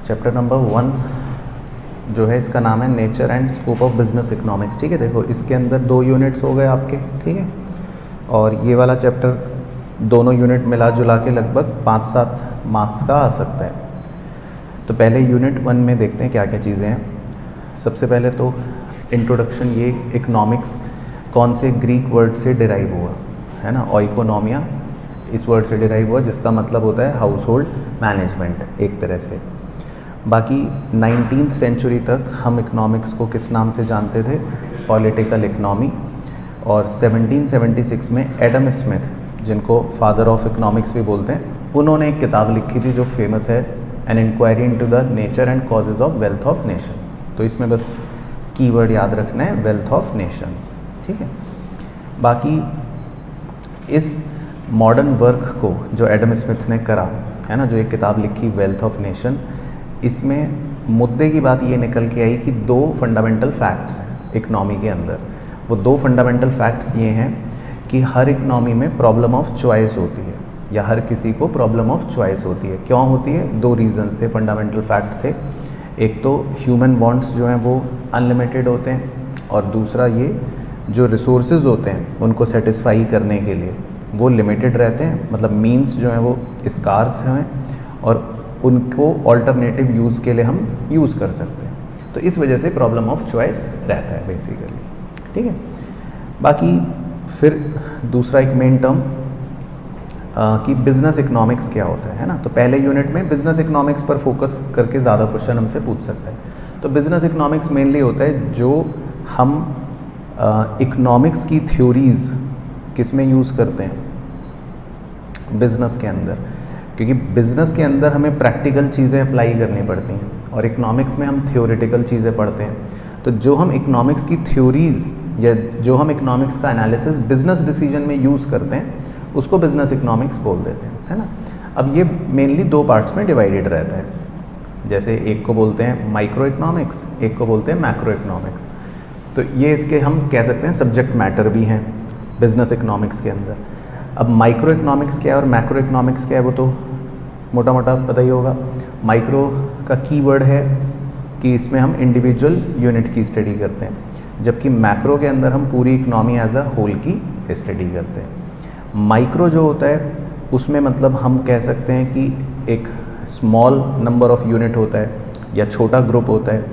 Chapter number 1 जो है इसका नाम है nature and scope of business economics. ठीक है, देखो इसके अंदर 2 यूनिट्स हो गए आपके। ठीक है, और ये वाला चैप्टर दोनों यूनिट मिला जुला के लगभग 5-7 मार्क्स का आ सकता है। तो पहले यूनिट 1 में देखते हैं क्या क्या चीज़ें हैं। सबसे पहले तो इंट्रोडक्शन, ये इकोनॉमिक्स कौन से ग्रीक वर्ड से डिराइव हुआ है ना, ओइकोनॉमिया इस वर्ड से डिराइव हुआ, जिसका मतलब होता है हाउस होल्ड मैनेजमेंट एक तरह से। बाकी 19th सेंचुरी तक हम इकोनॉमिक्स को किस नाम से जानते थे, पॉलिटिकल इकनॉमी। और 1776 में एडम स्मिथ, जिनको फादर ऑफ इकोनॉमिक्स भी बोलते हैं, उन्होंने एक किताब लिखी थी जो फेमस है, an inquiry into the nature and causes of wealth of nation. तो इसमें बस कीवर्ड याद रखना है, वेल्थ ऑफ नेशंस। ठीक है, बाकी इस मॉडर्न वर्क को जो एडम स्मिथ ने करा है ना, जो एक किताब लिखी वेल्थ ऑफ नेशन, इसमें मुद्दे की बात ये निकल के आई कि 2 फंडामेंटल फैक्ट्स हैं इकनॉमी के अंदर। वो 2 फंडामेंटल फैक्ट्स ये हैं कि हर इकनॉमी में प्रॉब्लम ऑफ चॉइस होती है, या हर किसी को प्रॉब्लम ऑफ चॉइस होती है। क्यों होती है? 2 रीजंस थे, फंडामेंटल फैक्ट थे। एक तो ह्यूमन वांट्स जो हैं वो अनलिमिटेड होते हैं, और दूसरा ये जो रिसोर्सेज होते हैं उनको सेटिस्फाई करने के लिए वो लिमिटेड रहते हैं, मतलब मींस जो हैं वो स्कार्स हैं और उनको ऑल्टरनेटिव यूज़ के लिए हम यूज़ कर सकते हैं। तो इस वजह से प्रॉब्लम ऑफ चॉइस रहता है बेसिकली। ठीक है, बाकी फिर दूसरा एक मेन टर्म कि बिज़नेस इकोनॉमिक्स क्या होता है ना। तो पहले यूनिट में बिज़नेस इकोनॉमिक्स पर फोकस करके ज़्यादा क्वेश्चन हमसे पूछ सकते हैं। तो बिज़नेस इकोनॉमिक्स मेनली होता है जो हम इकोनॉमिक्स की थ्योरीज़ किस में यूज़ करते हैं, बिज़नेस के अंदर, क्योंकि बिज़नेस के अंदर हमें प्रैक्टिकल चीज़ें अप्लाई करनी पड़ती हैं और इकोनॉमिक्स में हम थ्योरेटिकल चीज़ें पढ़ते हैं। तो जो हम इकोनॉमिक्स की थ्योरीज़ या जो हम इकोनॉमिक्स का एनालिसिस बिज़नेस डिसीजन में यूज़ करते हैं उसको बिज़नेस इकोनॉमिक्स बोल देते हैं, है ना। अब ये मेनली 2 पार्ट्स में डिवाइडेड रहता है, जैसे एक को बोलते हैं माइक्रो इकोनॉमिक्स, एक को बोलते हैं मैक्रो इकोनॉमिक्स। तो ये इसके हम कह सकते हैं सब्जेक्ट मैटर भी हैं बिज़नेस इकोनॉमिक्स के अंदर। अब माइक्रो इकोनॉमिक्स क्या है और मैक्रो इकोनॉमिक्स क्या है वो तो मोटा मोटा पता ही होगा। माइक्रो का कीवर्ड है कि इसमें हम इंडिविजुअल यूनिट की स्टडी करते हैं, जबकि मैक्रो के अंदर हम पूरी इकोनॉमी एज अ होल की स्टडी करते हैं। माइक्रो जो होता है उसमें मतलब हम कह सकते हैं कि एक स्मॉल नंबर ऑफ यूनिट होता है या छोटा ग्रुप होता है,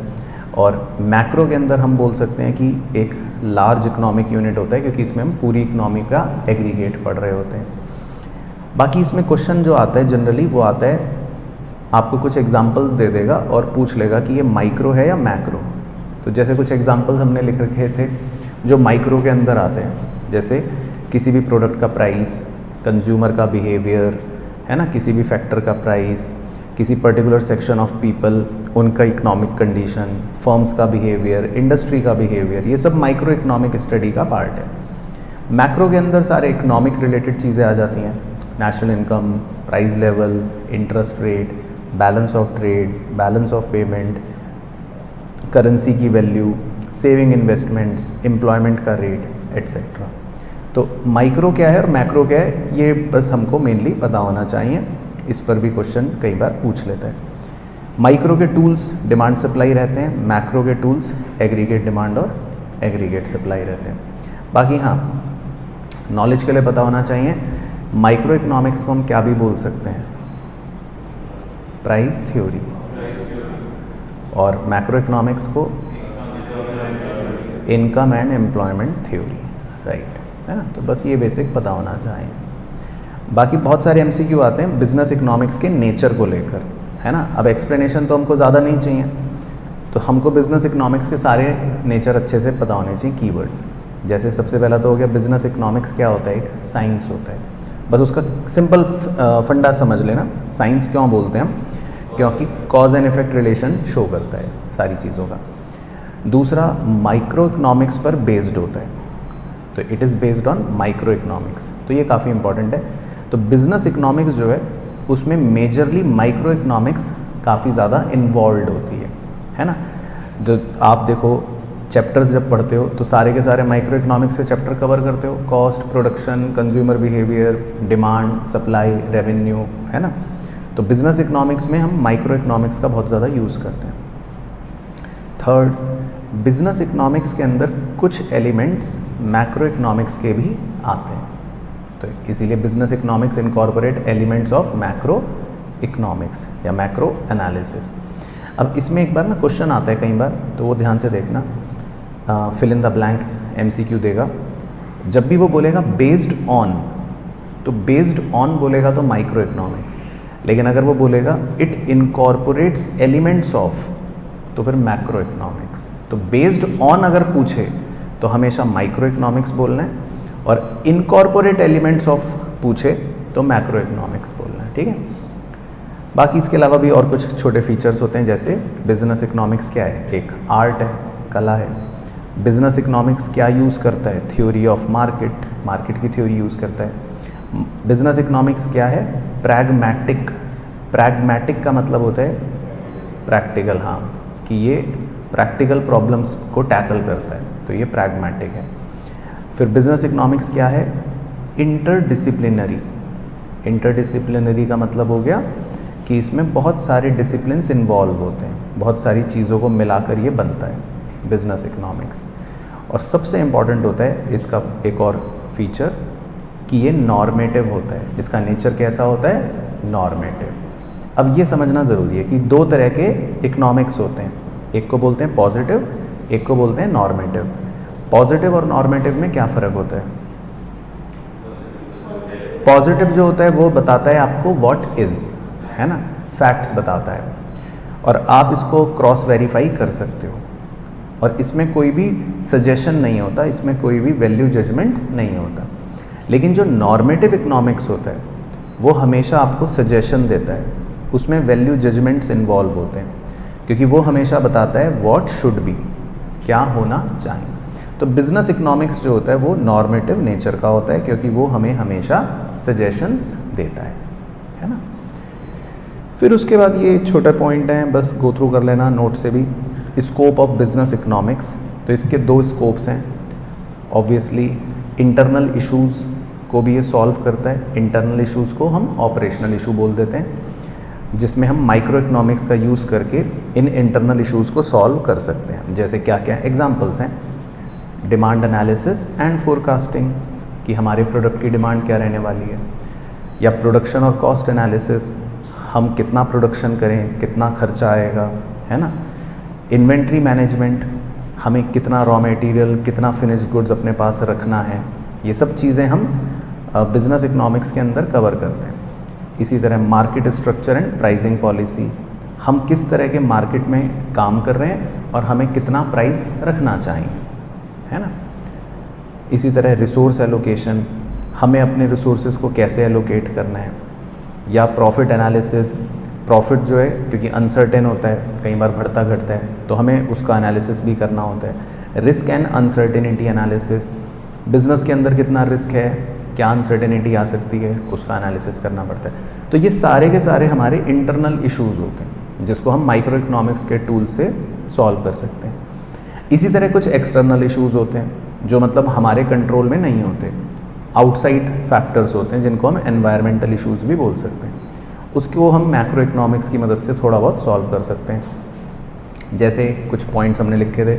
और मैक्रो के अंदर हम बोल सकते हैं कि एक लार्ज इकोनॉमिक यूनिट होता है, क्योंकि इसमें हम पूरी इकोनॉमी का एग्रीगेट पढ़ रहे होते हैं। बाकी इसमें क्वेश्चन जो आता है जनरली वो आता है, आपको कुछ एग्जांपल्स दे देगा और पूछ लेगा कि ये माइक्रो है या मैक्रो। तो जैसे कुछ एग्जांपल्स हमने लिख रखे थे जो माइक्रो के अंदर आते हैं, जैसे किसी भी प्रोडक्ट का प्राइस, कंज्यूमर का बिहेवियर, है ना, किसी भी फैक्टर का प्राइस, किसी पर्टिकुलर सेक्शन ऑफ पीपल उनका इकोनॉमिक कंडीशन, फर्म्स का बिहेवियर, इंडस्ट्री का बिहेवियर, ये सब माइक्रो इकोनॉमिक स्टडी का पार्ट है। मैक्रो के अंदर सारे इकोनॉमिक रिलेटेड चीज़ें आ जाती हैं, national income, price level, interest rate, balance of trade, balance of payment, currency की वैल्यू, सेविंग इन्वेस्टमेंट्स, एम्प्लॉयमेंट का रेट एट्सेट्रा। तो माइक्रो क्या है और मैक्रो क्या है, ये बस हमको मेनली पता होना चाहिए। इस पर भी क्वेश्चन कई बार पूछ लेता है। माइक्रो के टूल्स डिमांड सप्लाई रहते हैं, मैक्रो के टूल्स एग्रीगेट डिमांड और एग्रीगेट सप्लाई रहते हैं। बाकी हाँ, नॉलेज के लिए पता होना चाहिए, माइक्रो इकोनॉमिक्स को हम क्या भी बोल सकते हैं, प्राइस थ्योरी, और मैक्रो इकोनॉमिक्स को income and employment theory, right, है ना। तो बस ये बेसिक पता होना चाहिए। बाकी बहुत सारे MCQ आते हैं बिज़नेस इकोनॉमिक्स के नेचर को लेकर, है ना। अब एक्सप्लेनेशन तो हमको ज़्यादा नहीं चाहिए, तो हमको बिज़नेस इकोनॉमिक्स के सारे नेचर अच्छे से पता होने चाहिए, कीवर्ड। जैसे सबसे पहला तो हो गया बिज़नेस इकोनॉमिक्स क्या होता है, एक साइंस होता है, बस उसका सिंपल फंडा समझ लेना। साइंस क्यों बोलते हैं हम, क्योंकि cause and effect relation show करता है सारी चीज़ों का। दूसरा माइक्रो इकोनॉमिक्स पर बेस्ड होता है, तो it is based on micro economics, तो ये काफ़ी इंपॉर्टेंट है। तो बिज़नेस इकोनॉमिक्स जो है उसमें मेजरली माइक्रो इकोनॉमिक्स काफ़ी ज़्यादा इन्वॉल्व होती है ना। जो आप देखो चैप्टर्स जब पढ़ते हो तो सारे के सारे माइक्रो इकोनॉमिक्स के चैप्टर कवर करते हो, cost, production, consumer behaviour, demand, supply, revenue, है ना। तो बिजनेस इकोनॉमिक्स में हम माइक्रो इकोनॉमिक्स का बहुत ज़्यादा यूज़ करते हैं। थर्ड, बिजनेस इकोनॉमिक्स के अंदर कुछ एलिमेंट्स मैक्रो इकोनॉमिक्स के भी आते हैं, तो इसीलिए business economics incorporate elements of macro economics या मैक्रो एनालिसिस। अब इसमें एक बार ना क्वेश्चन आता है कई बार, तो वो ध्यान से देखना, fill in the blank MCQ देगा। जब भी वो बोलेगा बेस्ड ऑन, तो बेस्ड ऑन बोलेगा तो माइक्रो इकोनॉमिक्स, लेकिन अगर वो बोलेगा इट इनकॉर्पोरेट्स एलिमेंट्स ऑफ, तो फिर मैक्रो इकोनॉमिक्स। तो बेस्ड ऑन अगर पूछे तो हमेशा माइक्रो इकोनॉमिक्स बोलना है, और इनकॉर्पोरेट एलिमेंट्स ऑफ पूछे तो मैक्रो इकोनॉमिक्स बोलना है, ठीक है। बाकी इसके अलावा भी और कुछ छोटे फीचर्स होते हैं, जैसे बिजनेस इकोनॉमिक्स क्या है, एक आर्ट है, कला है। बिजनेस इकोनॉमिक्स क्या यूज़ करता है, थ्योरी ऑफ मार्केट, मार्केट की थ्योरी यूज़ करता है। बिजनेस इकोनॉमिक्स क्या है, प्रैग्मैटिक, प्रैग्मैटिक का मतलब होता है प्रैक्टिकल, हाँ, कि ये प्रैक्टिकल प्रॉब्लम्स को टैकल करता है, तो ये प्रैग्मैटिक है। फिर बिजनेस इकोनॉमिक्स क्या है, इंटरडिसिप्लिनरी। इंटरडिसिप्लिनरी का मतलब हो गया कि इसमें बहुत सारे डिसिप्लिन्स इन्वॉल्व होते हैं, बहुत सारी चीज़ों को मिलाकर ये बनता है बिजनेस इकोनॉमिक्स। और सबसे इम्पॉर्टेंट होता है इसका एक और फीचर कि ये नॉर्मेटिव होता है। इसका नेचर कैसा होता है, नॉर्मेटिव। अब ये समझना ज़रूरी है कि दो तरह के इकोनॉमिक्स होते हैं, एक को बोलते हैं पॉजिटिव, एक को बोलते हैं नॉर्मेटिव। पॉजिटिव और नॉर्मेटिव में क्या फ़र्क होता है? पॉजिटिव जो होता है वो बताता है आपको व्हाट इज़, है ना, फैक्ट्स बताता है, और आप इसको क्रॉस वेरीफाई कर सकते हो, और इसमें कोई भी सजेशन नहीं होता, इसमें कोई भी वैल्यू जजमेंट नहीं होता। लेकिन जो नॉर्मेटिव इकोनॉमिक्स होता है वो हमेशा आपको सजेशन देता है, उसमें वैल्यू जजमेंट्स इन्वॉल्व होते हैं, क्योंकि वो हमेशा बताता है व्हाट शुड बी, क्या होना चाहिए। तो बिजनेस इकोनॉमिक्स जो होता है वो नॉर्मेटिव नेचर का होता है, क्योंकि वो हमें हमेशा सजेशंस देता है ना। फिर उसके बाद ये छोटे पॉइंट हैं, बस गो थ्रू कर लेना नोट से भी। स्कोप ऑफ बिजनेस इकोनॉमिक्स, तो इसके दो स्कोप्स हैं। ऑब्वियसली इंटरनल इश्यूज़ को भी ये सॉल्व करता है। इंटरनल इश्यूज़ को हम ऑपरेशनल इशू बोल देते हैं, जिसमें हम माइक्रो इकोनॉमिक्स का यूज़ करके इन इंटरनल इश्यूज़ को सॉल्व कर सकते हैं। जैसे क्या क्या एग्जांपल्स हैं, डिमांड एनालिसिस एंड फोरकास्टिंग, कि हमारे प्रोडक्ट की डिमांड क्या रहने वाली है, या प्रोडक्शन और कॉस्ट एनालिसिस, हम कितना प्रोडक्शन करें, कितना खर्चा आएगा, है ना। इन्वेंट्री मैनेजमेंट, हमें कितना रॉ मटेरियल, कितना फिनिश्ड गुड्स अपने पास रखना है, ये सब चीज़ें हम बिजनेस इकोनॉमिक्स के अंदर कवर करते हैं। इसी तरह market structure and pricing policy, हम किस तरह के मार्केट में काम कर रहे हैं और हमें कितना प्राइस रखना चाहिए, है ना। इसी तरह रिसोर्स एलोकेशन, हमें अपने रिसोर्सेज को कैसे एलोकेट करना है, या प्रॉफिट एनालिसिस, प्रॉफिट जो है क्योंकि अनसर्टेन होता है, कई बार बढ़ता घटता है, तो हमें उसका एनालिसिस भी करना होता है। Risk and uncertainty analysis, business के अंदर कितना रिस्क है, क्या अनसर्टेनिटी आ सकती है, उसका एनालिसिस करना पड़ता है। तो ये सारे के सारे हमारे इंटरनल इश्यूज़ होते हैं, जिसको हम माइक्रो इकोनॉमिक्स के टूल से सॉल्व कर सकते हैं। इसी तरह कुछ एक्सटर्नल इश्यूज़ होते हैं जो मतलब हमारे कंट्रोल में नहीं होते, आउटसाइड फैक्टर्स होते हैं, जिनको हम एनवायरमेंटल इश्यूज़ भी बोल सकते हैं। उसको हम मैक्रो इकोनॉमिक्स की मदद से थोड़ा बहुत सॉल्व कर सकते हैं। जैसे कुछ पॉइंट्स हमने लिखे थे,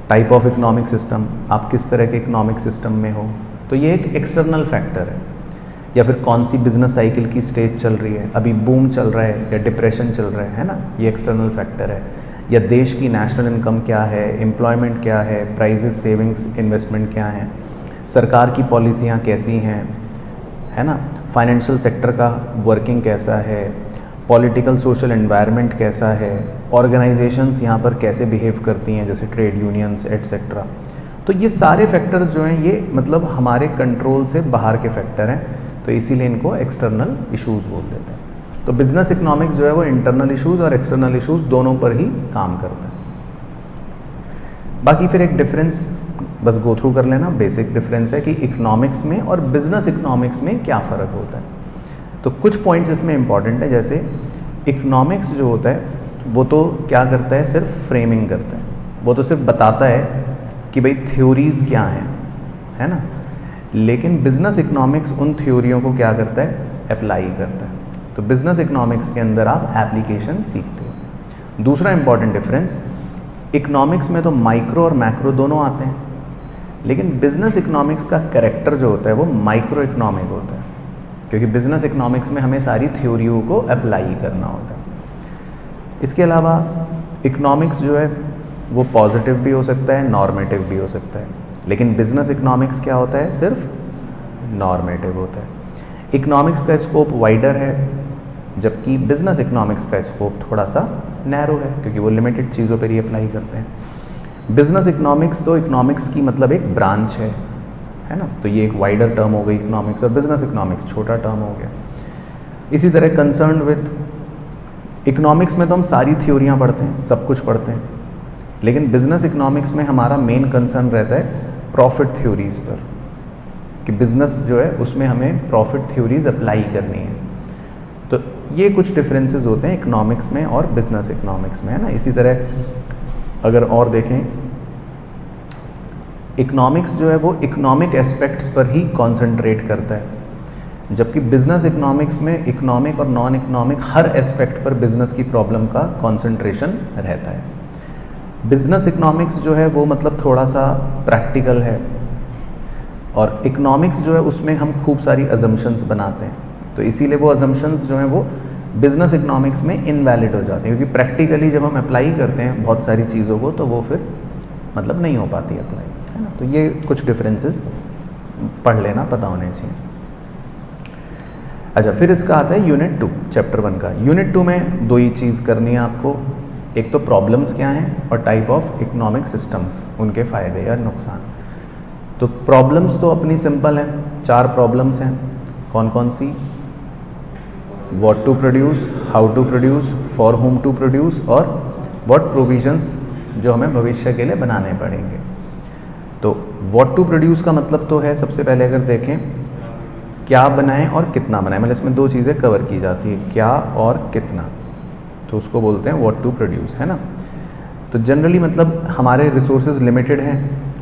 टाइप ऑफ इकोनॉमिक सिस्टम, आप किस तरह के इकोनॉमिक सिस्टम में हो, तो ये एक एक्सटर्नल फैक्टर है। या फिर कौन सी बिजनेस साइकिल की स्टेज चल रही है, अभी बूम चल रहा है या डिप्रेशन चल रहा है ना, ये एक्सटर्नल फैक्टर है। या देश की नेशनल इनकम क्या है, एम्प्लॉयमेंट क्या है, प्राइजेस, सेविंग्स, इन्वेस्टमेंट क्या है, सरकार की पॉलिसियाँ कैसी हैं, है ना, फाइनेंशियल सेक्टर का वर्किंग कैसा है, पॉलिटिकल सोशल एनवायरनमेंट कैसा है, ऑर्गेनाइजेशंस यहाँ पर कैसे बिहेव करती हैं, जैसे ट्रेड यूनियंस एट्सेट्रा। तो ये सारे फैक्टर्स जो हैं ये मतलब हमारे कंट्रोल से बाहर के फैक्टर हैं, तो इसीलिए इनको एक्सटर्नल इश्यूज़ बोल देते हैं। तो बिजनेस इकोनॉमिक्स जो है वो इंटरनल इश्यूज़ और एक्सटर्नल इश्यूज़ दोनों पर ही काम करता है। बाकी फिर एक डिफरेंस बस गो थ्रू कर लेना, बेसिक डिफरेंस है कि इकोनॉमिक्स में और बिजनेस इकोनॉमिक्स में क्या फ़र्क होता है। तो कुछ पॉइंट्स इसमें इंपॉर्टेंट है, जैसे इकोनॉमिक्स जो होता है वो तो क्या करता है, सिर्फ फ्रेमिंग करता है, वो तो सिर्फ बताता है कि भाई थ्योरीज़ क्या हैं, है ना। लेकिन बिजनेस इकोनॉमिक्स उन थ्योरियों को क्या करता है, अप्लाई करता है। तो बिजनेस इकोनॉमिक्स के अंदर आप एप्लीकेशन सीखते हो। दूसरा इंपॉर्टेंट डिफरेंस, इकोनॉमिक्स में तो माइक्रो और मैक्रो दोनों आते हैं, लेकिन बिजनेस इकोनॉमिक्स का कैरेक्टर जो होता है वो माइक्रो इकोनॉमिक होता है, क्योंकि बिजनेस इकोनॉमिक्स में हमें सारी थ्योरियों को अप्लाई करना होता है। इसके अलावा इकोनॉमिक्स जो है वो पॉजिटिव भी हो सकता है, नॉर्मेटिव भी हो सकता है, लेकिन बिजनेस इकोनॉमिक्स क्या होता है, सिर्फ नॉर्मेटिव होता है। इकोनॉमिक्स का स्कोप वाइडर है, जबकि बिजनेस इकोनॉमिक्स का स्कोप थोड़ा सा नैरो है, क्योंकि वो लिमिटेड चीज़ों पर ही अप्लाई करते हैं। बिजनेस इकोनॉमिक्स तो इकोनॉमिक्स की मतलब एक ब्रांच है ना, तो ये एक वाइडर टर्म हो गई इकोनॉमिक्स, और बिजनेस इकोनॉमिक्स छोटा टर्म हो गया। इसी तरह कंसर्न विद इकोनॉमिक्स में तो हम सारी थ्योरियाँ पढ़ते हैं, सब कुछ पढ़ते हैं, लेकिन बिजनेस इकोनॉमिक्स में हमारा मेन कंसर्न रहता है प्रॉफिट थ्योरीज पर, कि बिजनेस जो है उसमें हमें प्रॉफिट थ्योरीज अप्लाई करनी है। तो ये कुछ डिफरेंसेस होते हैं इकोनॉमिक्स में और बिजनेस इकोनॉमिक्स में, है ना। इसी तरह अगर और देखें, इकोनॉमिक्स जो है वो इकोनॉमिक एस्पेक्ट्स पर ही कॉन्सेंट्रेट करता है, जबकि बिजनेस इकोनॉमिक्स में इकोनॉमिक और नॉन इकोनॉमिक हर एस्पेक्ट पर बिजनेस की प्रॉब्लम का कॉन्सेंट्रेशन रहता है। बिजनेस इकोनॉमिक्स जो है वो मतलब थोड़ा सा प्रैक्टिकल है, और इकोनॉमिक्स जो है उसमें हम खूब सारी अजम्पशंस बनाते हैं, तो इसीलिए वो अजम्पशंस जो हैं वो बिजनेस इकोनॉमिक्स में इनवैलिड हो जाती हैं, क्योंकि प्रैक्टिकली जब हम अप्लाई करते हैं बहुत सारी चीज़ों को तो वो फिर मतलब नहीं हो पाती अप्लाई, है ना। तो ये कुछ डिफरेंसेस पढ़ लेना, पता होने चाहिए। अच्छा, फिर इसका आता है यूनिट 2 चैप्टर 1 का। यूनिट 2 में दो ही चीज़ करनी है आपको, एक तो प्रॉब्लम्स क्या हैं और टाइप ऑफ इकोनॉमिक सिस्टम्स, उनके फ़ायदे या नुकसान। तो प्रॉब्लम्स तो अपनी सिंपल हैं, 4 प्रॉब्लम्स हैं। कौन कौन सी? What to produce, how to produce, for whom to produce, और व्हाट प्रोविजंस जो हमें भविष्य के लिए बनाने पड़ेंगे। तो व्हाट टू प्रोड्यूस का मतलब तो है, सबसे पहले अगर देखें, क्या बनाएं और कितना बनाएं, मतलब इसमें दो चीज़ें कवर की जाती है, क्या और कितना, तो उसको बोलते हैं व्हाट टू प्रोड्यूस, है ना। तो जनरली मतलब हमारे रिसोर्सेज लिमिटेड हैं,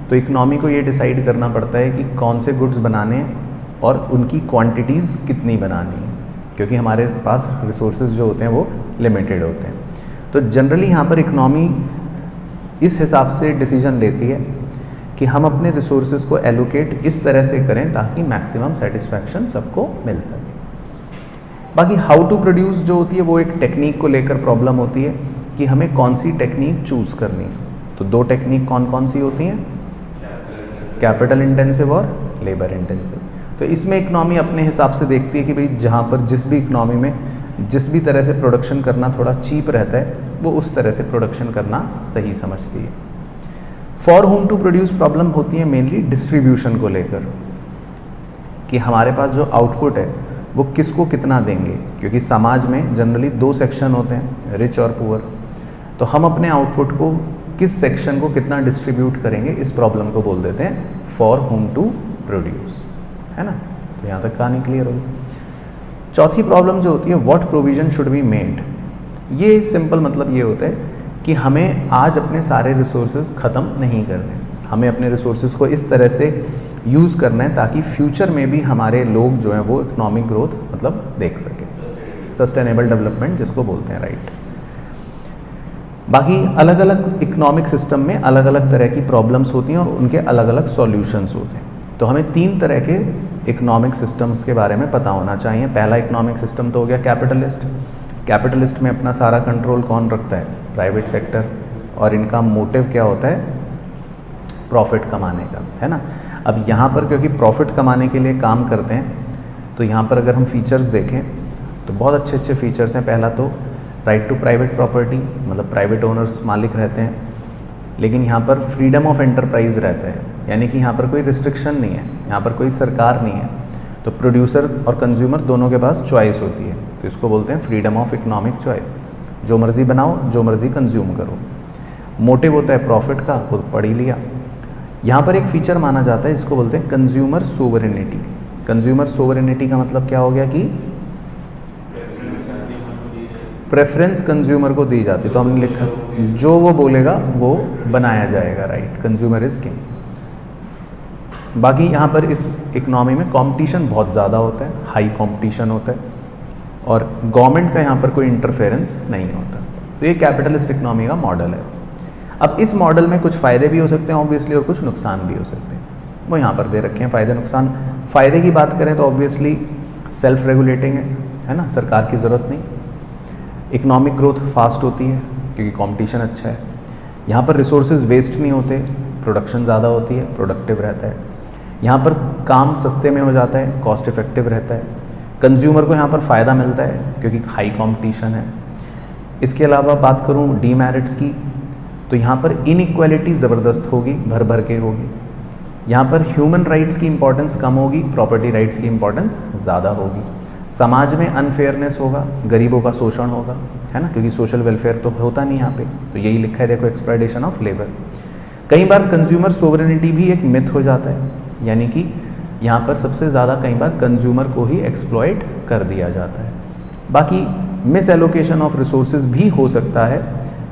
तो इकनॉमी को ये डिसाइड करना पड़ता है कि कौन से गुड्स बनाने हैं और उनकी क्वांटिटीज़ कितनी बनानी है, क्योंकि हमारे पास रिसोर्सेज जो होते हैं वो लिमिटेड होते हैं। तो जनरली यहाँ पर इकनॉमी इस हिसाब से डिसीजन लेती है कि हम अपने रिसोर्सेज को एलोकेट इस तरह से करें ताकि मैक्सिमम सेटिस्फैक्शन सबको मिल सके। बाकी हाउ टू प्रोड्यूस जो होती है वो एक टेक्निक को लेकर प्रॉब्लम होती है कि हमें कौन सी टेक्निक चूज़ करनी है। तो दो टेक्निक कौन कौन सी होती हैं? कैपिटल इंटेंसिव और लेबर इंटेंसिव। तो इसमें इकनॉमी अपने हिसाब से देखती है कि भाई जहाँ पर जिस भी इकनॉमी में जिस भी तरह से प्रोडक्शन करना थोड़ा चीप रहता है वो उस तरह से प्रोडक्शन करना सही समझती है। For whom to produce problem होती है मेनली डिस्ट्रीब्यूशन को लेकर, कि हमारे पास जो आउटपुट है वो किसको कितना देंगे, क्योंकि समाज में जनरली दो सेक्शन होते हैं, रिच और पुअर। तो हम अपने आउटपुट को किस सेक्शन को कितना डिस्ट्रीब्यूट करेंगे, इस प्रॉब्लम को बोल देते हैं फॉर होम टू प्रोड्यूस, है ना। तो यहाँ तक कहानी क्लियर होगी। चौथी प्रॉब्लम जो होती है what provision should be made. ये सिंपल मतलब ये होता है कि हमें आज अपने सारे रिसोर्सेज ख़त्म नहीं करने, हमें अपने रिसोर्सेज को इस तरह से यूज़ करना है ताकि फ्यूचर में भी हमारे लोग जो हैं वो इकोनॉमिक ग्रोथ मतलब देख सकें, सस्टेनेबल डेवलपमेंट जिसको बोलते हैं, राइट। बाकी अलग अलग इकोनॉमिक सिस्टम में अलग अलग तरह की प्रॉब्लम्स होती हैं और उनके अलग अलग सॉल्यूशंस होते हैं। तो हमें 3 तरह के इकोनॉमिक सिस्टम्स के बारे में पता होना चाहिए। पहला इकोनॉमिक सिस्टम तो हो गया कैपिटलिस्ट। कैपिटलिस्ट में अपना सारा कंट्रोल कौन रखता है? प्राइवेट सेक्टर, और इनका मोटिव क्या होता है? प्रॉफिट कमाने का, है ना। अब यहाँ पर क्योंकि प्रॉफिट कमाने के लिए काम करते हैं तो यहाँ पर अगर हम फीचर्स देखें तो बहुत अच्छे अच्छे फीचर्स हैं। पहला तो राइट टू प्राइवेट प्रॉपर्टी, मतलब प्राइवेट ओनर्स मालिक रहते हैं, लेकिन यहाँ पर फ्रीडम ऑफ एंटरप्राइज रहता है, यानी कि यहाँ पर कोई रिस्ट्रिक्शन नहीं है, यहाँ पर कोई सरकार नहीं है। तो प्रोड्यूसर और कंज्यूमर दोनों के पास चॉइस होती है, तो इसको बोलते हैं फ्रीडम ऑफ इकोनॉमिक चॉइस। जो मर्ज़ी बनाओ, जो मर्ज़ी कंज्यूम करो। मोटिव होता है प्रॉफिट का, वो पढ़ ही लिया। यहाँ पर एक फीचर माना जाता है, इसको बोलते हैं कंज्यूमर सोवरेनिटी। कंज्यूमर सोवरेनिटी का मतलब क्या हो गया कि प्रेफरेंस कंज्यूमर को दी जाती है। तो हमने लिखा जो वो बोलेगा वो बनाया जाएगा, राइट। Consumer is king. बाकी यहाँ पर इस इकनॉमी में कंपटीशन बहुत ज़्यादा होता है, हाई कंपटीशन होता है, और गवर्नमेंट का यहाँ पर कोई इंटरफेरेंस नहीं होता। तो ये कैपिटलिस्ट इकोनॉमी का मॉडल है। अब इस मॉडल में कुछ फ़ायदे भी हो सकते हैं ऑब्वियसली और कुछ नुकसान भी हो सकते हैं, वो यहाँ पर दे रखे हैं फ़ायदे नुकसान। फ़ायदे की बात करें तो ऑब्वियसली सेल्फ रेगुलेटिंग है ना, सरकार की ज़रूरत नहीं। इकोनॉमिक ग्रोथ फास्ट होती है क्योंकि कंपटीशन अच्छा है। यहाँ पर रिसोर्सेज वेस्ट नहीं होते, प्रोडक्शन ज़्यादा होती है, प्रोडक्टिव रहता है। यहाँ पर काम सस्ते में हो जाता है, कॉस्ट इफेक्टिव रहता है। कंज्यूमर को यहाँ पर फ़ायदा मिलता है क्योंकि हाई कंपटीशन है। इसके अलावा बात करूँ डीमेरिट्स की, तो यहाँ पर इनइक्वालिटी ज़बरदस्त होगी, भर भर के होगी। यहाँ पर ह्यूमन राइट्स की इंपॉर्टेंस कम होगी, प्रॉपर्टी राइट्स की इंपॉर्टेंस ज़्यादा होगी। समाज में अनफेयरनेस होगा, गरीबों का शोषण होगा, है ना, क्योंकि सोशल वेलफेयर तो होता नहीं यहाँ पे। तो यही लिखा है देखो, एक्सप्लॉयटेशन ऑफ लेबर। कई बार कंज्यूमर सोवरेनिटी भी एक मिथ हो जाता है, यानी कि यहाँ पर सबसे ज़्यादा कई बार कंज्यूमर को ही एक्सप्लॉइट कर दिया जाता है। बाकी मिस एलोकेशन ऑफ रिसोर्सेज भी हो सकता है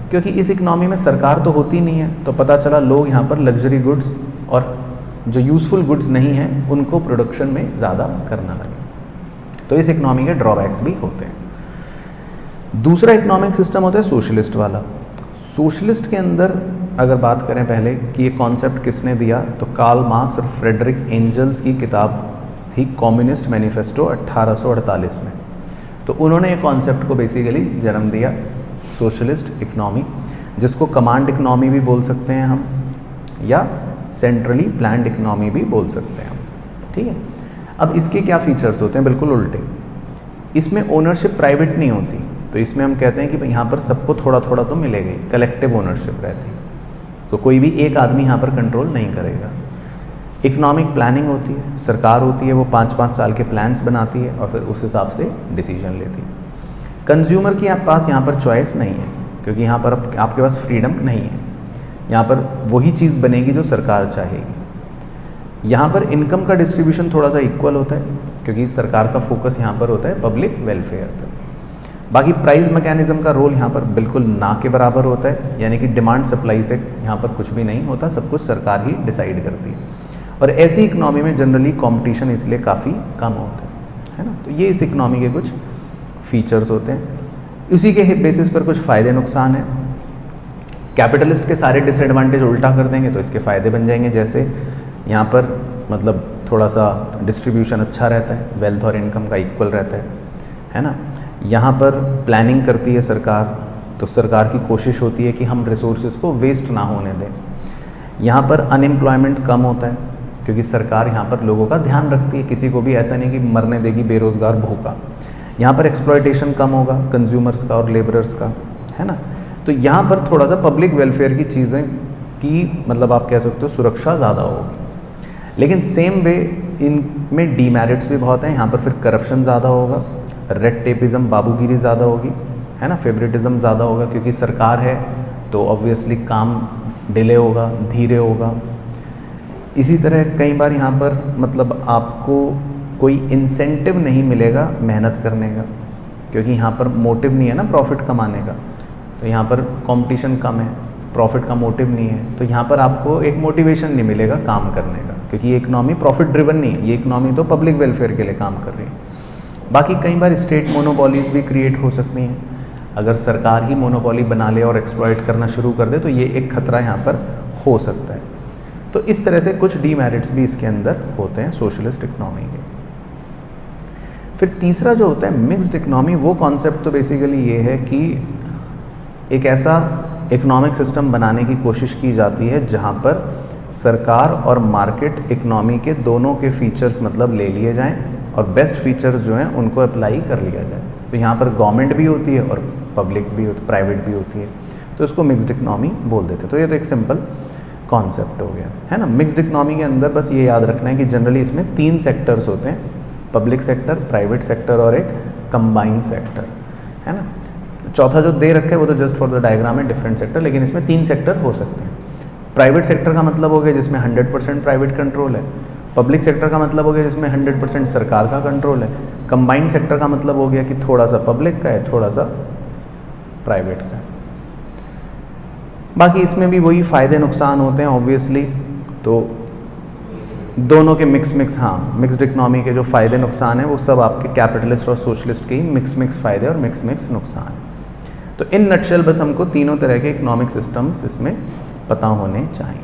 क्योंकि इस इकनॉमी में सरकार तो होती नहीं है, तो पता चला लोग यहाँ पर लग्जरी गुड्स और जो यूज़फुल गुड्स नहीं हैं उनको प्रोडक्शन में ज़्यादा करना लगे। तो इस इकनॉमी के ड्रॉबैक्स भी होते हैं। दूसरा इकोनॉमिक सिस्टम होता है सोशलिस्ट वाला। सोशलिस्ट के अंदर अगर बात करें पहले कि ये कॉन्सेप्ट किसने दिया, तो कार्ल मार्क्स और फ्रेडरिक एंजल्स की किताब थी कम्युनिस्ट मैनिफेस्टो 1848 में। तो उन्होंने ये कॉन्सेप्ट को बेसिकली जन्म दिया, सोशलिस्ट इकनॉमी, जिसको कमांड इकनॉमी भी बोल सकते हैं हम, या सेंट्रली प्लान्ड इकनॉमी भी बोल सकते हैं हम, ठीक है। अब इसके क्या फीचर्स होते हैं, बिल्कुल उल्टे। इसमें ओनरशिप प्राइवेट नहीं होती, तो इसमें हम कहते हैं कि भाई यहाँ पर सबको थोड़ा थोड़ा तो मिलेगा ही, कलेक्टिव ओनरशिप रहती है, तो कोई भी एक आदमी यहाँ पर कंट्रोल नहीं करेगा। इकोनॉमिक प्लानिंग होती है, सरकार होती है वो 5-5 साल के प्लान्स बनाती है और फिर उस हिसाब से डिसीजन लेती है। कंज्यूमर के पास यहाँ पर चॉइस नहीं है क्योंकि यहाँ पर आपके पास फ्रीडम नहीं है, यहाँ पर वही चीज़ बनेगी जो सरकार चाहेगी। यहाँ पर इनकम का डिस्ट्रीब्यूशन थोड़ा सा इक्वल होता है क्योंकि सरकार का फोकस यहाँ पर होता है पब्लिक वेलफेयर पर। बाकी प्राइस मैकेनिज्म का रोल यहाँ पर बिल्कुल ना के बराबर होता है, यानी कि डिमांड सप्लाई से यहाँ पर कुछ भी नहीं होता, सब कुछ सरकार ही डिसाइड करती है। और ऐसी इकनॉमी में जनरली कंपटीशन इसलिए काफ़ी कम होता है ना। तो ये इस इकनॉमी के कुछ फीचर्स होते हैं। उसी के बेसिस पर कुछ फ़ायदे नुकसान हैं। कैपिटलिस्ट के सारे डिसएडवांटेज उल्टा कर देंगे तो इसके फ़ायदे बन जाएंगे, जैसे यहाँ पर मतलब थोड़ा सा डिस्ट्रीब्यूशन अच्छा रहता है, वेल्थ और इनकम का इक्वल रहता है ना। यहाँ पर प्लानिंग करती है सरकार, तो सरकार की कोशिश होती है कि हम रिसोर्सेज को वेस्ट ना होने दें। यहाँ पर अनएम्प्लॉयमेंट कम होता है क्योंकि सरकार यहाँ पर लोगों का ध्यान रखती है, किसी को भी ऐसा नहीं कि मरने देगी बेरोज़गार भूखा। यहाँ पर एक्सप्लॉयटेशन कम होगा कंज्यूमर्स का और लेबरर्स का, है ना। तो यहाँ पर थोड़ा सा पब्लिक वेलफेयर की चीज़ें की मतलब आप कह सकते हो सुरक्षा ज़्यादा होगी। लेकिन सेम वे इनमें डीमेरिट्स भी बहुत हैं। यहाँ पर फिर करप्शन ज़्यादा होगा, रेड टेपिज़म बाबूगिरी ज़्यादा होगी, है ना, फेवरेटिज़म ज़्यादा होगा क्योंकि सरकार है तो ऑब्वियसली काम डिले होगा, धीरे होगा। इसी तरह कई बार यहाँ पर मतलब आपको कोई इंसेंटिव नहीं मिलेगा मेहनत करने का क्योंकि यहाँ पर मोटिव नहीं है ना प्रॉफिट कमाने का। तो यहाँ पर कंपटीशन कम है, प्रॉफिट का मोटिव नहीं है, तो यहाँ पर आपको एक मोटिवेशन नहीं मिलेगा काम करने का क्योंकि ये इकनॉमी प्रॉफिट ड्रिवन नहीं है, ये इकनॉमी तो पब्लिक वेलफेयर के लिए काम कर रही है। बाकी कई बार स्टेट मोनोपॉलीज भी क्रिएट हो सकती हैं। अगर सरकार ही मोनोपॉली बना ले और एक्सप्लॉइट करना शुरू कर दे तो ये एक खतरा यहाँ पर हो सकता है। तो इस तरह से कुछ डीमेरिट्स भी इसके अंदर होते हैं सोशलिस्ट इकनॉमी के। फिर तीसरा जो होता है मिक्स्ड इकनॉमी, वो कॉन्सेप्ट तो बेसिकली ये है कि एक ऐसा इकोनॉमिक सिस्टम बनाने की कोशिश की जाती है जहाँ पर सरकार और मार्केट इकनॉमी के दोनों के फीचर्स मतलब ले लिए जाएं और बेस्ट फीचर्स जो हैं उनको अप्लाई कर लिया जाए। तो यहाँ पर गवर्नमेंट भी होती है और पब्लिक भी होती, प्राइवेट भी होती है, तो इसको मिक्स्ड इकनॉमी बोल देते हैं। तो ये तो एक सिंपल कॉन्सेप्ट हो गया, है ना। मिक्स्ड इकनॉमी के अंदर बस ये याद रखना है कि जनरली इसमें 3 सेक्टर्स होते हैं, पब्लिक सेक्टर, प्राइवेट सेक्टर और एक कंबाइंड सेक्टर, है ना। चौथा जो दे रखा है वो तो जस्ट फॉर द डायग्राम है, डिफरेंट सेक्टर, लेकिन इसमें 3 सेक्टर हो सकते हैं। प्राइवेट सेक्टर का मतलब हो गया जिसमें 100% प्राइवेट कंट्रोल है, पब्लिक सेक्टर का मतलब हो गया जिसमें 100% सरकार का कंट्रोल है, कंबाइंड सेक्टर का मतलब हो गया कि थोड़ा सा पब्लिक का है, थोड़ा सा प्राइवेट का है। बाकी इसमें भी वही फ़ायदे नुकसान होते हैं ऑब्वियसली। तो दोनों के मिक्स, हाँ, मिक्स्ड इकनॉमी के जो फ़ायदे नुकसान हैं वो सब आपके कैपिटलिस्ट और सोशलिस्ट के ही मिक्स फ़ायदे और मिक्स नुकसान हैं। तो इन नटशेल बस हमको तीनों तरह के इकोनॉमिक सिस्टम्स इसमें पता होने चाहिए।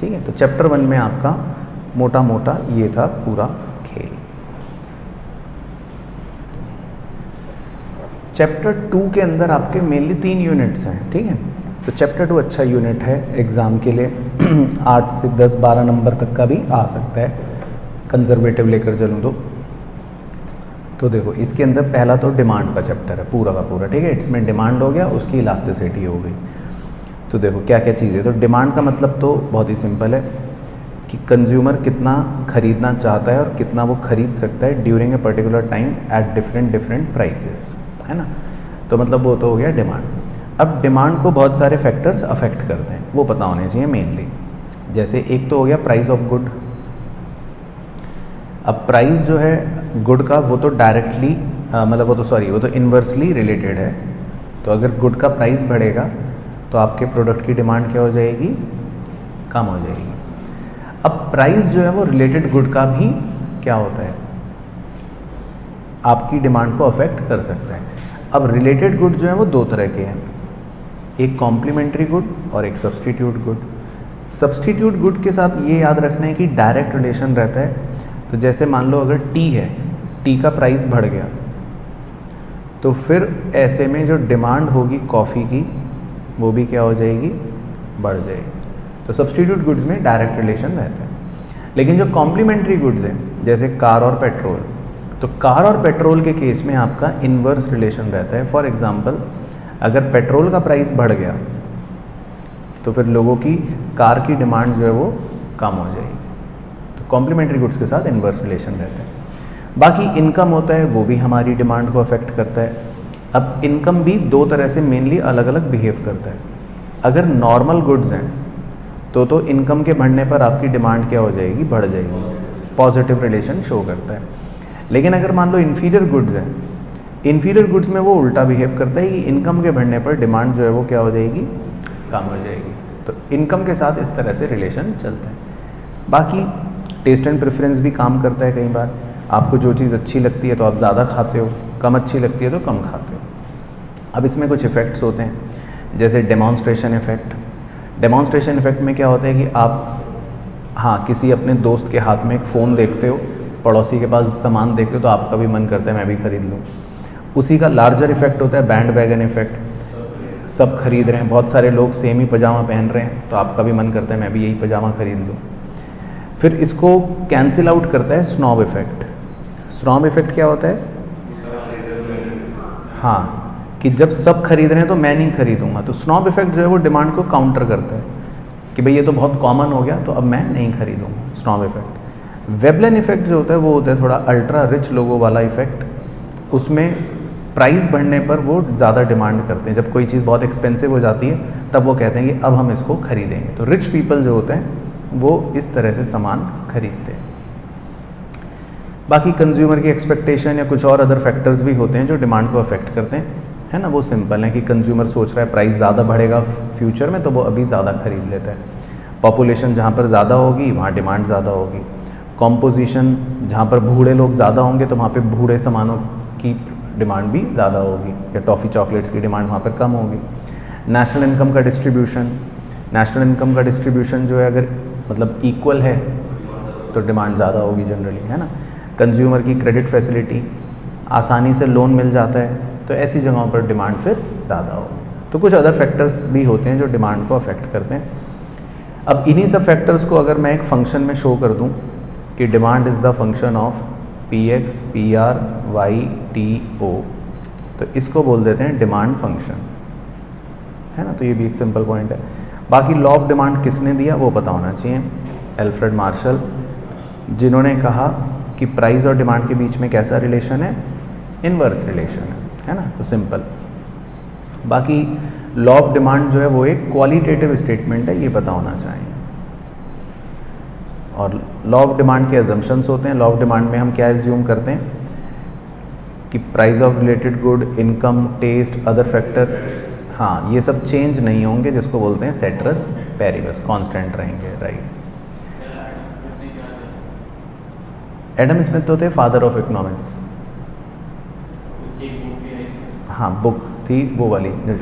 ठीक है, तो चैप्टर 1 में आपका मोटा मोटा ये था पूरा खेल। चैप्टर 2 के अंदर आपके मेनली 3 यूनिट्स हैं। ठीक है, तो चैप्टर 2 अच्छा यूनिट है एग्ज़ाम के लिए 8 से 10-12 नंबर तक का भी आ सकता है, कंजर्वेटिव लेकर चलूँ तो देखो इसके अंदर पहला तो डिमांड का चैप्टर है पूरा का पूरा। ठीक है, इसमें डिमांड हो गया, उसकी इलास्टिसिटी हो गई। तो देखो क्या क्या चीज़ें, तो डिमांड का मतलब तो बहुत ही सिंपल है कि कंज्यूमर कितना खरीदना चाहता है और कितना वो खरीद सकता है during a particular time at different prices, है ना। तो मतलब वो तो हो गया डिमांड। अब डिमांड को बहुत सारे फैक्टर्स अफेक्ट करते हैं, वो पता होने चाहिए मेनली। जैसे एक तो हो गया प्राइस ऑफ गुड। अब प्राइस जो है गुड का वो तो डायरेक्टली मतलब वो तो इन्वर्सली रिलेटेड है। तो अगर गुड का प्राइस बढ़ेगा तो आपके प्रोडक्ट की डिमांड क्या हो जाएगी, कम हो जाएगी। अब प्राइस जो है वो रिलेटेड गुड का भी क्या होता है, आपकी डिमांड को अफेक्ट कर सकता है। अब रिलेटेड गुड जो है वो दो तरह के हैं, एक कॉम्प्लीमेंट्री गुड और एक सब्सटीट्यूट गुड। सब्सटीट्यूट गुड के साथ ये याद रखना है कि डायरेक्ट रिलेशन रहता है। तो जैसे मान लो अगर टी है, टी का प्राइस बढ़ गया तो फिर ऐसे में जो डिमांड होगी कॉफ़ी की वो भी क्या हो जाएगी, बढ़ जाएगी। तो सब्सटीट्यूट गुड्स में डायरेक्ट रिलेशन रहता है। लेकिन जो कॉम्प्लीमेंट्री गुड्स हैं जैसे कार और पेट्रोल, तो कार और पेट्रोल के केस में आपका इन्वर्स रिलेशन रहता है। फॉर एग्जांपल अगर पेट्रोल का प्राइस बढ़ गया तो फिर लोगों की कार की डिमांड जो है वो कम हो जाएगी। तो कॉम्प्लीमेंट्री गुड्स के साथ इन्वर्स रिलेशन रहता है। बाकी इनकम होता है वो भी हमारी डिमांड को अफेक्ट करता है। अब इनकम भी दो तरह से मेनली अलग अलग बिहेव करता है। अगर नॉर्मल गुड्स हैं तो इनकम के बढ़ने पर आपकी डिमांड क्या हो जाएगी, बढ़ जाएगी, पॉजिटिव रिलेशन शो करता है। लेकिन अगर मान लो इन्फीरियर गुड्स हैं, इन्फीरियर गुड्स में वो उल्टा बिहेव करता है कि इनकम के बढ़ने पर डिमांड जो है वो क्या हो जाएगी, कम हो जाएगी। तो इनकम के साथ इस तरह से रिलेशन चलता है। बाकी टेस्ट एंड प्रेफरेंस भी काम करता है। कई बार आपको जो चीज़ अच्छी लगती है तो आप ज़्यादा खाते हो, कम अच्छी लगती है तो कम खाते हो। अब इसमें कुछ इफ़ेक्ट्स होते हैं जैसे डेमॉन्स्ट्रेशन इफ़ेक्ट। डेमॉन्स्ट्रेशन इफ़ेक्ट में क्या होता है कि आप किसी अपने दोस्त के हाथ में एक फ़ोन देखते हो, पड़ोसी के पास सामान देखते हो तो आपका भी मन करता है मैं भी ख़रीद लूँ। उसी का लार्जर इफ़ेक्ट होता है बैंड वैगन इफ़ेक्ट। सब खरीद रहे हैं, बहुत सारे लोग सेम ही पजामा पहन रहे हैं तो आपका भी मन करता है मैं भी यही पजामा खरीद लूँ। फिर इसको कैंसिल आउट करता है स्नॉब इफ़ेक्ट। स्नॉब इफ़ेक्ट क्या होता है, कि जब सब खरीद रहे हैं तो मैं नहीं खरीदूंगा। तो स्नॉब इफ़ेक्ट जो है वो डिमांड को काउंटर करता है कि भाई ये तो बहुत कॉमन हो गया तो अब मैं नहीं खरीदूंगा, स्नॉब इफ़ेक्ट। वेबलेन इफ़ेक्ट जो होता है वो होता है थोड़ा अल्ट्रा रिच लोगों वाला इफ़ेक्ट। उसमें प्राइस बढ़ने पर वो ज़्यादा डिमांड करते हैं। जब कोई चीज़ बहुत एक्सपेंसिव हो जाती है तब वो कहते हैं कि अब हम इसको खरीदेंगे। तो रिच पीपल जो होते हैं वो इस तरह से सामान खरीदते हैं। बाकी कंज्यूमर की एक्सपेक्टेशन या कुछ और अदर फैक्टर्स भी होते हैं जो डिमांड को अफेक्ट करते हैं, है ना। वो सिंपल है कि कंज्यूमर सोच रहा है प्राइस ज़्यादा बढ़ेगा फ्यूचर में तो वो अभी ज़्यादा खरीद लेता है। पॉपुलेशन जहाँ पर ज़्यादा होगी वहाँ डिमांड ज़्यादा होगी। कॉम्पोजिशन जहाँ पर बूढ़े लोग ज़्यादा होंगे तो वहाँ पे बूढ़े सामानों की डिमांड भी ज़्यादा होगी, या टॉफ़ी चॉकलेट्स की डिमांड वहाँ पर कम होगी। नेशनल इनकम का डिस्ट्रीब्यूशन, नेशनल इनकम का डिस्ट्रीब्यूशन जो है अगर मतलब इक्वल है तो डिमांड ज़्यादा होगी जनरली, है ना। कंज्यूमर की क्रेडिट फैसिलिटी, आसानी से लोन मिल जाता है तो ऐसी जगहों पर डिमांड फिर ज़्यादा होगी। तो कुछ अदर फैक्टर्स भी होते हैं जो डिमांड को अफेक्ट करते हैं। अब इन्हीं सब फैक्टर्स को अगर मैं एक फंक्शन में शो कर दूं कि demand is the function of Px, PR, Y, T, O, तो इसको बोल देते हैं डिमांड फंक्शन, है ना। तो ये भी एक सिंपल पॉइंट है। बाकी लॉ ऑफ डिमांड किसने दिया वो पता होना चाहिए, एल्फ्रेड मार्शल, जिन्होंने कहा कि प्राइस और डिमांड के बीच में कैसा रिलेशन है, इनवर्स रिलेशन है ना। तो सिंपल। बाकी लॉ ऑफ डिमांड जो है वो एक क्वालिटेटिव स्टेटमेंट है, ये पता होना चाहिए। और लॉ ऑफ डिमांड के अजम्पशंस होते हैं। लॉ ऑफ डिमांड में हम क्या एज्यूम करते हैं कि price of related good, income, taste, other factor, ये सब चेंज नहीं होंगे, जिसको बोलते हैं सेटरस पैरिबस, कांस्टेंट रहेंगे, राइट। एडम स्मिथ तो थे फादर ऑफ इकोनॉमिक्स। हाँ बुक थी वो वाली जो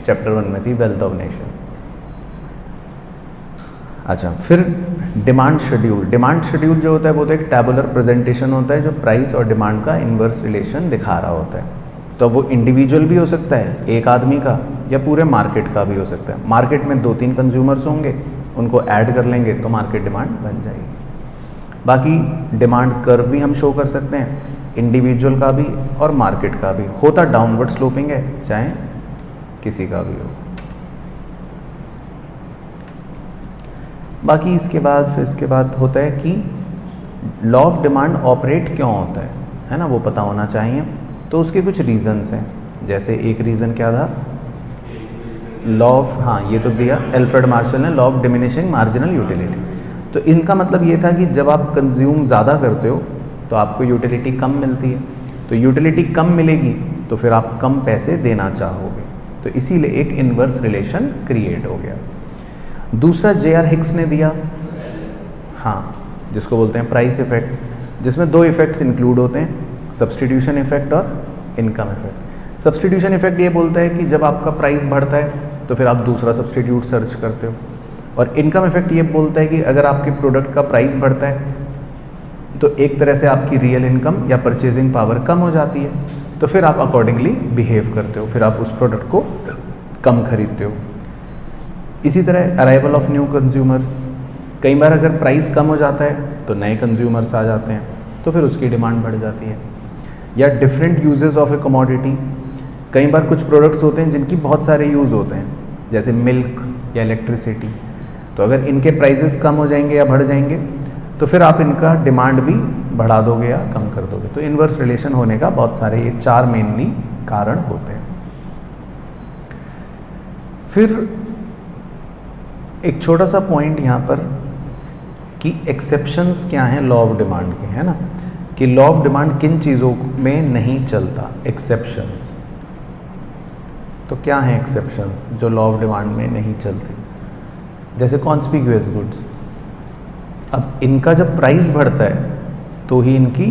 चैप्टर 1 में थी, वेल्थ ऑफ नेशन। अच्छा, फिर डिमांड शेड्यूल। डिमांड शेड्यूल जो होता है वो तो एक टैबुलर प्रेजेंटेशन होता है जो प्राइस और डिमांड का इन्वर्स रिलेशन दिखा रहा होता है। तो वो इंडिविजुअल भी हो सकता है एक आदमी का, या पूरे मार्केट का भी हो सकता है। मार्केट में 2-3 कंज्यूमर्स होंगे, उनको ऐड कर लेंगे तो मार्केट डिमांड बन जाएगी। बाकी डिमांड कर्व भी हम शो कर सकते हैं, इंडिविजुअल का भी और मार्केट का भी। होता डाउनवर्ड स्लोपिंग है चाहे किसी का भी हो। बाकी इसके बाद होता है कि लॉ ऑफ डिमांड ऑपरेट क्यों होता है ना, वो पता होना चाहिए। तो उसके कुछ रीजंस हैं। जैसे एक रीज़न क्या था, लॉ ऑफ, हाँ ये तो दिया एल्फ्रेड मार्शल ने, law of diminishing marginal utility. तो इनका मतलब ये था कि जब आप कंज्यूम ज़्यादा करते हो तो आपको यूटिलिटी कम मिलती है, तो यूटिलिटी कम मिलेगी तो फिर आप कम पैसे देना चाहोगे, तो इसीलिए एक इन्वर्स रिलेशन क्रिएट हो गया। दूसरा J.R. हिक्स ने दिया, हाँ, जिसको बोलते हैं प्राइस इफेक्ट, जिसमें 2 इफेक्ट्स इंक्लूड होते हैं, सब्सटीट्यूशन इफेक्ट और इनकम इफेक्ट। सब्सटीट्यूशन इफेक्ट ये बोलता है कि जब आपका प्राइस बढ़ता है तो फिर आप दूसरा सब्सटीट्यूट सर्च करते हो, और इनकम इफेक्ट ये बोलता है कि अगर आपके प्रोडक्ट का प्राइस बढ़ता है तो एक तरह से आपकी रियल इनकम या परचेजिंग पावर कम हो जाती है, तो फिर आप अकॉर्डिंगली बिहेव करते हो, फिर आप उस प्रोडक्ट को कम खरीदते हो। इसी तरह अराइवल ऑफ न्यू कंज्यूमर्स, कई बार अगर प्राइस कम हो जाता है तो नए कंज्यूमर्स आ जाते हैं, तो फिर उसकी डिमांड बढ़ जाती है। या different uses of A commodity, कई बार कुछ प्रोडक्ट्स होते हैं जिनकी बहुत सारे यूज़ होते हैं, जैसे मिल्क या इलेक्ट्रिसिटी, तो अगर इनके प्राइसेस कम हो जाएंगे या बढ़ जाएंगे तो फिर आप इनका डिमांड भी बढ़ा दोगे या कम कर दोगे। तो इन्वर्स रिलेशन होने का बहुत सारे ये 4 मेनली कारण होते हैं। फिर एक छोटा सा पॉइंट यहाँ पर कि एक्सेप्शंस क्या हैं लॉ ऑफ डिमांड के, है ना, कि लॉ ऑफ डिमांड किन चीज़ों में नहीं चलता, एक्सेप्शंस। तो क्या हैं एक्सेप्शंस जो लॉ ऑफ डिमांड में नहीं चलती? जैसे कॉन्स्पिक्यूअस गुड्स, अब इनका जब प्राइस बढ़ता है तो ही इनकी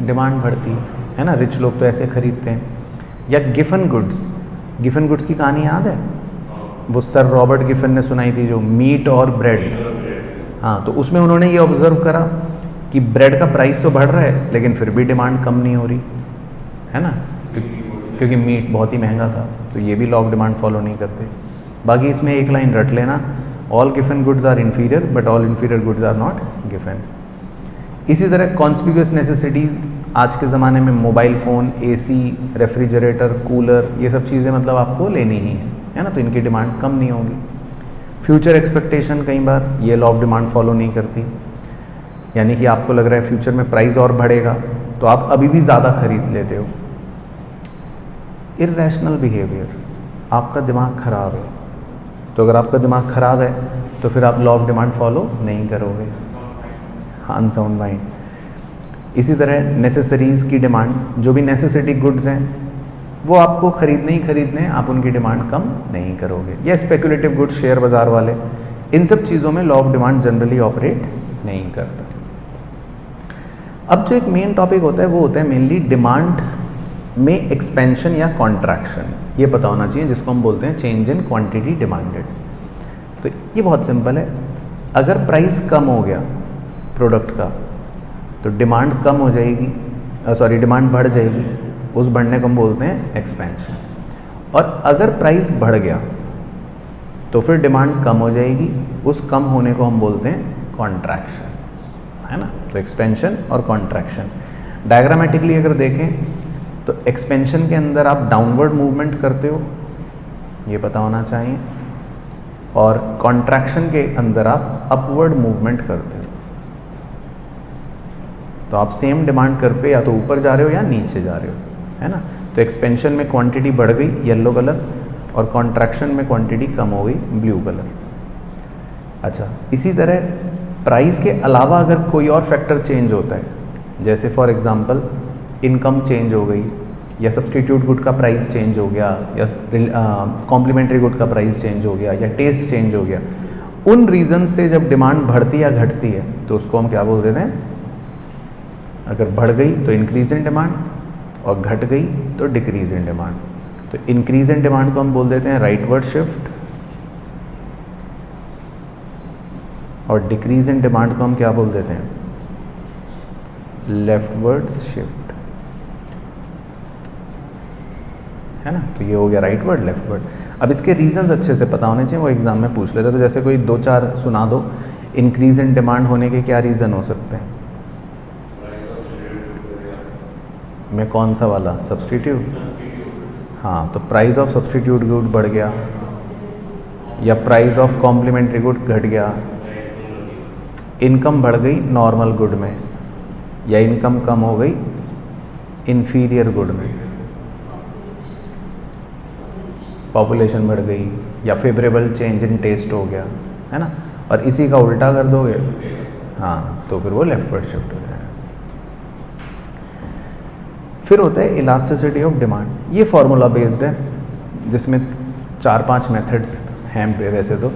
डिमांड बढ़ती है ना, रिच लोग तो ऐसे खरीदते हैं। या गिफन गुड्स, गिफन गुड्स की कहानी याद है, वो सर रॉबर्ट गिफन ने सुनाई थी, जो मीट और ब्रेड, हाँ, तो उसमें उन्होंने ये ऑब्जर्व करा कि ब्रेड का प्राइस तो बढ़ रहा है लेकिन फिर भी डिमांड कम नहीं हो रही, है ना, क्योंकि मीट बहुत ही महंगा था। तो ये भी लॉ ऑफ डिमांड फॉलो नहीं करते। बाकी इसमें एक लाइन रट लेना, all Giffen goods are inferior but all inferior goods are not Giffen. इसी तरह कॉन्स्पिक्यूअस नेसेसिटीज़, आज के ज़माने में mobile phone, AC, refrigerator, cooler, ये सब चीज़ें मतलब आपको लेनी ही है ना, तो इनकी डिमांड कम नहीं होगी। फ्यूचर एक्सपेक्टेशन, कई बार ये लॉ ऑफ डिमांड फॉलो नहीं करती, यानी कि आपको लग रहा है फ्यूचर में प्राइस और बढ़ेगा तो आप अभी भी ज़्यादा खरीद लेते हो। इर्रेशनल बिहेवियर, आपका दिमाग ख़राब है, तो अगर आपका दिमाग ख़राब है तो फिर आप लॉ ऑफ डिमांड फॉलो नहीं करोगे, अनसाउंड माइंड। इसी तरह नेसेसरीज़ की डिमांड, जो भी नेसेसिटी गुड्स हैं वो आपको खरीदने ही खरीदने हैं, आप उनकी डिमांड कम नहीं करोगे। या स्पेकुलेटिव गुड्स, शेयर बाज़ार वाले, इन सब चीज़ों में law of demand generally operate नहीं करता। अब जो एक मेन टॉपिक होता है वो होता है मेनली डिमांड में एक्सपेंशन या कॉन्ट्रैक्शन, ये पता होना चाहिए, जिसको हम बोलते हैं चेंज इन क्वांटिटी डिमांडेड। तो ये बहुत सिंपल है, अगर प्राइस कम हो गया प्रोडक्ट का तो डिमांड कम हो जाएगी, डिमांड बढ़ जाएगी, उस बढ़ने को हम बोलते हैं एक्सपेंशन। और अगर प्राइस बढ़ गया तो फिर डिमांड कम हो जाएगी, उस कम होने को हम बोलते हैं कॉन्ट्रैक्शन, है ना। तो एक्सपेंशन और कॉन्ट्रैक्शन डायग्रामेटिकली अगर देखें तो एक्सपेंशन के अंदर आप डाउनवर्ड मूवमेंट करते हो, ये पता होना चाहिए, और कॉन्ट्रैक्शन के अंदर आप अपवर्ड मूवमेंट करते हो। तो आप सेम डिमांड कर्व पे या तो ऊपर जा रहे हो या नीचे जा रहे हो, है ना। तो एक्सपेंशन में क्वांटिटी बढ़ गई, येलो कलर, और कॉन्ट्रैक्शन में क्वांटिटी कम हो गई, ब्लू कलर। अच्छा, इसी तरह प्राइस के अलावा अगर कोई और फैक्टर चेंज होता है, जैसे फॉर एग्जांपल इनकम चेंज हो गई, या सब्सटीट्यूट गुड का प्राइस चेंज हो गया, या कॉम्प्लीमेंट्री गुड का प्राइस चेंज हो गया, या टेस्ट चेंज हो गया, उन रीज़न से जब डिमांड बढ़ती या घटती है तो उसको हम क्या बोल देते हैं, अगर बढ़ गई तो इंक्रीज इन डिमांड और घट गई तो डिक्रीज इन डिमांड। तो इंक्रीज इन डिमांड को हम बोल देते हैं राइटवर्ड शिफ्ट और डिक्रीज इन डिमांड को हम क्या बोल देते हैं, लेफ्टवर्ड शिफ्ट, है ना। तो ये हो गया राइटवर्ड लेफ्टवर्ड। अब इसके रीजंस अच्छे से पता होने चाहिए, वो एग्जाम में पूछ लेते। तो जैसे कोई 2-4 सुना दो, इंक्रीज इन डिमांड होने के क्या रीज़न हो सकते हैं, में कौन सा वाला, सब्सटीट्यूट, हाँ, तो प्राइस ऑफ सब्सटीट्यूट गुड बढ़ गया या प्राइस ऑफ कॉम्प्लीमेंट्री गुड घट गया, इनकम बढ़ गई नॉर्मल गुड में या इनकम कम हो गई इन्फीरियर गुड में, पॉपुलेशन बढ़ गई या फेवरेबल चेंज इन टेस्ट हो गया, है ना। और इसी का उल्टा कर दोगे, हाँ, तो फिर वो लेफ्टवर्ड शिफ्ट हो जाएगा। फिर होता है इलास्टिसिटी ऑफ डिमांड। ये फार्मूला बेस्ड है जिसमें 4-5 मेथड्स हैं वैसे तो,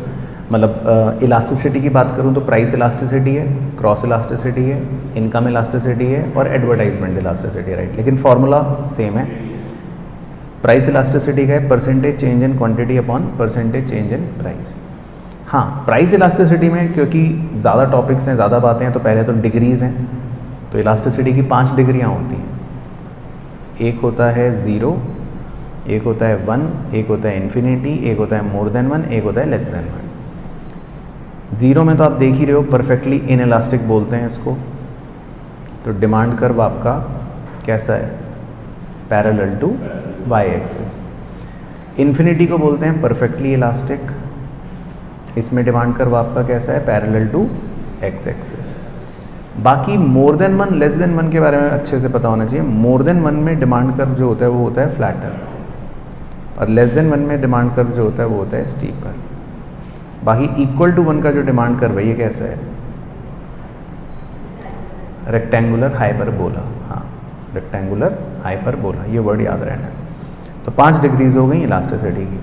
मतलब इलास्टिसिटी की बात करूँ तो प्राइस इलास्टिसिटी है, क्रॉस इलास्टिसिटी है, इनकम इलास्टिसिटी है और एडवर्टाइजमेंट इलास्टिसिटी, राइट। लेकिन फार्मूला सेम है। प्राइस इलास्टिसिटी का है percentage change in quantity upon percentage change in price. हाँ, प्राइस इलास्टिसिटी में क्योंकि ज़्यादा टॉपिक्स हैं, ज़्यादा बातें हैं, तो पहले तो डिग्रीज़ हैं। तो इलास्टिसिटी की 5 डिग्रियाँ होती हैं। एक होता है 0, एक होता है 1, एक होता है इन्फिनिटी, एक होता है मोर देन 1, एक होता है लेस देन 1। 0 में तो आप देख ही रहे हो, परफेक्टली इनइलास्टिक बोलते हैं इसको। तो डिमांड कर्व आपका कैसा है, parallel to Y axis. Infinity को बोलते हैं परफेक्टली इलास्टिक, इसमें डिमांड कर्व आपका कैसा है, पैरेलल टू एक्स एक्सिस। बाकी मोर देन 1 लेस देन 1 के बारे में अच्छे से पता होना चाहिए। मोर देन 1 में डिमांड कर्व जो होता है वो होता है फ्लैटर, और लेस देन 1 में डिमांड कर्व जो होता है वो होता है स्टीपर। बाकी इक्वल टू 1 का जो डिमांड कर्व है ये कैसा है, रेक्टेंगुलर हाइपरबोला। हाँ, रेक्टेंगुलर हाइपरबोला, ये वर्ड याद रहना है। तो 5 डिग्रीज हो गई इलास्टिसिटी की।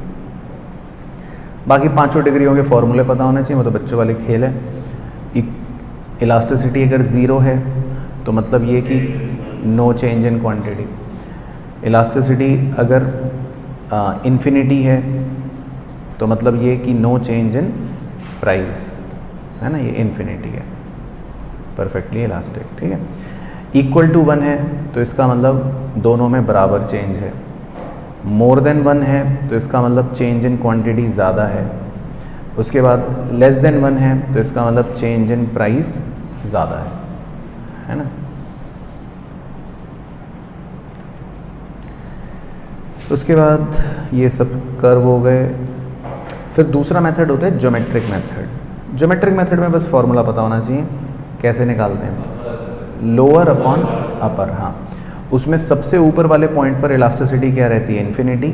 बाकी 5 डिग्रियों के फॉर्मूले पता होने चाहिए, वो तो बच्चों वाले खेल है। इलास्टिसिटी अगर 0 है तो मतलब ये कि no change in quantity. Elasticity अगर इन्फिनिटी है तो मतलब ये कि नो चेंज इन प्राइस, है ना, ये इन्फिनिटी है, परफेक्टली इलास्टिक, ठीक है। इक्वल टू 1 है तो इसका मतलब दोनों में बराबर चेंज है। मोर देन 1 है तो इसका मतलब चेंज इन क्वांटिटी ज़्यादा है। उसके बाद लेस देन 1 है तो इसका मतलब चेंज इन प्राइस ज़्यादा है ना। उसके बाद ये सब कर्व हो गए। फिर दूसरा मेथड होता है ज्योमेट्रिक मेथड। ज्योमेट्रिक मेथड में बस फॉर्मूला पता होना चाहिए, कैसे निकालते हैं, लोअर अपॉन अपर। हाँ, उसमें सबसे ऊपर वाले पॉइंट पर इलास्टिसिटी क्या रहती है, इन्फिनिटी,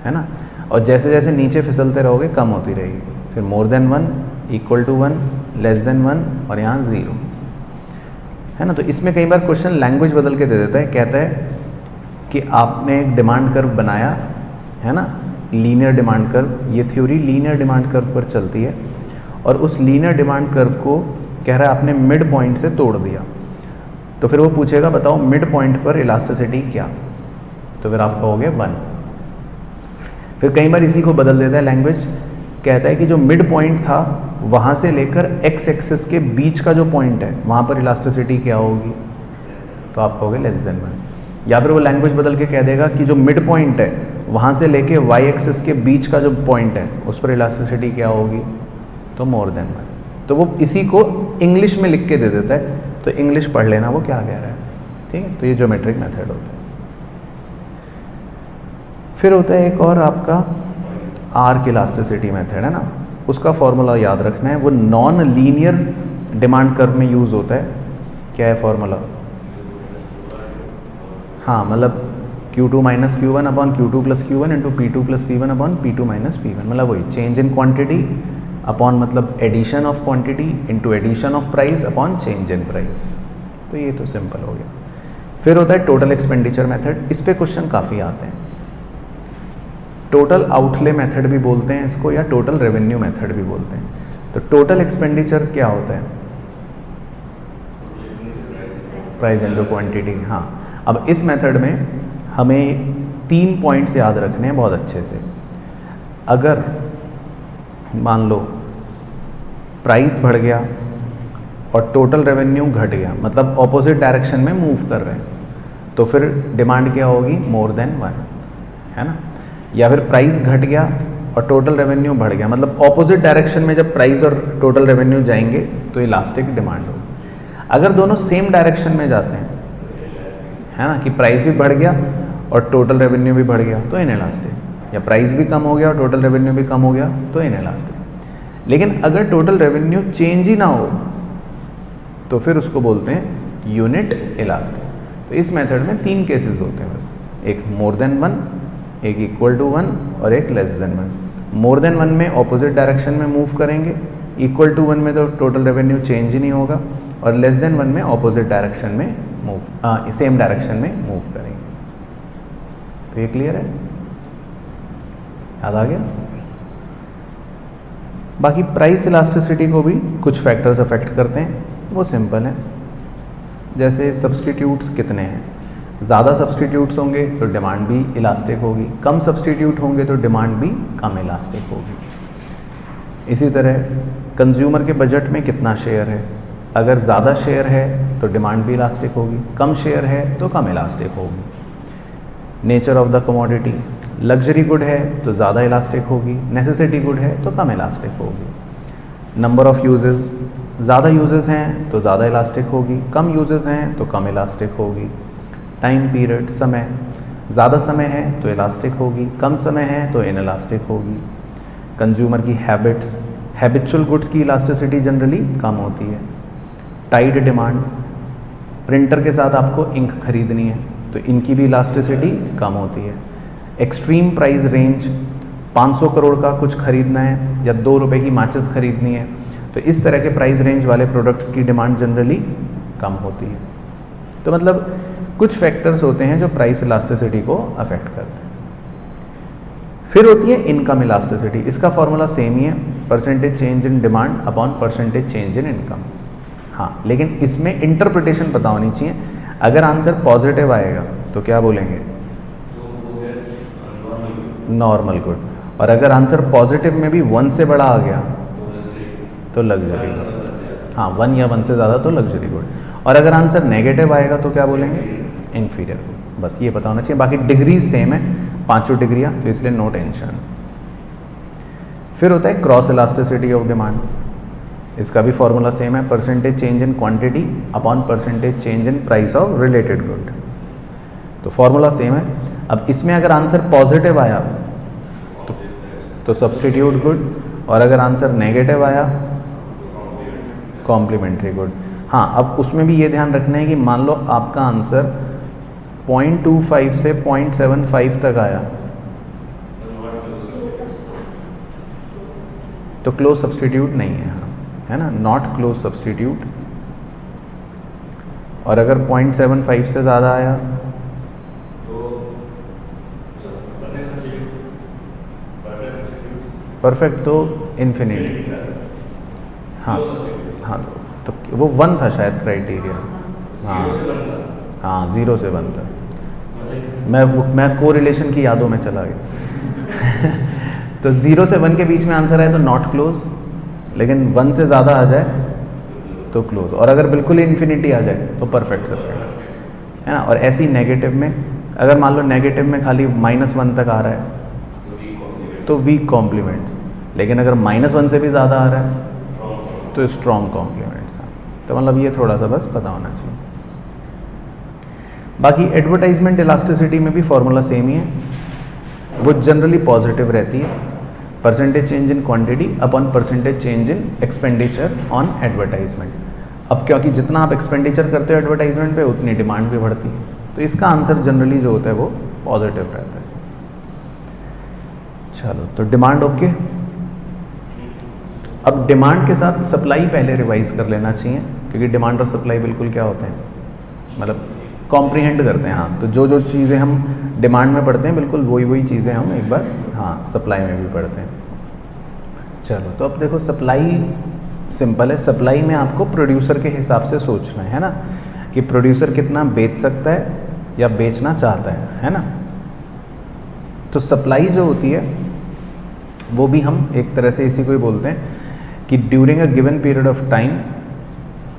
है ना। और जैसे जैसे नीचे फिसलते रहोगे कम होती रहेगी। फिर more than 1, equal to 1, less than 1 और यहाँ 0, है ना। तो इसमें कई बार क्वेश्चन लैंग्वेज बदल के दे देता है, कहता है कि आपने एक डिमांड कर्व बनाया, है ना, लीनियर डिमांड कर्व। ये थ्योरी लीनियर डिमांड कर्व पर चलती है और उस लीनियर डिमांड कर्व को कह रहा है आपने मिड पॉइंट से तोड़ दिया। तो फिर वो पूछेगा बताओ मिड पॉइंट पर इलास्टिसिटी क्या, तो फिर आप कहोगे 1। फिर कई बार इसी को बदल देता है लैंग्वेज, कहता है कि जो मिड पॉइंट था वहाँ से लेकर एक्स एक्सिस के बीच का जो पॉइंट है वहाँ पर इलास्टिसिटी क्या होगी, तो आप कहोगे लेस देन 1। या फिर वो लैंग्वेज बदल के कह देगा कि जो मिड पॉइंट है वहाँ से लेके वाई एक्सिस के बीच का जो पॉइंट है उस पर इलास्टिसिटी क्या होगी, तो मोर देन 1। तो वो इसी को इंग्लिश में लिख के दे देता है, तो इंग्लिश पढ़ लेना वो क्या कह रहा है, ठीक है। तो ये ज्योमेट्रिक मेथड होता है। फिर होता है एक और आपका आर्क इलास्टिसिटी मेथड, है ना। उसका फॉर्मूला याद रखना है, वो नॉन लीनियर डिमांड कर्व में यूज़ होता है। क्या है फॉर्मूला, हाँ, मतलब Q2 minus Q1 upon Q2 plus Q1 into P2 plus P1 upon P2 minus P1, मतलब वही चेंज इन क्वांटिटी अपॉन मतलब addition of quantity into addition of price upon change in price. तो ये तो simple हो गया। फिर होता है टोटल एक्सपेंडिचर मेथड। इस पे क्वेश्चन काफ़ी आते हैं। टोटल आउटले मेथड भी बोलते हैं इसको, या टोटल रेवेन्यू मेथड भी बोलते हैं। तो टोटल एक्सपेंडिचर क्या होता है, प्राइस इंटू क्वांटिटी। हाँ, अब इस मेथड में हमें 3 पॉइंट्स याद रखने हैं बहुत अच्छे से। अगर मान लो प्राइस बढ़ गया और टोटल रेवेन्यू घट गया, मतलब ऑपोजिट डायरेक्शन में मूव कर रहे हैं, तो फिर डिमांड क्या होगी? मोर देन 1, है ना। या फिर प्राइस घट गया और टोटल रेवेन्यू बढ़ गया, मतलब ऑपोजिट डायरेक्शन में जब प्राइस और टोटल रेवेन्यू जाएंगे तो इलास्टिक डिमांड होगी। अगर दोनों सेम डायरेक्शन में जाते हैं, है ना, कि प्राइस भी बढ़ गया और टोटल रेवेन्यू भी बढ़ गया तो इनइलास्टिक, या प्राइस भी कम हो गया और टोटल रेवेन्यू भी कम हो गया तो इनइलास्टिक। लेकिन अगर टोटल रेवेन्यू चेंज ही ना हो तो फिर उसको बोलते हैं यूनिट इलास्टिक। तो इस मेथड में 3 केसेस होते हैं बस, एक मोर देन 1, एक इक्वल टू 1 और एक लेस देन 1। मोर देन 1 में ऑपोजिट डायरेक्शन में मूव करेंगे, इक्वल टू 1 में तो टोटल रेवेन्यू चेंज ही नहीं होगा, और लेस देन 1 में ऑपोजिट डायरेक्शन में मूव सेम डायरेक्शन में मूव करेंगे। तो ये क्लियर है, याद आ गया। बाकी प्राइस इलास्टिसिटी को भी कुछ फैक्टर्स अफेक्ट करते हैं, वो सिंपल है। जैसे सब्सटीट्यूट्स कितने हैं, ज़्यादा सब्सटीट्यूट्स होंगे तो डिमांड भी इलास्टिक होगी, कम सब्सटीट्यूट होंगे तो डिमांड भी कम इलास्टिक होगी। इसी तरह कंज्यूमर के बजट में कितना शेयर है, अगर ज़्यादा शेयर है तो डिमांड भी इलास्टिक होगी, कम शेयर है तो कम इलास्टिक होगी। Nature of the commodity, luxury good है तो ज़्यादा इलास्टिक होगी, नेसेसिटी गुड है तो कम इलास्टिक होगी। नंबर ऑफ़ यूजेस, ज़्यादा यूजेस हैं तो ज़्यादा इलास्टिक होगी, कम यूजेस हैं तो कम इलास्टिक होगी। टाइम पीरियड, समय, ज़्यादा समय है तो इलास्टिक होगी, कम समय है तो इनइलास्टिक होगी। कंज्यूमर की हैबिट्स, हैबिचुअल गुड्स की इलास्टिसिटी जनरली कम होती है। टाइड डिमांड, प्रिंटर के साथ आपको इंक खरीदनी है तो इनकी भी इलास्टिसिटी कम होती है। एक्सट्रीम प्राइस रेंज, 500 करोड़ का कुछ खरीदना है या 2 रुपये की माचिस खरीदनी है तो इस तरह के प्राइस रेंज वाले प्रोडक्ट्स की डिमांड जनरली कम होती है। तो मतलब कुछ फैक्टर्स होते हैं जो प्राइस इलास्टिसिटी को अफेक्ट करते हैं। फिर होती है इनकम इलास्टिसिटी, इसका फॉर्मूला सेम ही है, percentage change in demand upon percentage change in income. हाँ, लेकिन इसमें इंटरप्रिटेशन पता होनी चाहिए। अगर आंसर पॉजिटिव आएगा तो क्या बोलेंगे? Normal good. और अगर आंसर पॉजिटिव में भी 1 से बड़ा आ गया तो लग्जरी गुड। हाँ, 1 या 1 से ज़्यादा तो लग्जरी गुड। और अगर आंसर नेगेटिव आएगा तो क्या बोलेंगे? Inferior good. बस ये पता होना चाहिए। बाकी डिग्री सेम है, 5 डिग्रियाँ, तो इसलिए नो टेंशन। फिर होता है क्रॉस इलास्टिसिटी ऑफ डिमांड, इसका भी फॉर्मूला सेम है, percentage change in quantity upon percentage change in price of related good. तो फॉर्मूला सेम है। अब इसमें अगर आंसर पॉजिटिव आया तो सब्सटीट्यूट गुड, और अगर आंसर नेगेटिव आया कॉम्प्लीमेंट्री गुड। हाँ, अब उसमें भी ये ध्यान रखना है कि मान लो आपका आंसर 0.25 से 0.75 तक आया तो क्लोज सब्सटीट्यूट नहीं है, है ना, नॉट क्लोज सब्सटीट्यूट। और अगर 0.75 से ज़्यादा आया परफेक्ट, तो इन्फिनिटी। हाँ हाँ, तो वो 1 था शायद क्राइटेरिया। हाँ हाँ, 0 से 1 था। मैं कोरिलेशन की यादों में चला गया। तो 0 से 1 के बीच में आंसर आए तो नॉट क्लोज, लेकिन 1 से ज़्यादा आ जाए तो क्लोज, और अगर बिल्कुल ही इन्फिनिटी आ जाए तो परफेक्ट सब्सटीट्यूट, है ना। और ऐसी नेगेटिव में, अगर मान लो नेगेटिव में खाली -1 तक आ रहा है तो वीक कॉम्प्लीमेंट्स, लेकिन अगर -1 से भी ज़्यादा आ रहा है तो स्ट्रॉन्ग कॉम्प्लीमेंट्स। तो मतलब ये थोड़ा सा बस पता होना चाहिए। बाकी एडवर्टाइजमेंट इलास्टिसिटी में भी फॉर्मूला सेम ही है, वो जनरली पॉजिटिव रहती है, percentage change in quantity upon percentage change in expenditure on advertisement. अब क्योंकि जितना आप एक्सपेंडिचर करते हो एडवर्टाइजमेंट पे उतनी डिमांड भी बढ़ती है, तो इसका आंसर जनरली जो होता है वो पॉजिटिव रहता है। चलो, तो डिमांड ओके। अब डिमांड के साथ सप्लाई पहले रिवाइज कर लेना चाहिए, क्योंकि डिमांड और सप्लाई बिल्कुल क्या होते हैं, मतलब कॉम्प्रीहेंड करते हैं। हाँ, तो जो जो चीज़ें हम डिमांड में पढ़ते हैं बिल्कुल वही चीज़ें हम एक बार हाँ सप्लाई में भी पढ़ते हैं। चलो, तो अब देखो सप्लाई सिंपल है। सप्लाई में आपको प्रोड्यूसर के हिसाब से सोचना है ना, कि प्रोड्यूसर कितना बेच सकता है या बेचना चाहता है ना। तो सप्लाई जो होती है वो भी हम एक तरह से इसी को ही बोलते हैं कि during a given period of time,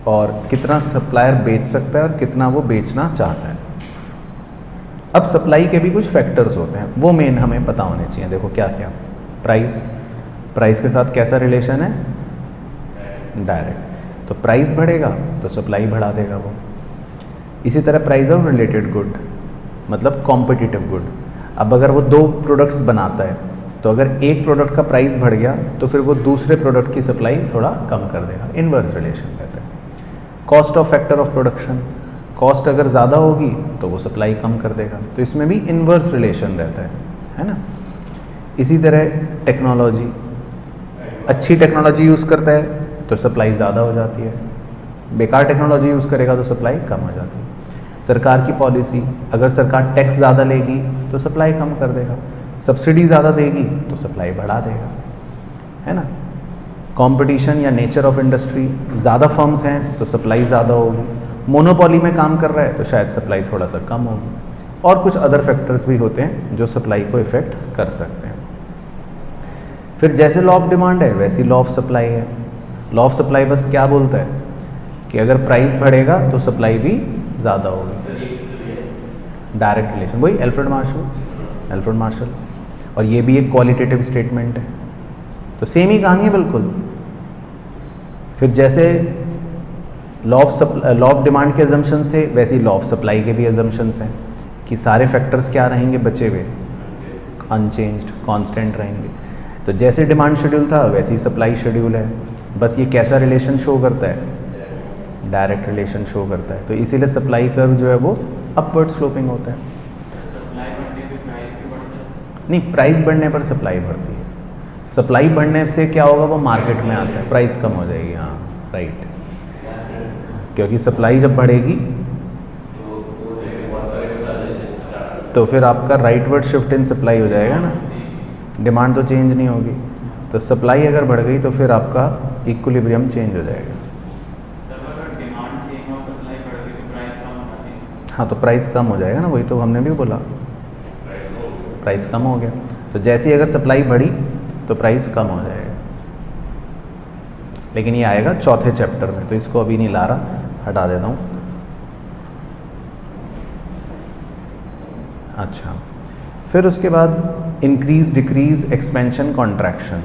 और कितना सप्लायर बेच सकता है और कितना वो बेचना चाहता है। अब सप्लाई के भी कुछ फैक्टर्स होते हैं, वो मेन हमें पता होने चाहिए। देखो क्या क्या, प्राइस के साथ कैसा रिलेशन है, डायरेक्ट। तो प्राइस बढ़ेगा तो सप्लाई बढ़ा देगा वो। इसी तरह प्राइस ऑफ रिलेटेड गुड, मतलब कॉम्पिटिटिव गुड। अब अगर वो दो प्रोडक्ट्स बनाता है तो अगर एक प्रोडक्ट का प्राइस बढ़ गया तो फिर वो दूसरे प्रोडक्ट की सप्लाई थोड़ा कम कर देगा, इनवर्स रिलेशन रहता है। Cost of factor of production, cost अगर ज़्यादा होगी तो वो सप्लाई कम कर देगा, तो इसमें भी इनवर्स रिलेशन रहता है ना। इसी तरह टेक्नोलॉजी, अच्छी टेक्नोलॉजी यूज़ करता है तो सप्लाई ज़्यादा हो जाती है, बेकार टेक्नोलॉजी यूज़ करेगा तो सप्लाई कम हो जाती है। सरकार की पॉलिसी, अगर सरकार टैक्स ज़्यादा लेगी तो सप्लाई कम कर देगा, सब्सिडी ज़्यादा देगी तो सप्लाई बढ़ा देगा, है ना। कंपटीशन या नेचर ऑफ इंडस्ट्री, ज़्यादा फर्म्स हैं तो सप्लाई ज़्यादा होगी, मोनोपोली में काम कर रहा है तो शायद सप्लाई थोड़ा सा कम होगी, और कुछ अदर फैक्टर्स भी होते हैं जो सप्लाई को इफ़ेक्ट कर सकते हैं। फिर जैसे लॉ ऑफ डिमांड है वैसी लॉ ऑफ सप्लाई है। लॉ ऑफ सप्लाई बस क्या बोलता है कि अगर प्राइस बढ़ेगा तो सप्लाई भी ज़्यादा होगी, डायरेक्ट रिलेशन, वही एल्फ्रेड मार्शल। और ये भी एक क्वालिटेटिव स्टेटमेंट है, तो सेम ही कहानी है बिल्कुल। फिर जैसे लॉ ऑफ डिमांड के अजम्पशंस थे, वैसे ही लॉ ऑफ सप्लाई के भी अजम्पशंस हैं कि सारे फैक्टर्स क्या रहेंगे बचे हुए, अनचेंज्ड, कांस्टेंट रहेंगे। तो जैसे डिमांड शेड्यूल था वैसे ही सप्लाई शेड्यूल है, बस ये कैसा रिलेशन शो करता है, डायरेक्ट रिलेशन शो करता है। तो इसीलिए सप्लाई कर्व जो है वो अपवर्ड स्लोपिंग होता है। नहीं, प्राइस बढ़ने पर सप्लाई बढ़ती है, सप्लाई बढ़ने से क्या होगा, वो मार्केट में आता है, प्राइस कम हो जाएगी। हाँ राइट, क्योंकि सप्लाई जब बढ़ेगी तो फिर आपका राइटवर्ड शिफ्ट इन सप्लाई हो जाएगा ना, डिमांड तो चेंज नहीं होगी। तो सप्लाई अगर बढ़ गई तो फिर आपका इक्विलिब्रियम चेंज हो जाएगा। हाँ, तो प्राइस कम हो जाएगा ना, वही तो हमने भी बोला, प्राइस कम हो गया। तो जैसे ही अगर सप्लाई बढ़ी तो प्राइस कम हो जाएगा, लेकिन ये आएगा चौथे चैप्टर में, तो इसको अभी नहीं ला रहा, हटा देता हूँ। अच्छा, फिर उसके बाद इंक्रीज, डिक्रीज, एक्सपेंशन, कॉन्ट्रैक्शन।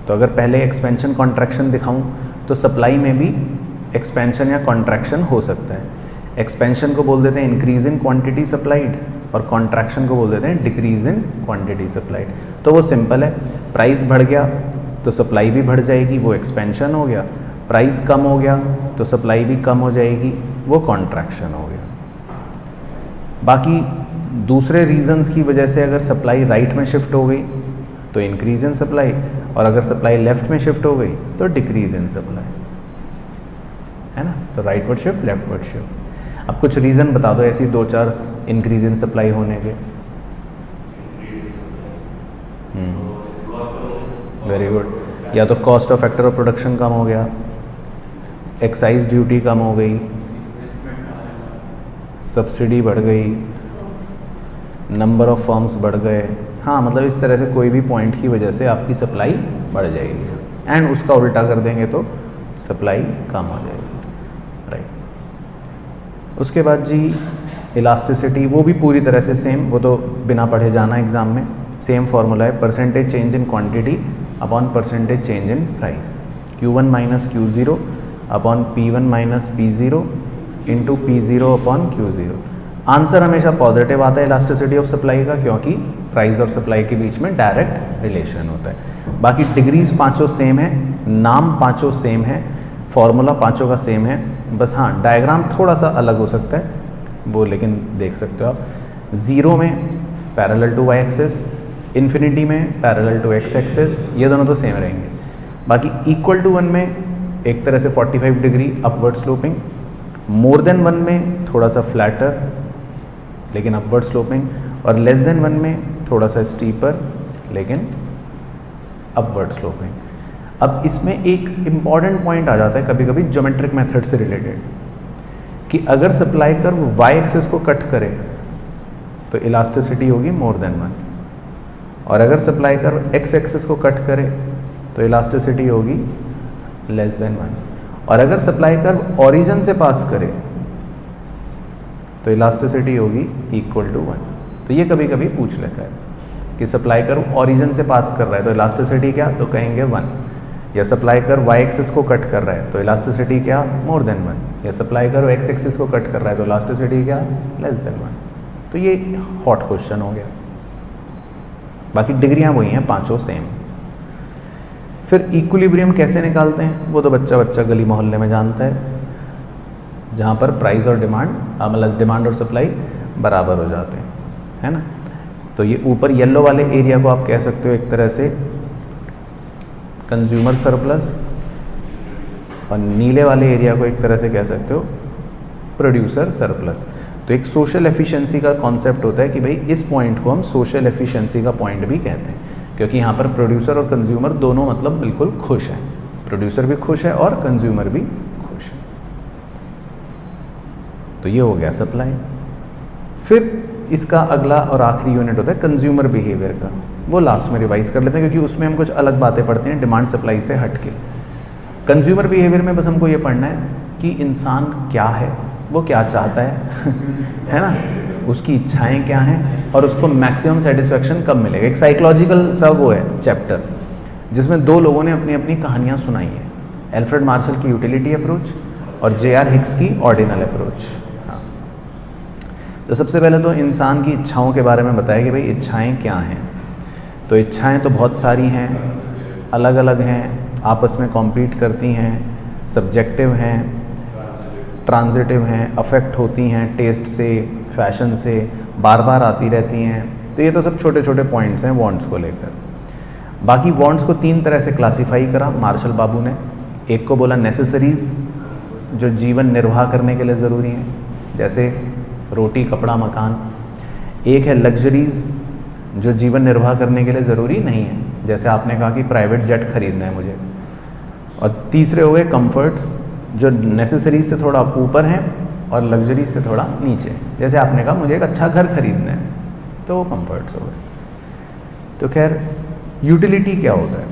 तो अगर पहले एक्सपेंशन कॉन्ट्रैक्शन दिखाऊं तो सप्लाई में भी एक्सपेंशन या कॉन्ट्रैक्शन हो सकता है। एक्सपेंशन को बोल देते हैं इंक्रीज इन क्वांटिटी सप्लाइड, और कॉन्ट्रैक्शन को बोल देते हैं डिक्रीज इन क्वांटिटी सप्लाइड। तो वो सिंपल है, प्राइस बढ़ गया तो सप्लाई भी बढ़ जाएगी, वो एक्सपेंशन हो गया। प्राइस कम हो गया तो सप्लाई भी कम हो जाएगी, वो कॉन्ट्रैक्शन हो गया। बाकी दूसरे रीजंस की वजह से अगर सप्लाई राइट में शिफ्ट हो गई तो इंक्रीज इन सप्लाई, और अगर सप्लाई लेफ्ट में शिफ्ट हो गई तो डिक्रीज इन सप्लाई, है ना। तो राइटवर्ड शिफ्ट, लेफ्टवर्ड शिफ्ट। अब कुछ रीज़न बता दो ऐसी 2-4 इंक्रीज इन सप्लाई होने के। Very good. या तो cost of factor of production कम हो गया, एक्साइज ड्यूटी कम हो गई, सब्सिडी बढ़ गई, नंबर ऑफ फर्म्स बढ़ गए। हाँ, मतलब इस तरह से कोई भी पॉइंट की वजह से आपकी सप्लाई बढ़ जाएगी, एंड उसका उल्टा कर देंगे तो सप्लाई कम हो जाएगी, राइट। उसके बाद जी इलास्टिसिटी, वो भी पूरी तरह से सेम, वो तो बिना पढ़े जाना एग्जाम में। सेम फार्मूला है, percentage change in quantity upon percentage change in price, Q1 minus Q0 upon P1 minus P0 into P0 upon Q0। Answer हमेशा पॉजिटिव आता है इलास्टिसिटी ऑफ सप्लाई का, क्योंकि प्राइस और सप्लाई के बीच में डायरेक्ट रिलेशन होता है। बाकी डिग्रीज पांचों सेम है, नाम पांचों सेम है, फॉर्मूला पांचों का सेम है, बस हाँ डायग्राम थोड़ा सा अलग हो सकता है वो, लेकिन देख सकते हो आप। 0 में parallel to Y axis, infinity में पैरेलल टू एक्स एक्सिस, ये दोनों तो सेम रहेंगे। बाकी इक्वल टू 1 में एक तरह से 45 डिग्री अपवर्ड स्लोपिंग, मोर देन 1 में थोड़ा सा फ्लैटर लेकिन अपवर्ड स्लोपिंग, और लेस देन 1 में थोड़ा सा स्टीपर लेकिन अपवर्ड स्लोपिंग। अब इसमें एक इम्पॉर्टेंट पॉइंट आ जाता है कभी कभी ज्योमेट्रिक मेथड से रिलेटेड, कि अगर सप्लाई कर्व वाई एक्सिस को कट करे तो इलास्टिसिटी होगी मोर देन 1, और अगर सप्लाई कर्व एक्स एक्सिस को कट करे तो इलास्टिसिटी होगी लेस देन 1, और अगर सप्लाई कर्व ओरिजिन से पास करे तो इलास्टिसिटी होगी इक्वल टू 1। तो ये कभी कभी पूछ लेता है कि सप्लाई कर्व ओरिजिन से पास कर रहा है तो इलास्टिसिटी क्या, तो कहेंगे 1, या सप्लाई कर्व वाई एक्सिस को कट कर रहा है तो इलास्टिसिटी क्या, मोर देन 1, या सप्लाई कर्व एक्स एक्सिस को कट कर रहा है तो इलास्टिसिटी क्या, लेस देन 1। तो ये हॉट क्वेश्चन हो गया। बाकी डिग्रियां वही हैं, पांचों सेम। फिर इक्विलिब्रियम कैसे निकालते हैं, वो तो बच्चा बच्चा गली मोहल्ले में जानता है, जहाँ पर प्राइस और डिमांड मतलब डिमांड और सप्लाई बराबर हो जाते हैं, है ना। तो ये ऊपर येलो वाले एरिया को आप कह सकते हो एक तरह से कंज्यूमर सरप्लस, और नीले वाले एरिया को एक तरह से कह सकते हो प्रोड्यूसर सरप्लस। तो एक सोशल एफिशिएंसी का कॉन्सेप्ट होता है कि भाई इस पॉइंट को हम सोशल एफिशिएंसी का पॉइंट भी कहते हैं, क्योंकि यहाँ पर प्रोड्यूसर और कंज्यूमर दोनों मतलब बिल्कुल खुश हैं, प्रोड्यूसर भी खुश है और कंज्यूमर भी खुश है। तो ये हो गया सप्लाई। फिर इसका अगला और आखिरी यूनिट होता है कंज्यूमर बिहेवियर का, वो लास्ट में रिवाइज कर लेते हैं क्योंकि उसमें हम कुछ अलग बातें पढ़ते हैं डिमांड सप्लाई से हट के। कंज्यूमर बिहेवियर में बस हमको ये पढ़ना है कि इंसान क्या है, वो क्या चाहता है है ना, उसकी इच्छाएं क्या हैं और उसको मैक्सिमम सेटिस्फेक्शन कब मिलेगा। एक साइकोलॉजिकल सा वो है चैप्टर जिसमें दो लोगों ने अपनी अपनी कहानियाँ सुनाई हैं, एल्फ्रेड मार्शल की यूटिलिटी अप्रोच और जे.आर. हिक्स की ऑर्डिनल अप्रोच। हाँ, तो सबसे पहले तो इंसान की इच्छाओं के बारे में बताया कि भाई इच्छाएं क्या हैं। तो इच्छाएं तो बहुत सारी हैं, अलग अलग हैं, आपस में कॉम्पीट करती हैं, सब्जेक्टिव हैं, ट्रांजिटिव हैं, अफेक्ट होती हैं टेस्ट से, फैशन से, बार बार आती रहती हैं। तो ये तो सब छोटे छोटे पॉइंट्स हैं वांट्स को लेकर। बाकी वांट्स को तीन तरह से क्लासिफाई करा मार्शल बाबू ने। एक को बोला नेसेसरीज़, जो जीवन निर्वाह करने के लिए ज़रूरी हैं, जैसे रोटी, कपड़ा, मकान। एक है लग्जरीज़, जो जीवन निर्वाह करने के लिए ज़रूरी नहीं है, जैसे आपने कहा कि प्राइवेट जेट खरीदना है मुझे। और तीसरे हो गए कंफर्ट्स, जो नेसेसरीज से थोड़ा ऊपर हैं और लग्जरी से थोड़ा नीचे, जैसे आपने कहा मुझे एक अच्छा घर खरीदना है, तो वो कंफर्ट्स हो गए। तो खैर यूटिलिटी क्या होता है,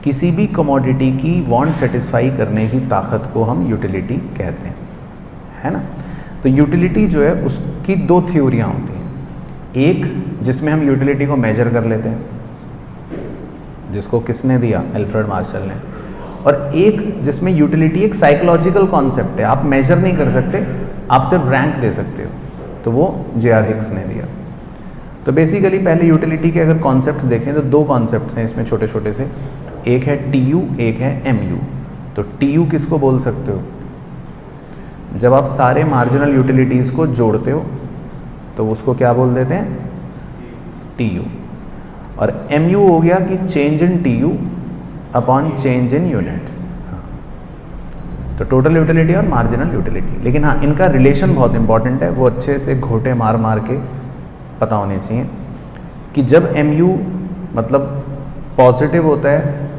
किसी भी कमोडिटी की वांट सेटिस्फाई करने की ताकत को हम यूटिलिटी कहते हैं, है ना। तो यूटिलिटी जो है उसकी दो थ्योरियाँ होती हैं, एक जिसमें हम यूटिलिटी को मेजर कर लेते हैं, जिसको किसने दिया, एल्फ्रेड मार्शल ने, और एक जिसमें यूटिलिटी एक साइकोलॉजिकल कॉन्सेप्ट है, आप मेजर नहीं कर सकते, आप सिर्फ रैंक दे सकते हो, तो वो जे.आर. हिक्स ने दिया। तो बेसिकली पहले यूटिलिटी के अगर कॉन्सेप्ट्स देखें तो दो कॉन्सेप्ट्स हैं इसमें छोटे छोटे से, एक है टी.यू., एक है एम.यू. तो टी.यू. किसको बोल सकते हो, जब आप सारे मार्जिनल यूटिलिटीज़ को जोड़ते हो तो उसको क्या बोल देते हैं, टी.यू. और एम.यू. हो गया कि change in TU. Upon change in units. तो टोटल यूटिलिटी और मार्जिनल यूटिलिटी। लेकिन हाँ, इनका रिलेशन बहुत इंपॉर्टेंट है, वो अच्छे से घोटे मार मार के पता होने चाहिए कि जब एम.यू. मतलब पॉजिटिव होता है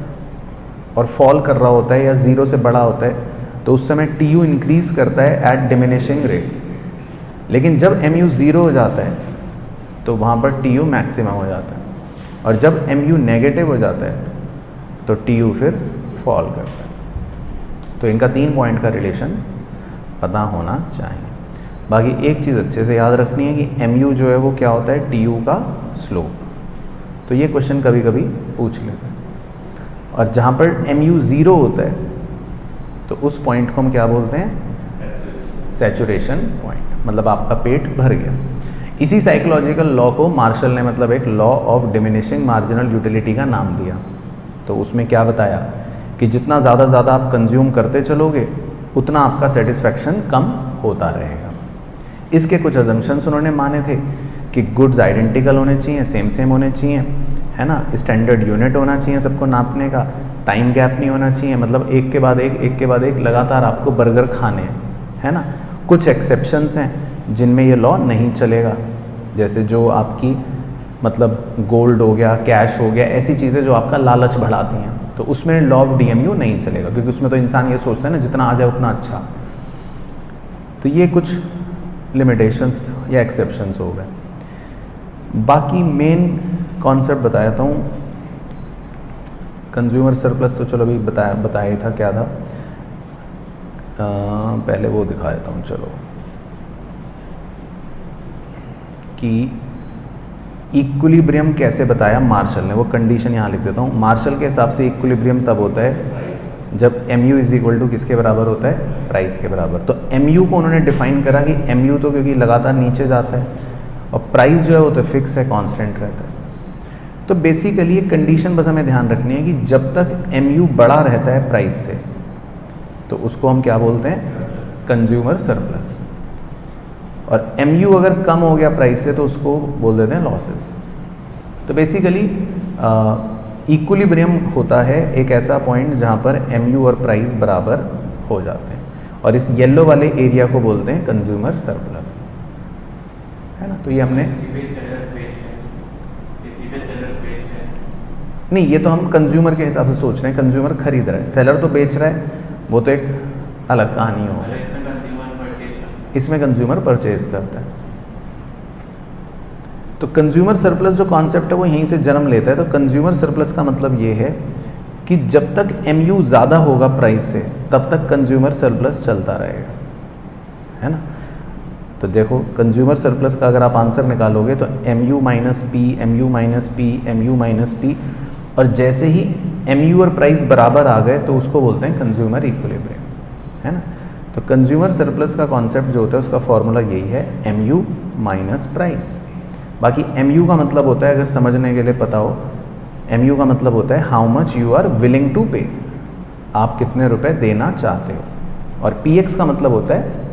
और फॉल कर रहा होता है या ज़ीरो से बड़ा होता है तो उस समय टी.यू. इंक्रीज़ करता है एट डिमिनिशिंग रेट। लेकिन जब एम.यू. ज़ीरो हो जाता है तो वहाँ पर टी.यू. मैक्सिमम हो जाता है, और जब एम.यू. नेगेटिव हो जाता है तो टी.यू. फिर फॉल करता है। तो इनका 3 पॉइंट का रिलेशन पता होना चाहिए। बाकी एक चीज़ अच्छे से याद रखनी है कि एम.यू. जो है वो क्या होता है, टी.यू. का स्लोप। तो ये क्वेश्चन कभी कभी पूछ लेते हैं। और जहाँ पर एम.यू. ज़ीरो होता है तो उस पॉइंट को हम क्या बोलते हैं, सैचुरेशन पॉइंट, मतलब आपका पेट भर गया। इसी साइकोलॉजिकल लॉ को मार्शल ने मतलब एक law of diminishing marginal utility का नाम दिया। तो उसमें क्या बताया कि जितना ज़्यादा आप कंज्यूम करते चलोगे उतना आपका सेटिस्फेक्शन कम होता रहेगा। इसके कुछ अजम्पशंस उन्होंने माने थे कि गुड्स आइडेंटिकल होने चाहिए, सेम होने चाहिए, है ना, स्टैंडर्ड यूनिट होना चाहिए सबको नापने का, टाइम गैप नहीं होना चाहिए, मतलब एक के बाद एक लगातार आपको बर्गर खाने हैं, है ना। कुछ एक्सेप्शंस हैं जिनमें ये लॉ नहीं चलेगा, जैसे जो आपकी मतलब गोल्ड हो गया, कैश हो गया, ऐसी चीज़ें जो आपका लालच बढ़ाती हैं, तो उसमें लॉ ऑफ डीएमयू नहीं चलेगा, क्योंकि उसमें तो इंसान ये सोचता है ना जितना आ जाए उतना अच्छा। तो ये कुछ लिमिटेशंस या एक्सेप्शंस हो गए। बाकी मेन कॉन्सेप्ट बताता हूँ। कंज्यूमर सरप्लस तो चलो अभी बताया ही था क्या था। पहले वो दिखा देता हूँ चलो, कि इक्विलिब्रियम कैसे बताया मार्शल ने। वो कंडीशन यहाँ लिख देता हूँ। मार्शल के हिसाब से इक्विलिब्रियम तब होता है जब mu इज इक्वल टू किसके बराबर होता है, प्राइस के बराबर। तो mu को उन्होंने डिफाइन करा कि mu तो क्योंकि लगातार नीचे जाता है और प्राइस जो है वो तो फिक्स है, कांस्टेंट रहता है। तो बेसिकली ये कंडीशन बस हमें ध्यान रखनी है कि जब तक mu बड़ा रहता है प्राइस से तो उसको हम क्या बोलते हैं, कंज्यूमर सरप्लस। और mu अगर कम हो गया प्राइस से तो उसको बोल देते हैं लॉसेस। तो बेसिकली इक्विलिब्रियम होता है एक ऐसा पॉइंट जहाँ पर mu और प्राइस बराबर हो जाते हैं, और इस येलो वाले एरिया को बोलते हैं कंज्यूमर सरप्लस, है ना। तो ये हमने नहीं, ये तो हम कंज्यूमर के हिसाब से सोच रहे हैं। कंज्यूमर खरीद रहा है, सेलर तो बेच रहा है, वो तो एक अलग कहानी हो। इसमें कंज्यूमर परचेज करता है। तो कंज्यूमर सरप्लस जो कॉन्सेप्ट है वो यहीं से जन्म लेता है। तो कंज्यूमर सरप्लस का मतलब ये है कि जब तक mu ज़्यादा होगा प्राइस से तब तक कंज्यूमर सरप्लस चलता रहेगा, है ना। तो देखो कंज्यूमर सरप्लस का अगर आप आंसर निकालोगे तो mu minus P, mu minus P, mu minus P, और जैसे ही mu और प्राइस बराबर आ गए तो उसको बोलते हैं कंज्यूमर इक्विलिब्रियम, है ना। तो कंज्यूमर सरप्लस का कॉन्सेप्ट जो होता है उसका फॉर्मूला यही है, mu माइनस प्राइस। बाकी mu का मतलब होता है, अगर समझने के लिए पता हो, mu का मतलब होता है how much you are willing to pay, आप कितने रुपए देना चाहते हो। और px का मतलब होता है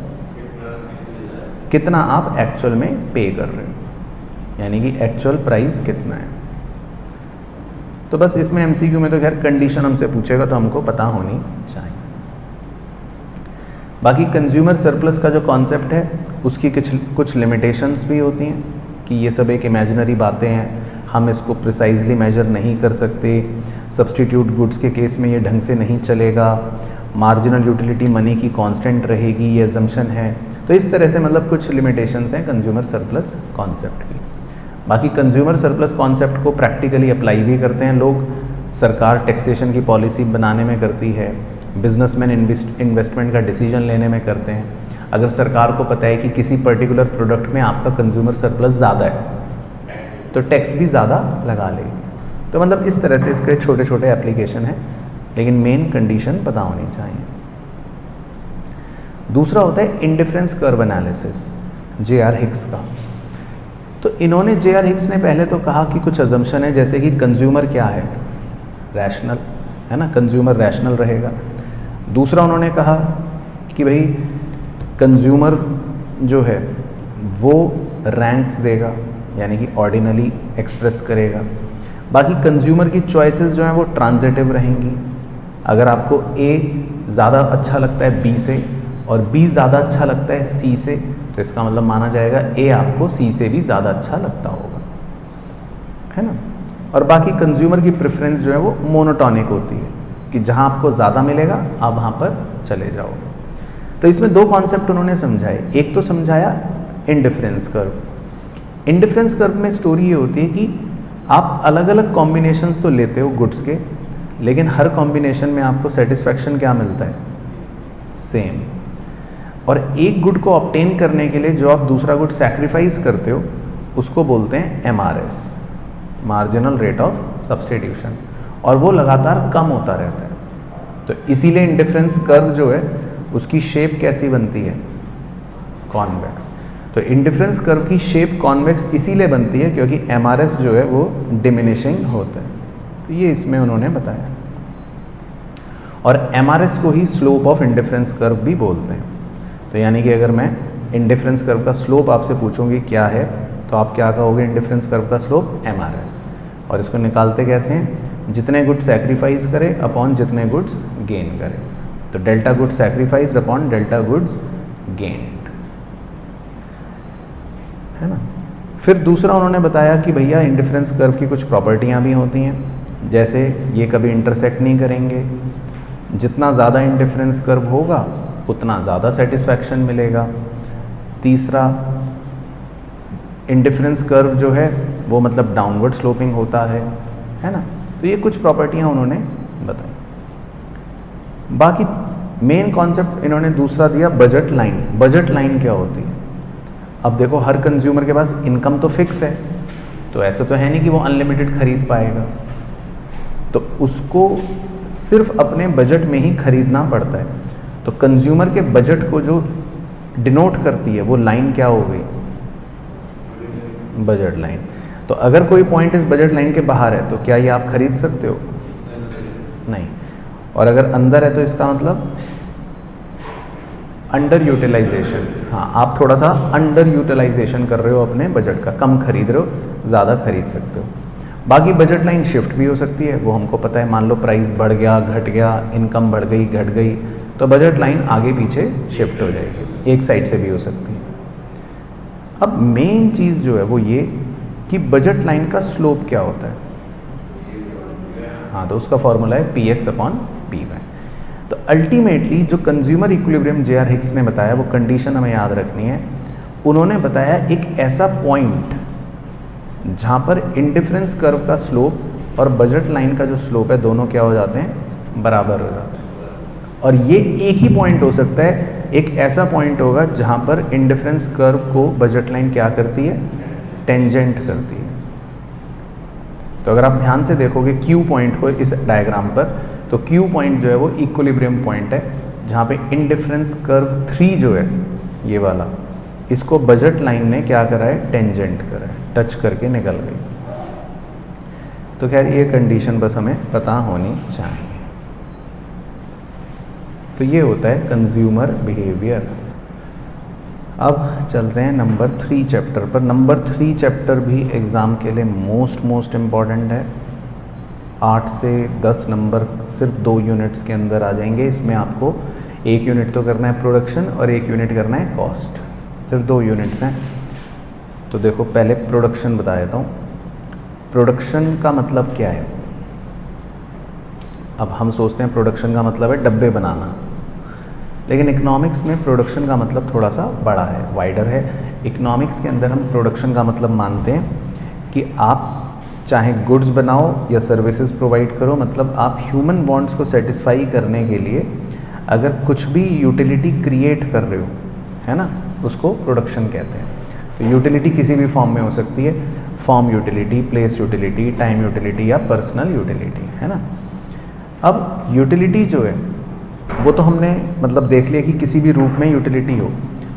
कितना आप एक्चुअल में पे कर रहे हो, यानी कि एक्चुअल प्राइस कितना है। तो बस इसमें MCQ में तो खैर कंडीशन हमसे पूछेगा तो हमको पता होनी चाहिए। बाकी कंज्यूमर सरप्लस का जो कॉन्सेप्ट है उसकी कुछ लिमिटेशंस भी होती हैं कि ये सब एक इमेजिनरी बातें हैं, हम इसको प्रिसाइजली मेजर नहीं कर सकते। सब्सटीट्यूट गुड्स के केस में ये ढंग से नहीं चलेगा। मार्जिनल यूटिलिटी मनी की कांस्टेंट रहेगी, ये अजम्पशन है। तो इस तरह से मतलब कुछ लिमिटेशंस हैं कंज्यूमर सरप्लस कॉन्सेप्ट की। बाकी कंज्यूमर सरप्लस कॉन्सेप्ट को प्रैक्टिकली अप्लाई भी करते हैं लोग। सरकार टैक्सेशन की पॉलिसी बनाने में करती है, बिजनेसमैन इन्वेस्टमेंट का डिसीजन लेने में करते हैं। अगर सरकार को पता है कि किसी पर्टिकुलर प्रोडक्ट में आपका कंज्यूमर सरप्लस ज़्यादा है तो टैक्स भी ज़्यादा लगा लेगी। तो मतलब इस तरह से इसके छोटे छोटे एप्लीकेशन हैं, लेकिन मेन कंडीशन पता होनी चाहिए। दूसरा होता है indifference curve analysis, J.R. Hicks का। तो इन्होंने J.R. हिक्स ने पहले तो कहा कि कुछ अजम्पशन है, जैसे कि कंज्यूमर क्या है, रैशनल, है ना, कंज्यूमर रैशनल रहेगा। दूसरा उन्होंने कहा कि भाई कंज्यूमर जो है वो रैंक्स देगा, यानी कि ऑर्डिनली एक्सप्रेस करेगा। बाकी कंज्यूमर की चॉइसेस जो हैं वो ट्रांजिटिव रहेंगी। अगर आपको A ज़्यादा अच्छा लगता है B से और B ज़्यादा अच्छा लगता है C से, तो इसका मतलब माना जाएगा A आपको C से भी ज़्यादा अच्छा लगता होगा, है ना। और बाकी कंज्यूमर की प्रेफरेंस जो है वो मोनोटॉनिक होती है कि जहाँ आपको ज़्यादा मिलेगा आप वहाँ पर चले जाओगे। तो इसमें दो कॉन्सेप्ट उन्होंने समझाए। एक तो समझाया इंडिफरेंस कर्व। इंडिफरेंस कर्व में स्टोरी ये होती है कि आप अलग अलग कॉम्बिनेशंस तो लेते हो गुड्स के, लेकिन हर कॉम्बिनेशन में आपको सेटिस्फैक्शन क्या मिलता है, सेम। और एक गुड को ऑब्टेन करने के लिए जो आप दूसरा गुड सैक्रिफाइस करते हो उसको बोलते हैं MRS, marginal rate of substitution, और वो लगातार कम होता रहता है। तो इसीलिए इंडिफरेंस कर्व जो है उसकी शेप कैसी बनती है, कॉन्वेक्स। तो इंडिफरेंस कर्व की शेप कॉन्वेक्स इसीलिए बनती है क्योंकि MRS जो है वो डिमिनिशिंग होता है। तो ये इसमें उन्होंने बताया, और MRS को ही स्लोप ऑफ इंडिफरेंस कर्व भी बोलते हैं। तो यानी कि अगर मैं इंडिफरेंस कर्व का स्लोप आपसे पूछूंगी क्या है, तो आप क्या कहोगे, इंडिफरेंस कर्व का स्लोप MRS। और इसको निकालते कैसे हैं, जितने गुड्स सैक्रिफाइस करें अपॉन जितने गुड्स गेन करें। तो delta goods sacrificed upon delta goods gained, है ना। फिर दूसरा उन्होंने बताया कि भैया इंडिफरेंस कर्व की कुछ प्रॉपर्टियां भी होती हैं, जैसे ये कभी इंटरसेक्ट नहीं करेंगे। जितना ज़्यादा इंडिफरेंस कर्व होगा उतना ज़्यादा सेटिस्फैक्शन मिलेगा। तीसरा, इंडिफरेंस कर्व जो है वो मतलब डाउनवर्ड स्लोपिंग होता है ना। तो ये कुछ प्रॉपर्टियाँ उन्होंने बताई। बाकी मेन कॉन्सेप्ट इन्होंने दूसरा दिया बजट लाइन। बजट लाइन क्या होती है? अब देखो, हर कंज्यूमर के पास इनकम तो फिक्स है, तो ऐसा तो है नहीं कि वो अनलिमिटेड खरीद पाएगा, तो उसको सिर्फ अपने बजट में ही खरीदना पड़ता है। तो कंज्यूमर के बजट को जो डिनोट करती है वो लाइन क्या हो गई? Budget line. तो अगर कोई पॉइंट इस बजट लाइन के बाहर है तो क्या ये आप खरीद सकते हो? नहीं। और अगर अंदर है तो इसका मतलब अंडर यूटिलाइजेशन। हाँ, आप थोड़ा सा अंडर यूटिलाइजेशन कर रहे हो अपने बजट का, कम खरीद रहे हो, ज़्यादा खरीद सकते हो। बाकी बजट लाइन शिफ्ट भी हो सकती है, वो हमको पता है। मान लो प्राइस बढ़ गया, घट गया, इनकम बढ़ गई, घट गई, तो बजट लाइन आगे पीछे शिफ्ट हो जाएगी, एक साइड से भी हो सकती है। अब मेन चीज़ जो है वो ये कि बजट लाइन का स्लोप क्या होता है। हाँ, तो उसका फॉर्मूला है px/py। तो अल्टीमेटली जो consumer equilibrium J are Hicks ने बताया, वो कंडीशन हमें याद रखनी है। उन्होंने बताया एक ऐसा पॉइंट जहाँ पर इंडिफरेंस कर्व का स्लोप और बजट लाइन का जो स्लोप है दोनों क्या हो जाते हैं? बराबर हो जाते हैं। और ये एक ही पॉइंट हो सकता है, एक ऐसा पॉइंट होगा जहाँ पर इंडिफरेंस कर्व को बजट लाइन क्या करती है? टेंजेंट करती है। तो अगर आप ध्यान से देखोगे Q पॉइंट को इस डायग्राम पर, तो Q पॉइंट जो है वो इक्विलिब्रियम पॉइंट है, जहाँ पे इंडिफरेंस कर्व 3 जो है ये वाला, इसको बजट लाइन ने क्या करा है? टेंजेंट करा है, टच करके निकल गई। तो खैर ये कंडीशन बस हमें पता होनी चाहिए। तो ये होता है कंज्यूमर बिहेवियर। अब चलते हैं नंबर 3 चैप्टर पर। नंबर 3 चैप्टर भी एग्ज़ाम के लिए मोस्ट इम्पॉर्टेंट है। 8 से 10 नंबर सिर्फ 2 यूनिट्स के अंदर आ जाएंगे। इसमें आपको 1 यूनिट तो करना है प्रोडक्शन और 1 यूनिट करना है कॉस्ट, सिर्फ 2 यूनिट्स हैं। तो देखो, पहले प्रोडक्शन बता देता हूँ। प्रोडक्शन का मतलब क्या है? अब हम सोचते हैं प्रोडक्शन का मतलब है डब्बे बनाना, लेकिन इकोनॉमिक्स में प्रोडक्शन का मतलब थोड़ा सा बड़ा है, वाइडर है। इकोनॉमिक्स के अंदर हम प्रोडक्शन का मतलब मानते हैं कि आप चाहे गुड्स बनाओ या सर्विसेज प्रोवाइड करो, मतलब आप ह्यूमन वांट्स को सेटिस्फाई करने के लिए अगर कुछ भी यूटिलिटी क्रिएट कर रहे हो, है ना, उसको प्रोडक्शन कहते हैं। तो यूटिलिटी किसी भी फॉर्म में हो सकती है, form utility, place utility, time utility या पर्सनल यूटिलिटी, है ना। अब यूटिलिटी जो है वो तो हमने मतलब देख लिया कि किसी भी रूप में यूटिलिटी हो,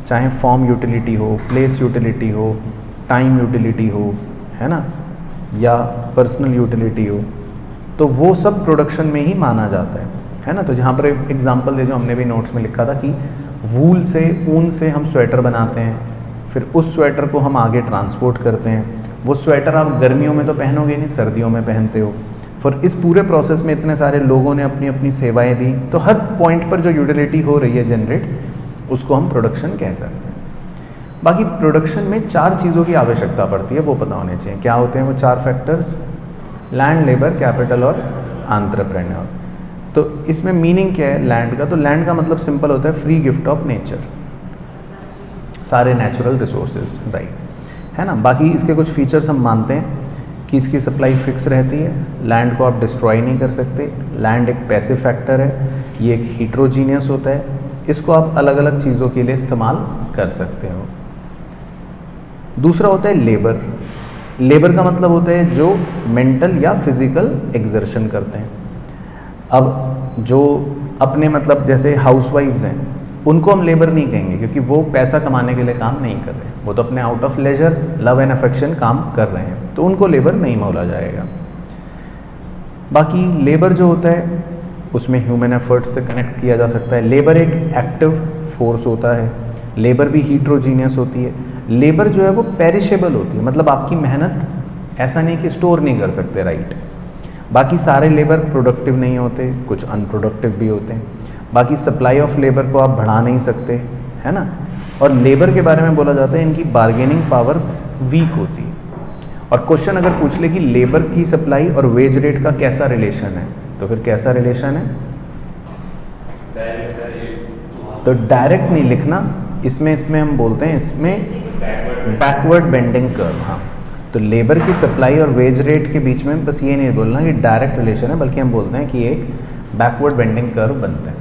चाहे फॉर्म यूटिलिटी हो, प्लेस यूटिलिटी हो, टाइम यूटिलिटी हो, है ना, या पर्सनल यूटिलिटी हो, तो वो सब प्रोडक्शन में ही माना जाता है ना। तो जहाँ पर एग्जांपल दे, जो हमने भी नोट्स में लिखा था कि वूल से, ऊन से हम स्वेटर बनाते हैं, फिर उस स्वेटर को हम आगे ट्रांसपोर्ट करते हैं। वो स्वेटर आप गर्मियों में तो पहनोगे नहीं, सर्दियों में पहनते हो। फिर इस पूरे प्रोसेस में इतने सारे लोगों ने अपनी अपनी सेवाएं दी, तो हर पॉइंट पर जो यूटिलिटी हो रही है जनरेट, उसको हम प्रोडक्शन कह सकते हैं। बाकी प्रोडक्शन में 4 चीज़ों की आवश्यकता पड़ती है, वो पता होने चाहिए। क्या होते हैं वो 4 फैक्टर्स? लैंड, लेबर, कैपिटल और एंटरप्रेन्योर। तो इसमें मीनिंग क्या है लैंड का? तो लैंड का मतलब सिंपल होता है फ्री गिफ्ट ऑफ नेचर, सारे नेचुरल रिसोर्सेज, राइट, है ना। बाकी इसके कुछ फीचर्स हम मानते हैं कि इसकी सप्लाई फिक्स रहती है, लैंड को आप डिस्ट्रॉय नहीं कर सकते, लैंड एक पैसिव फैक्टर है, ये एक हीट्रोजीनियस होता है, इसको आप अलग अलग चीज़ों के लिए इस्तेमाल कर सकते हो। दूसरा होता है लेबर। लेबर का मतलब होता है जो मेंटल या फिजिकल एक्सर्शन करते हैं। अब जो अपने मतलब जैसे हाउसवाइफ्स हैं, उनको हम लेबर नहीं कहेंगे, क्योंकि वो पैसा कमाने के लिए काम नहीं कर रहे, वो तो अपने out of leisure, love and affection काम कर रहे हैं, तो उनको लेबर नहीं बोला जाएगा। बाकी लेबर जो होता है उसमें ह्यूमन एफर्ट्स से कनेक्ट किया जा सकता है। लेबर एक एक्टिव फोर्स होता है, लेबर भी हीट्रोजीनियस होती है। लेबर जो है वो पेरिशेबल होती है, मतलब आपकी मेहनत ऐसा नहीं कि स्टोर नहीं कर सकते, राइट। बाकी सारे लेबर प्रोडक्टिव नहीं होते, कुछ अनप्रोडक्टिव भी होते हैं। बाकी सप्लाई ऑफ लेबर को आप बढ़ा नहीं सकते, है ना। और लेबर के बारे में बोला जाता है इनकी बार्गेनिंग पावर वीक होती है। और क्वेश्चन अगर पूछ ले कि लेबर की सप्लाई और वेज रेट का कैसा रिलेशन है, तो फिर कैसा रिलेशन है? तो डायरेक्ट नहीं लिखना, इसमें हम बोलते हैं इसमें बैकवर्ड बेंडिंग कर्व। हाँ, तो लेबर की सप्लाई और वेज रेट के बीच में बस ये नहीं बोलना कि डायरेक्ट रिलेशन है, बल्कि हम बोलते हैं कि एक बैकवर्ड बेंडिंग कर्व बनते हैं।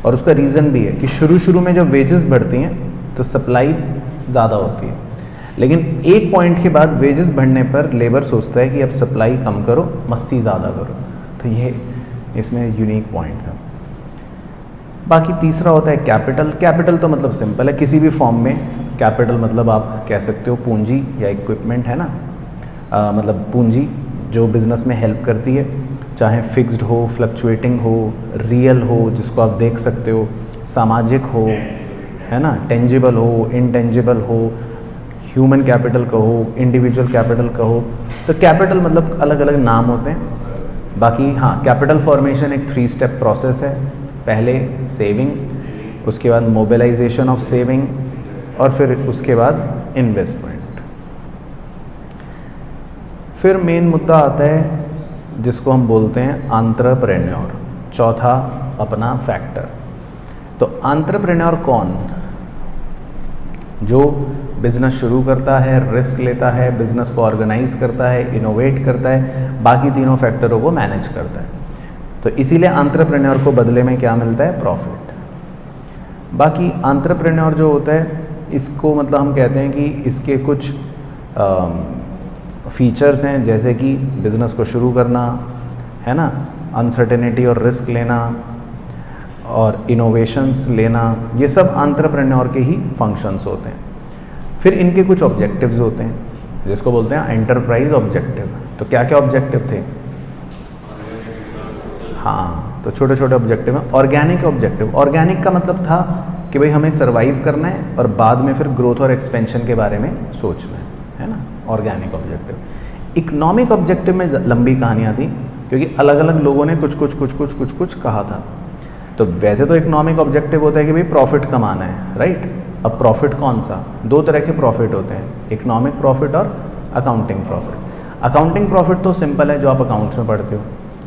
और उसका रीज़न भी है कि शुरू में जब वेजेस बढ़ती हैं तो सप्लाई ज़्यादा होती है, लेकिन एक पॉइंट के बाद वेजेस बढ़ने पर लेबर सोचता है कि अब सप्लाई कम करो, मस्ती ज़्यादा करो। तो ये इसमें यूनिक पॉइंट था। बाकी तीसरा होता है कैपिटल। कैपिटल तो मतलब सिंपल है, किसी भी फॉर्म में कैपिटल मतलब आप कह सकते हो पूंजी या इक्विपमेंट है ना, मतलब पूंजी जो बिज़नेस में हेल्प करती है, चाहे फिक्स्ड हो, फ्लक्चुएटिंग हो, रियल हो जिसको आप देख सकते हो, सामाजिक हो, है ना, टेंजिबल हो, इनटेंजिबल हो, ह्यूमन कैपिटल कहो, इंडिविजुअल कैपिटल कहो। तो कैपिटल मतलब अलग अलग नाम होते हैं। बाकी हाँ, कैपिटल फॉर्मेशन एक 3 स्टेप प्रोसेस है। पहले सेविंग, उसके बाद मोबिलाइजेशन ऑफ सेविंग, और फिर उसके बाद इन्वेस्टमेंट। फिर मेन मुद्दा आता है जिसको हम बोलते हैं एंटरप्रेन्योर, चौथा अपना फैक्टर। तो एंटरप्रेन्योर कौन? जो बिज़नेस शुरू करता है, रिस्क लेता है, बिज़नेस को ऑर्गेनाइज करता है, इनोवेट करता है, बाकी तीनों फैक्टरों को मैनेज करता है। तो इसीलिए एंटरप्रेन्योर को बदले में क्या मिलता है? प्रॉफिट। बाकी एंटरप्रेन्योर जो होता है, इसको मतलब हम कहते हैं कि इसके कुछ फीचर्स हैं, जैसे कि बिज़नेस को शुरू करना, है ना, अनसर्टेनिटी और रिस्क लेना, और इनोवेशंस लेना, ये सब एंटरप्रेन्योर के ही फंक्शंस होते हैं। फिर इनके कुछ ऑब्जेक्टिव्स होते हैं जिसको बोलते हैं एंटरप्राइज ऑब्जेक्टिव। तो क्या क्या ऑब्जेक्टिव थे? हाँ, तो छोटे छोटे ऑब्जेक्टिव हैं। ऑर्गेनिक ऑब्जेक्टिव, ऑर्गेनिक का मतलब था कि भाई हमें सर्वाइव करना है और बाद में फिर ग्रोथ और एक्सपेंशन के बारे में सोचना है ना, ऑर्गेनिक ऑब्जेक्टिव। इकोनॉमिक ऑब्जेक्टिव में लंबी कहानियाँ थी, क्योंकि अलग अलग लोगों ने कुछ कहा था। तो वैसे तो इकोनॉमिक ऑब्जेक्टिव होता है कि भाई प्रॉफिट कमाना है, राइट। अब प्रॉफिट कौन सा? 2 तरह के प्रॉफिट होते हैं, इकोनॉमिक प्रॉफिट और अकाउंटिंग प्रॉफिट। अकाउंटिंग प्रॉफिट तो सिंपल है, जो आप अकाउंट्स में पढ़ते हो,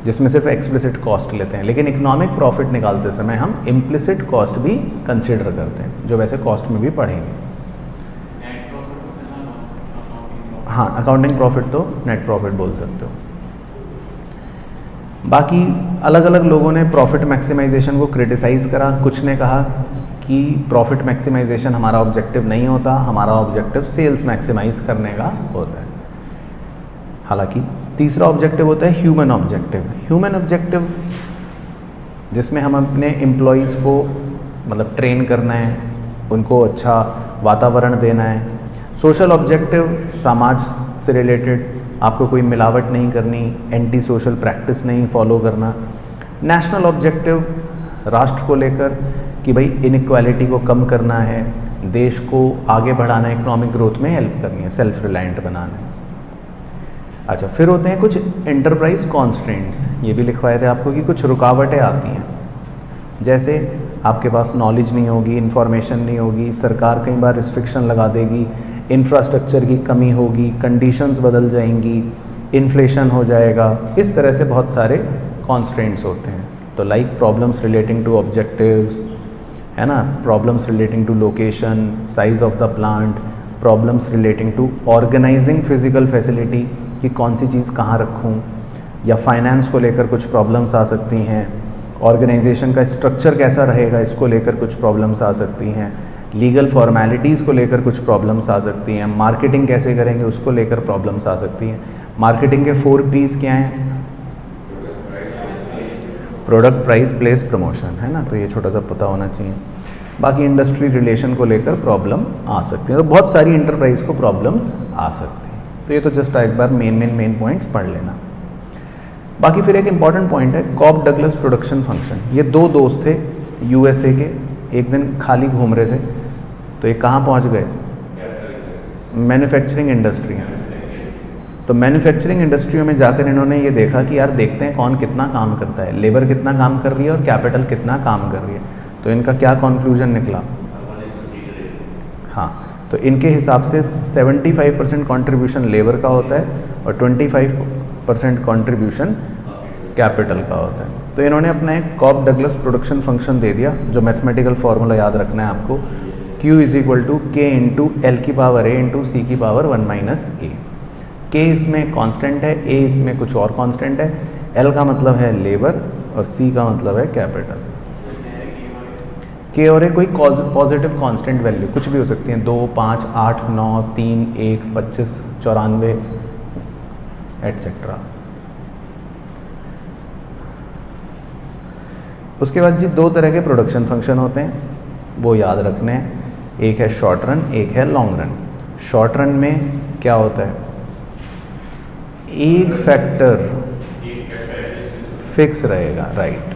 जिसमें सिर्फ एक्सप्लिसिट कॉस्ट लेते हैं। लेकिन इकोनॉमिक प्रॉफिट निकालते समय हम इम्प्लिसिट कॉस्ट भी कंसिडर करते हैं, जो वैसे कॉस्ट में भी पढ़ेंगे। हाँ, अकाउंटिंग प्रॉफिट तो नेट प्रॉफिट बोल सकते हो। बाकी अलग अलग लोगों ने प्रॉफिट मैक्सिमाइजेशन को क्रिटिसाइज़ करा। कुछ ने कहा कि प्रॉफिट मैक्सिमाइजेशन हमारा ऑब्जेक्टिव नहीं होता, हमारा ऑब्जेक्टिव सेल्स मैक्सिमाइज करने का होता है। हालांकि तीसरा ऑब्जेक्टिव होता है ह्यूमन ऑब्जेक्टिव। ह्यूमन ऑब्जेक्टिव जिसमें हम अपने एम्प्लॉयज़ को मतलब ट्रेन करना है, उनको अच्छा वातावरण देना है। सोशल ऑब्जेक्टिव समाज से रिलेटेड, आपको कोई मिलावट नहीं करनी, एंटी सोशल प्रैक्टिस नहीं फॉलो करना। नेशनल ऑब्जेक्टिव राष्ट्र को लेकर कि भाई इनइक्वालिटी को कम करना है, देश को आगे बढ़ाना है, इकोनॉमिक ग्रोथ में हेल्प करनी है, सेल्फ रिलायंट बनाना है। अच्छा, फिर होते हैं कुछ एंटरप्राइज कॉन्स्ट्रेंट्स। ये भी लिखवाए थे आपको कि कुछ रुकावटें आती हैं, जैसे आपके पास नॉलेज नहीं होगी, इन्फॉर्मेशन नहीं होगी, सरकार कई बार रिस्ट्रिक्शन लगा देगी, इंफ्रास्ट्रक्चर की कमी होगी, कंडीशंस बदल जाएंगी, इन्फ्लेशन हो जाएगा। इस तरह से बहुत सारे कॉन्स्ट्रेंट्स होते हैं। तो like problems relating to objectives, है ना, problems relating to location, size of the plant, problems relating to organising physical facility कि कौन सी चीज़ कहाँ रखूँ, या फाइनेंस को लेकर कुछ प्रॉब्लम्स आ सकती हैं, ऑर्गेनाइजेशन का स्ट्रक्चर कैसा रहेगा इसको लेकर कुछ प्रॉब्लम्स आ सकती हैं, लीगल फॉर्मेलिटीज़ को लेकर कुछ प्रॉब्लम्स आ सकती हैं, मार्केटिंग कैसे करेंगे उसको लेकर प्रॉब्लम्स आ सकती हैं। मार्केटिंग के 4 P's क्या हैं? प्रोडक्ट, प्राइस, प्लेस, प्रमोशन, है ना। तो ये छोटा सा पता होना चाहिए। बाकी इंडस्ट्री रिलेशन को लेकर प्रॉब्लम आ सकती है। तो बहुत सारी इंटरप्राइज को प्रॉब्लम्स आ सकती हैं। तो ये तो जस्ट एक बार मेन पॉइंट्स पढ़ लेना। बाकी फिर एक इम्पॉर्टेंट पॉइंट है कॉब डगलस प्रोडक्शन फंक्शन। ये 2 दोस्त थे USA के, एक दिन खाली घूम रहे थे, तो ये कहाँ पहुँच गए? Manufacturing industry. तो मैन्युफैक्चरिंग इंडस्ट्रियों में जाकर इन्होंने ये देखा कि यार देखते हैं कौन कितना काम करता है, लेबर कितना काम कर रही है और कैपिटल कितना काम कर रही है। तो इनका क्या कंक्लूजन निकला? हाँ, तो इनके हिसाब से 75% कंट्रीब्यूशन लेबर का होता है और 25% कंट्रीब्यूशन कैपिटल का होता है। तो इन्होंने अपना एक कॉप डगलस प्रोडक्शन फंक्शन दे दिया, जो मैथमेटिकल फार्मूला याद रखना है आपको, Q इज इक्वल टू के इंटू एल की पावर ए इंटू सी की पावर 1 माइनस ए। के इसमें कांस्टेंट है, ए इसमें कुछ और कांस्टेंट है, एल का मतलब है लेबर और सी का मतलब है कैपिटल। के और ए कोई पॉजिटिव कांस्टेंट वैल्यू कुछ भी हो सकती है, 2, 5, 8, 9, 3, 1, 25, 94 एट्सेट्रा। उसके बाद जी दो तरह के प्रोडक्शन फंक्शन होते हैं, वो याद रखने हैं। एक है शॉर्ट रन, एक है लॉन्ग रन। शॉर्ट रन में क्या होता है, एक फैक्टर फिक्स रहेगा, राइट।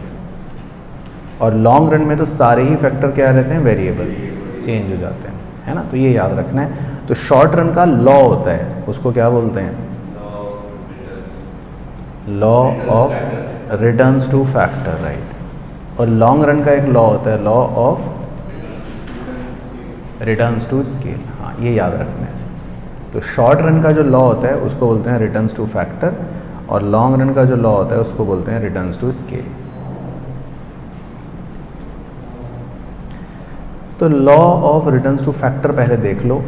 और लॉन्ग रन में तो सारे ही फैक्टर क्या रहते हैं, वेरिएबल, चेंज हो जाते हैं, है ना। तो ये याद रखना है। तो शॉर्ट रन का लॉ होता है, उसको क्या बोलते हैं, law of returns to factor, right. और लॉन्ग रन का एक लॉ होता है, law of returns to scale. हाँ, ये याद रखना है। तो शॉर्ट रन का जो लॉ होता है उसको बोलते हैं रिटर्न्स टू फैक्टर, और लॉन्ग रन का जो लॉ होता है उसको बोलते हैं रिटर्न्स टू स्केल। तो law of returns to factor पहले देख लो,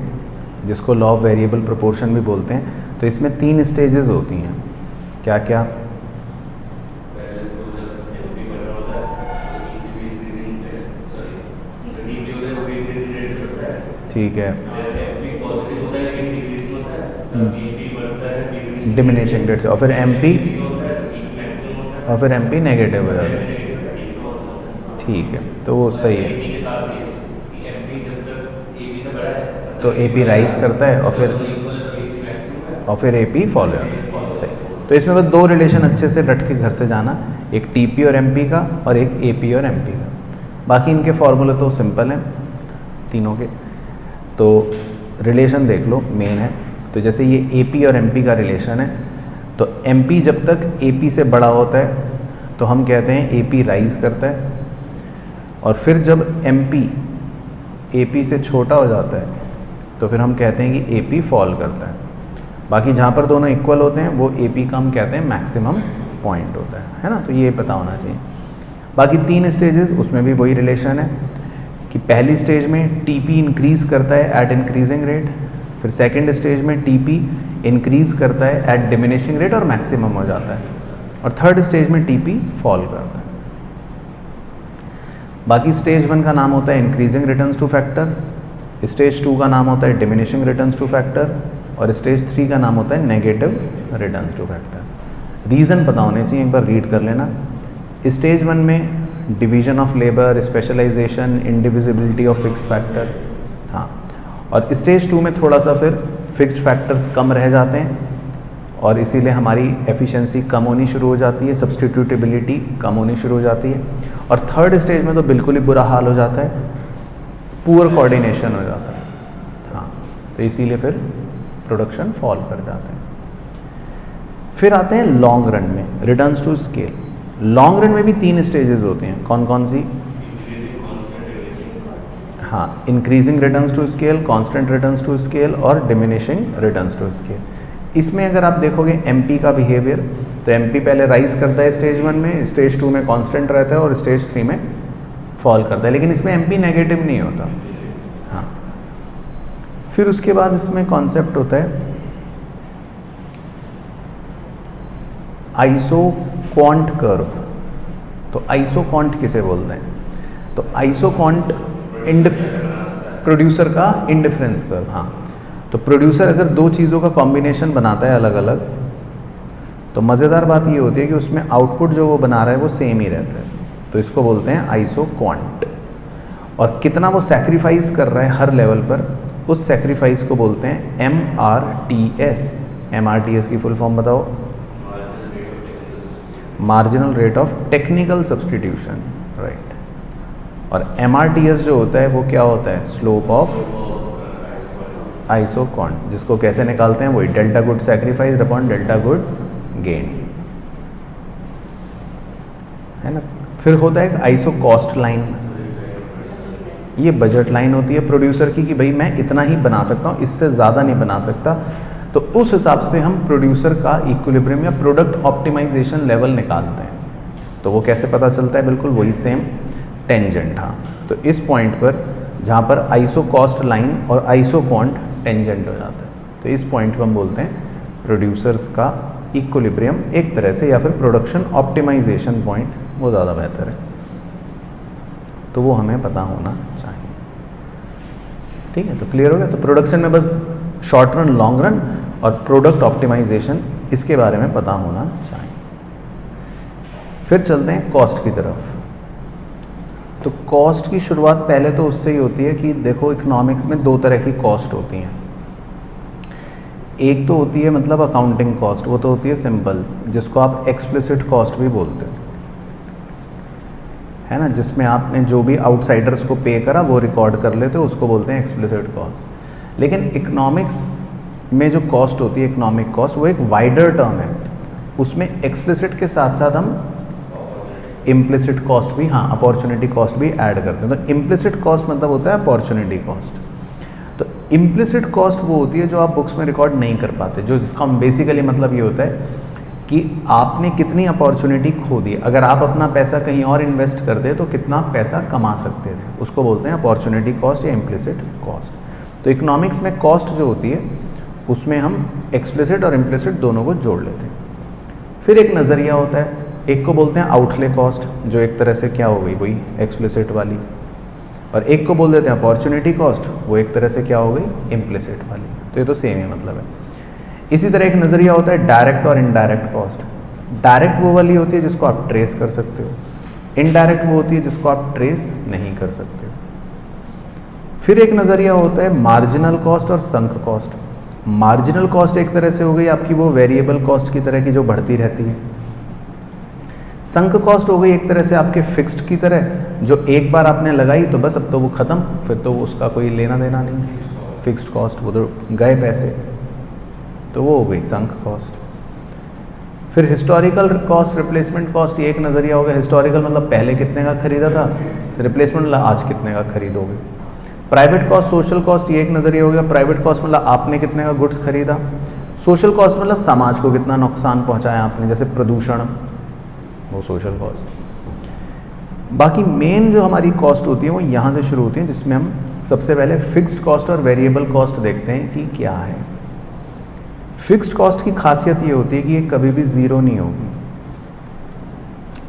जिसको लॉ ऑफ वेरिएबल प्रोपोर्शन भी बोलते हैं। तो इसमें 3 स्टेजेस होती हैं, क्या क्या, ठीक है, डिमिनिशिंग रेट से, और फिर एमपी, और फिर एमपी नेगेटिव हो जाता है, ठीक है। तो वो सही है। तो एपी राइज करता है और फिर एपी फॉल हो जाता है, सही। तो इसमें बस 2 रिलेशन अच्छे से रट के घर से जाना, एक टीपी और एमपी का और एक एपी और एमपी का। बाकी इनके फॉर्मूले तो सिंपल हैं तीनों के। तो रिलेशन देख लो, मेन है। तो जैसे ये एपी और एमपी का रिलेशन है, तो एमपी जब तक एपी से बड़ा होता है तो हम कहते हैं एपी राइज करता है, और फिर जब एमपी एपी से छोटा हो जाता है तो फिर हम कहते हैं कि एपी फॉल करता है। बाकी जहाँ पर दोनों इक्वल होते हैं वो एपी का हम कहते हैं मैक्सिमम पॉइंट होता है ना। तो ये पता होना चाहिए। बाकी 3 स्टेजेस, उसमें भी वही रिलेशन है कि पहली स्टेज में टीपी इंक्रीज़ करता है एट इंक्रीजिंग रेट, फिर सेकंड स्टेज में टीपी इंक्रीज़ करता है एट डिमिनिशिंग रेट और मैक्सिमम हो जाता है, और थर्ड स्टेज में टीपी फॉल करता है। बाकी स्टेज 1 का नाम होता है increasing returns to factor, stage 2 का नाम होता है डिमिनिशिंग रिटर्न्स टू फैक्टर, और स्टेज 3 का नाम होता है negative returns to factor. Reason पता होने चाहिए, एक बार रीड कर लेना। स्टेज 1 में division of labour, specialisation, indivisibility of fixed factor, हाँ। और स्टेज 2 में थोड़ा सा फिर फिक्स्ड फैक्टर्स कम रह जाते हैं, और इसीलिए हमारी एफिशिएंसी कम होनी शुरू हो जाती है, सब्सटीट्यूटेबिलिटी कम होनी शुरू हो जाती है। और थर्ड स्टेज में तो बिल्कुल ही बुरा हाल हो जाता है, पुअर कोऑर्डिनेशन हो जाता है, हाँ। तो इसीलिए फिर प्रोडक्शन फॉल कर जाते हैं। फिर आते हैं लॉन्ग रन में, returns to scale. Long run में भी 3 स्टेजेस होती हैं, कौन कौन सी, हाँ, increasing returns to scale, constant returns to scale और डिमिनिशिंग रिटर्न्स टू स्केल। इसमें अगर आप देखोगे एमपी का बिहेवियर, तो एमपी पहले राइज करता है स्टेज 1 में, स्टेज 2 में कांस्टेंट रहता है और स्टेज 3 में फॉल करता है, लेकिन इसमें एमपी नेगेटिव नहीं होता, हाँ। फिर उसके बाद इसमें कॉन्सेप्ट होता है आइसोक्वांट कर्व। तो आइसोक्वांट किसे बोलते हैं, तो आइसोक्वांट प्रोड्यूसर का इंडिफरेंस कर्व, हाँ। तो प्रोड्यूसर अगर 2 चीज़ों का कॉम्बिनेशन बनाता है अलग अलग, तो मज़ेदार बात ये होती है कि उसमें आउटपुट जो वो बना रहा है वो सेम ही रहता है, तो इसको बोलते हैं आइसोक्वांट। और कितना वो सैक्रिफाइस कर रहा है हर लेवल पर, उस सैक्रिफाइस को बोलते हैं MRTS। MRTS की फुल फॉर्म बताओ, marginal rate of technical substitution, right. और MRTS जो होता है वो क्या होता है, स्लोप ऑफ आइसोक्वांट, जिसको कैसे निकालते हैं, वही delta good sacrifice upon delta good gain, है ना। फिर होता है एक आइसो कॉस्ट लाइन, ये बजट लाइन होती है प्रोड्यूसर की कि भाई मैं इतना ही बना सकता हूँ, इससे ज़्यादा नहीं बना सकता। तो उस हिसाब से हम प्रोड्यूसर का इक्विलिब्रियम या प्रोडक्ट ऑप्टिमाइजेशन लेवल निकालते हैं। तो वो कैसे पता चलता है? बिल्कुल वही सेम टेंजेंट। हाँ, तो इस पॉइंट पर जहाँ पर आइसो कॉस्ट लाइन और आइसो पॉइंट टेंजेंट हो जाता है, तो इस पॉइंट को हम बोलते हैं प्रोड्यूसर्स का इक्विलिब्रियम एक तरह से, या फिर प्रोडक्शन ऑप्टिमाइजेशन पॉइंट, वो ज़्यादा बेहतर है। तो वो हमें पता होना चाहिए। ठीक है, तो क्लियर हो गया। तो प्रोडक्शन में बस शॉर्ट रन, लॉन्ग रन और प्रोडक्ट ऑप्टिमाइजेशन, इसके बारे में पता होना चाहिए। फिर चलते हैं कॉस्ट की तरफ। तो कॉस्ट की शुरुआत पहले तो उससे ही होती है कि देखो, इकोनॉमिक्स में दो तरह की कॉस्ट होती हैं। एक तो होती है मतलब अकाउंटिंग कॉस्ट, वो तो होती है सिंपल, जिसको आप एक्सप्लिसिट कॉस्ट भी बोलते हो, है ना, जिसमें आपने जो भी आउटसाइडर्स को पे करा वो रिकॉर्ड कर लेते हो, उसको बोलते हैं एक्सप्लिसिट कॉस्ट। लेकिन इकोनॉमिक्स में जो कॉस्ट होती है, इकोनॉमिक कॉस्ट, वो एक वाइडर टर्म है। उसमें एक्सप्लिसिट के साथ साथ हम इम्प्लिसिट कॉस्ट भी, हाँ, अपॉर्चुनिटी कॉस्ट भी ऐड करते हैं। तो इम्प्लिसिट कॉस्ट मतलब होता है अपॉर्चुनिटी कॉस्ट। तो इम्प्लिसिट कॉस्ट वो होती है जो आप बुक्स में रिकॉर्ड नहीं कर पाते, जो जिसका बेसिकली मतलब ये होता है कि आपने कितनी अपॉर्चुनिटी खो दी। अगर आप अपना पैसा कहीं और इन्वेस्ट करते तो कितना पैसा कमा सकते थे, उसको बोलते हैं अपॉर्चुनिटी कॉस्ट या इम्प्लिसिट कॉस्ट। तो इकोनॉमिक्स में कॉस्ट जो होती है उसमें हम एक्सप्लिसिट और इम्प्लिसिट दोनों को जोड़ लेते हैं। फिर एक नज़रिया होता है, एक को बोलते हैं आउटले कॉस्ट, जो एक तरह से क्या हो गई, वही एक्सप्लिसिट वाली, और एक को बोल देते हैं अपॉर्चुनिटी कॉस्ट, वो एक तरह से क्या हो गई, इम्प्लिसिट वाली। तो ये तो सेम ही मतलब है। इसी तरह एक नज़रिया होता है डायरेक्ट और इनडायरेक्ट कॉस्ट। डायरेक्ट वो वाली होती है जिसको आप ट्रेस कर सकते हो, इनडायरेक्ट वो होती है जिसको आप ट्रेस नहीं कर सकते हो। फिर एक नज़रिया होता है मार्जिनल कॉस्ट और संक कॉस्ट। मार्जिनल कॉस्ट एक तरह से हो गई आपकी वो वेरिएबल कॉस्ट की तरह की जो बढ़ती रहती है। संक कॉस्ट हो गई एक तरह से आपके फिक्स्ड की तरह, जो एक बार आपने लगाई तो बस अब तो वो ख़त्म, फिर तो उसका कोई लेना देना नहीं, फिक्स्ड कॉस्ट, वो तो गए पैसे, तो वो हो गई संक कॉस्ट। फिर हिस्टोरिकल कॉस्ट, रिप्लेसमेंट कॉस्ट, ये एक नज़रिया हो गया। हिस्टोरिकल मतलब पहले कितने का खरीदा था, रिप्लेसमेंट मतलब आज कितने का खरीदोगे। प्राइवेट कॉस्ट, सोशल कॉस्ट, ये एक नज़रिया हो गया। प्राइवेट कॉस्ट मतलब आपने कितने का गुड्स खरीदा। सोशल कॉस्ट मतलब समाज को कितना नुकसान पहुंचाया आपने, जैसे प्रदूषण, वो सोशल कॉस्ट। बाकी मेन जो हमारी कॉस्ट होती है वो यहाँ से शुरू होती है, जिसमें हम सबसे पहले फिक्स्ड कॉस्ट और वेरिएबल कॉस्ट देखते हैं कि क्या है। फिक्स्ड कॉस्ट की खासियत ये होती है कि ये कभी भी ज़ीरो नहीं होगी,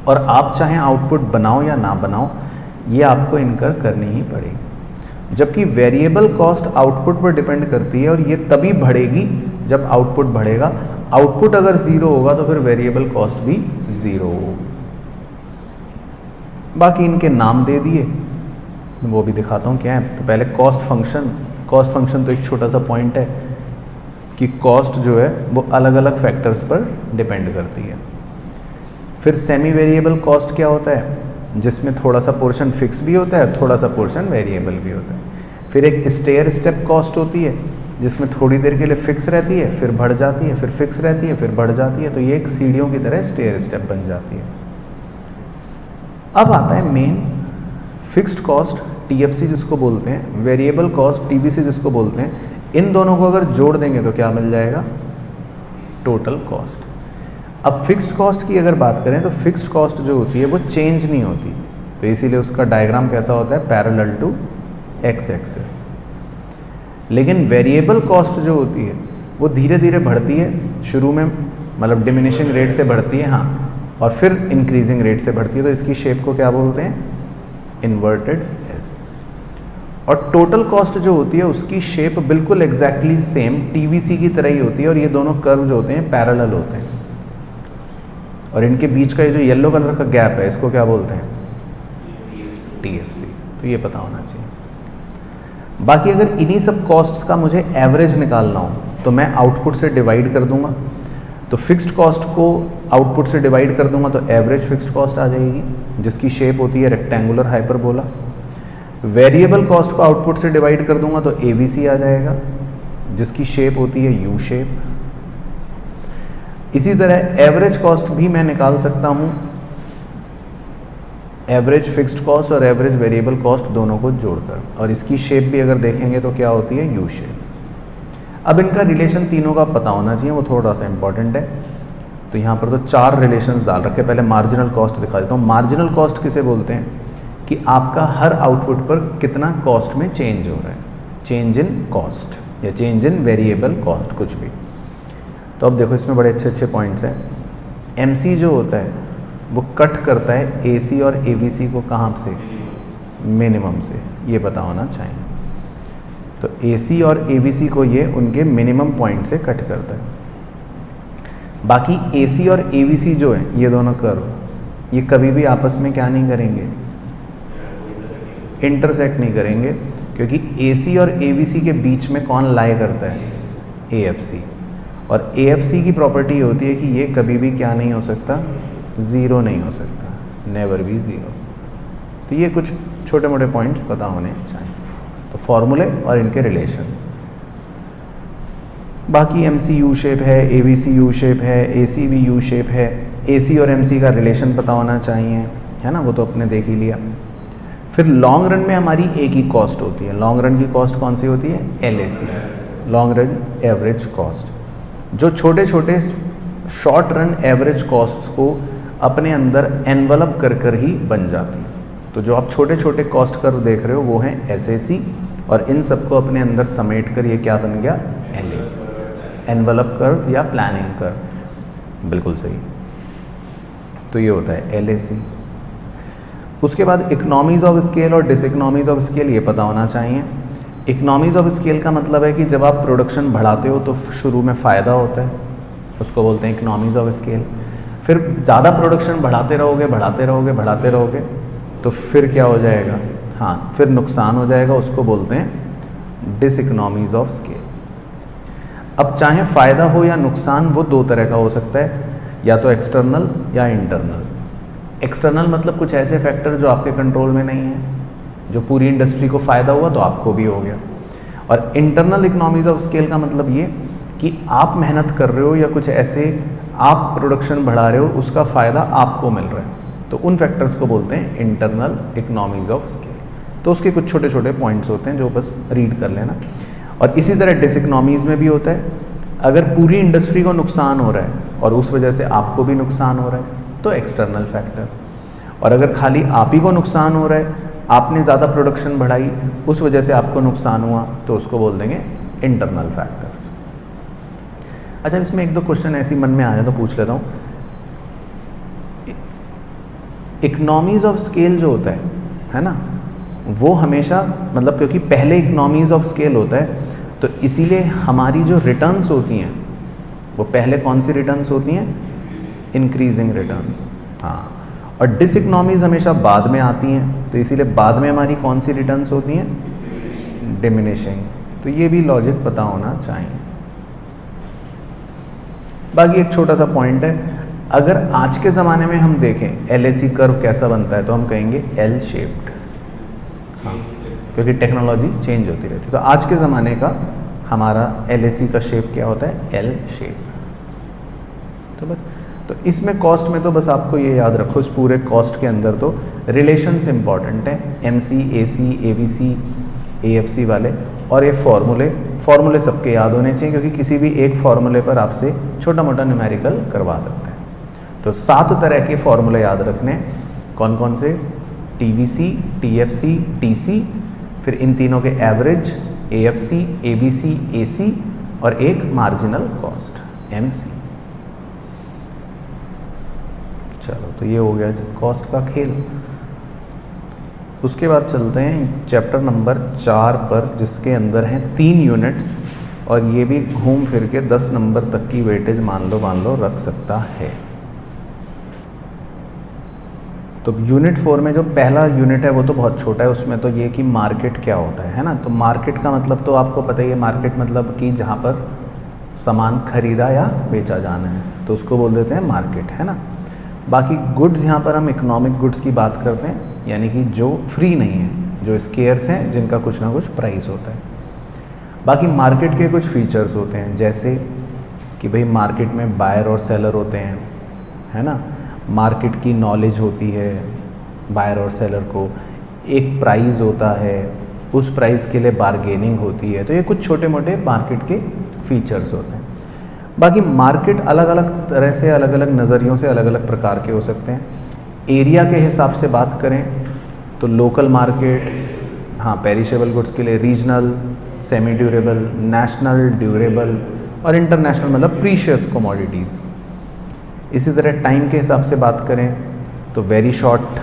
और आप चाहे आउटपुट बनाओ या ना बनाओ, ये आपको इनकर करनी ही पड़ेगी। जबकि वेरिएबल कॉस्ट आउटपुट पर डिपेंड करती है, और ये तभी बढ़ेगी जब आउटपुट बढ़ेगा। आउटपुट अगर ज़ीरो होगा तो फिर वेरिएबल कॉस्ट भी ज़ीरो होगी। बाकी इनके नाम दे दिए, वो भी दिखाता हूँ क्या है। तो पहले कॉस्ट फंक्शन। कॉस्ट फंक्शन तो एक छोटा सा पॉइंट है कि कॉस्ट जो है वो अलग अलग फैक्टर्स पर डिपेंड करती है। फिर सेमी वेरिएबल कॉस्ट क्या होता है, जिसमें थोड़ा सा पोर्शन फिक्स भी होता है, थोड़ा सा पोर्शन वेरिएबल भी होता है। फिर एक स्टेयर स्टेप कॉस्ट होती है, जिसमें थोड़ी देर के लिए फिक्स रहती है, फिर बढ़ जाती है, फिर फिक्स रहती है, फिर बढ़ जाती है। तो ये एक सीढ़ियों की तरह स्टेयर स्टेप बन जाती है। अब आता है मेन फिक्स्ड कॉस्ट, टीएफसी जिसको बोलते हैं, वेरिएबल कॉस्ट, टीवीसी जिसको बोलते हैं। इन दोनों को अगर जोड़ देंगे तो क्या मिल जाएगा, टोटल कॉस्ट। अब फिक्स्ड कॉस्ट की अगर बात करें तो फिक्स्ड कॉस्ट जो होती है वो चेंज नहीं होती, तो इसीलिए उसका डायग्राम कैसा होता है, पैरेलल टू एक्स एक्सिस। लेकिन वेरिएबल कॉस्ट जो होती है वो धीरे धीरे बढ़ती है, शुरू में मतलब डिमिनिशिंग रेट से बढ़ती है, हाँ, और फिर इंक्रीजिंग रेट से बढ़ती है। तो इसकी शेप को क्या बोलते हैं, इन्वर्टेड एस। और टोटल कॉस्ट जो होती है उसकी शेप बिल्कुल एग्जैक्टली सेम टीवीसी की तरह ही होती है, और ये दोनों कर्व जो होते हैं पैरेलल होते हैं, और इनके बीच का ये जो येलो कलर का गैप है इसको क्या बोलते हैं, टीएफसी। तो ये पता होना चाहिए। बाकी अगर इन्हीं सब कॉस्ट्स का मुझे एवरेज निकालना हो तो मैं आउटपुट से डिवाइड कर दूंगा। तो फिक्स्ड कॉस्ट को आउटपुट से डिवाइड कर दूंगा तो एवरेज फिक्स्ड कॉस्ट आ जाएगी, जिसकी शेप होती है रेक्टेंगुलर हाइपरबोला। वेरिएबल कॉस्ट को आउटपुट से डिवाइड कर दूंगा तो एवीसी आ जाएगा, जिसकी शेप होती है यू शेप। इसी तरह एवरेज कॉस्ट भी मैं निकाल सकता हूँ, एवरेज फिक्स्ड कॉस्ट और एवरेज वेरिएबल कॉस्ट दोनों को जोड़कर, और इसकी शेप भी अगर देखेंगे तो क्या होती है, यू शेप। अब इनका रिलेशन तीनों का पता होना चाहिए, वो थोड़ा सा इंपॉर्टेंट है। तो यहाँ पर तो 4 रिलेशंस डाल रखे। पहले मार्जिनल कॉस्ट दिखा देता हूँ। मार्जिनल कॉस्ट किसे बोलते हैं कि आपका हर आउटपुट पर कितना कॉस्ट में चेंज हो रहा है, चेंज इन कॉस्ट या चेंज इन वेरिएबल कॉस्ट, कुछ भी। तो अब देखो इसमें बड़े अच्छे अच्छे पॉइंट्स हैं। एमसी जो होता है वो कट करता है एसी और एबीसी को कहाँ से, मिनिमम से, ये पता होना चाहिए। तो एसी और एबीसी को ये उनके मिनिमम पॉइंट से कट करता है। बाकी एसी और एबीसी जो है ये दोनों कर्व, ये कभी भी आपस में क्या नहीं करेंगे, इंटरसेक्ट नहीं करेंगे, क्योंकि एसी और एबीसी के बीच में कौन लाई करता है, एएफसी। और एएफसी की प्रॉपर्टी होती है कि ये कभी भी क्या नहीं हो सकता, ज़ीरो नहीं हो सकता, नेवर बी ज़ीरो। तो ये कुछ छोटे मोटे पॉइंट्स पता होने चाहिए। तो फॉर्मूले और इनके रिलेशंस। बाकी एमसी यू शेप है, एबीसी यू शेप है, एसी भी यू शेप है। एसी और एमसी का रिलेशन पता होना चाहिए, है ना, वो तो अपने देख ही लिया। फिर लॉन्ग रन में हमारी एक ही कॉस्ट होती है। लॉन्ग रन की कॉस्ट कौन सी होती है, LAC, long run average cost, जो छोटे छोटे शॉर्ट रन एवरेज कॉस्ट को अपने अंदर एनवलप कर कर ही बन जाती है। तो जो आप छोटे छोटे कॉस्ट कर्व देख रहे हो वो हैं एसएसी, और इन सबको अपने अंदर समेट कर ये क्या बन गया, एलएसी, एनवलप कर्व या प्लानिंग कर्व, बिल्कुल सही। तो ये होता है एलएसी। उसके बाद इकोनॉमीज ऑफ स्केल और डिसइकोनॉमीज ऑफ स्केल ये पता होना चाहिए। इकोनॉमीज ऑफ स्केल का मतलब है कि जब आप प्रोडक्शन बढ़ाते हो तो शुरू में फ़ायदा होता है, उसको बोलते हैं इकोनॉमीज ऑफ स्केल। फिर ज़्यादा प्रोडक्शन बढ़ाते रहोगे बढ़ाते रहोगे बढ़ाते रहोगे तो फिर क्या हो जाएगा, हाँ, फिर नुकसान हो जाएगा, उसको बोलते हैं डिसइकोनॉमीज ऑफ स्केल। अब चाहे फ़ायदा हो या नुकसान, वो दो तरह का हो सकता है, या तो एक्सटर्नल या इंटरनल। एक्सटर्नल मतलब कुछ ऐसे फैक्टर जो आपके कंट्रोल में नहीं है, जो पूरी इंडस्ट्री को फ़ायदा हुआ तो आपको भी हो गया। और इंटरनल इकोनॉमीज ऑफ स्केल का मतलब ये कि आप मेहनत कर रहे हो या कुछ ऐसे आप प्रोडक्शन बढ़ा रहे हो, उसका फ़ायदा आपको मिल रहा है, तो उन फैक्टर्स को बोलते हैं इंटरनल इकोनॉमीज ऑफ स्केल। तो उसके कुछ छोटे छोटे पॉइंट्स होते हैं जो बस रीड कर लेना। और इसी तरह डिसइकोनॉमीज़ में भी होता है, अगर पूरी इंडस्ट्री को नुकसान हो रहा है और उस वजह से आपको भी नुकसान हो रहा है तो एक्सटर्नल फैक्टर, और अगर खाली आप ही को नुकसान हो रहा है, आपने ज़्यादा प्रोडक्शन बढ़ाई, उस वजह से आपको नुकसान हुआ, तो उसको बोल देंगे इंटरनल फैक्टर्स। अच्छा, इसमें एक दो क्वेश्चन ऐसे मन में आ रहे हैं तो पूछ लेता हूँ। इकोनॉमीज ऑफ स्केल जो होता है ना, वो हमेशा मतलब क्योंकि पहले इकोनॉमीज ऑफ स्केल होता है, तो इसीलिए हमारी जो रिटर्न्स होती हैं वो पहले कौन सी रिटर्न्स होती हैं, इंक्रीजिंग रिटर्न्स, हाँ। और डिसइकोनॉमीज हमेशा बाद में आती हैं, तो इसीलिए बाद में हमारी कौन सी रिटर्न्स होती हैं, डिमिनिशिंग। तो ये भी लॉजिक पता होना चाहिए। बाकी एक छोटा सा पॉइंट है, अगर आज के ज़माने में हम देखें एलएसी कर्व कैसा बनता है तो हम कहेंगे एल शेप्ड, हाँ, क्योंकि टेक्नोलॉजी चेंज होती रहती है। तो आज के ज़माने का हमारा एलएसी का शेप क्या होता है, एल शेप। तो बस, तो इसमें कॉस्ट में तो बस आपको ये याद रखो, इस पूरे कॉस्ट के अंदर तो रिलेशंस इंपॉर्टेंट है, एमसी, एसी, एबीसी, एएफसी वाले, और ये फॉर्मूले सबके याद होने चाहिए, क्योंकि किसी भी एक फॉर्मूले पर आपसे छोटा मोटा न्यूमेरिकल करवा सकते हैं। तो 7 तरह के फॉर्मूले याद रखने, कौन कौन से, टीवीसी, टीएफसी, टीसी, फिर इन तीनों के एवरेज, एएफसी, एबीसी, एसी, और एक मार्जिनल कॉस्ट, एमसी। चलो, तो ये हो गया कॉस्ट का खेल। उसके बाद चलते हैं चैप्टर नंबर 4 पर, जिसके अंदर हैं 3 यूनिट्स, और ये भी घूम फिर के 10 नंबर तक की वेटेज मान लो रख सकता है। तो यूनिट 4 में जो पहला यूनिट है वो तो बहुत छोटा है, उसमें तो ये कि मार्केट क्या होता है ना। तो मार्केट का मतलब तो आपको पता ही है, मार्केट मतलब कि जहाँ पर सामान खरीदा या बेचा जाना है, तो उसको बोल देते हैं मार्केट, है ना। बाकी गुड्स, यहाँ पर हम इकोनॉमिक गुड्स की बात करते हैं, यानी कि जो फ्री नहीं है, जो स्केर्स हैं, जिनका कुछ ना कुछ प्राइस होता है। बाकी मार्केट के कुछ फीचर्स होते हैं, जैसे कि भाई मार्केट में बायर और सेलर होते हैं, है ना। मार्केट की नॉलेज होती है बायर और सेलर को, एक प्राइस होता है, उस प्राइस के लिए बारगेनिंग होती है। तो ये कुछ छोटे मोटे मार्केट के फीचर्स होते हैं। बाकी मार्केट अलग अलग तरह से, अलग अलग नज़रियों से, अलग अलग प्रकार के हो सकते हैं। एरिया के हिसाब से बात करें तो लोकल मार्केट, हाँ, पेरिशेबल गुड्स के लिए regional, semi durable, national, durable और इंटरनेशनल मतलब प्रीशियस कमोडिटीज़। इसी तरह टाइम के हिसाब से बात करें तो वेरी शॉर्ट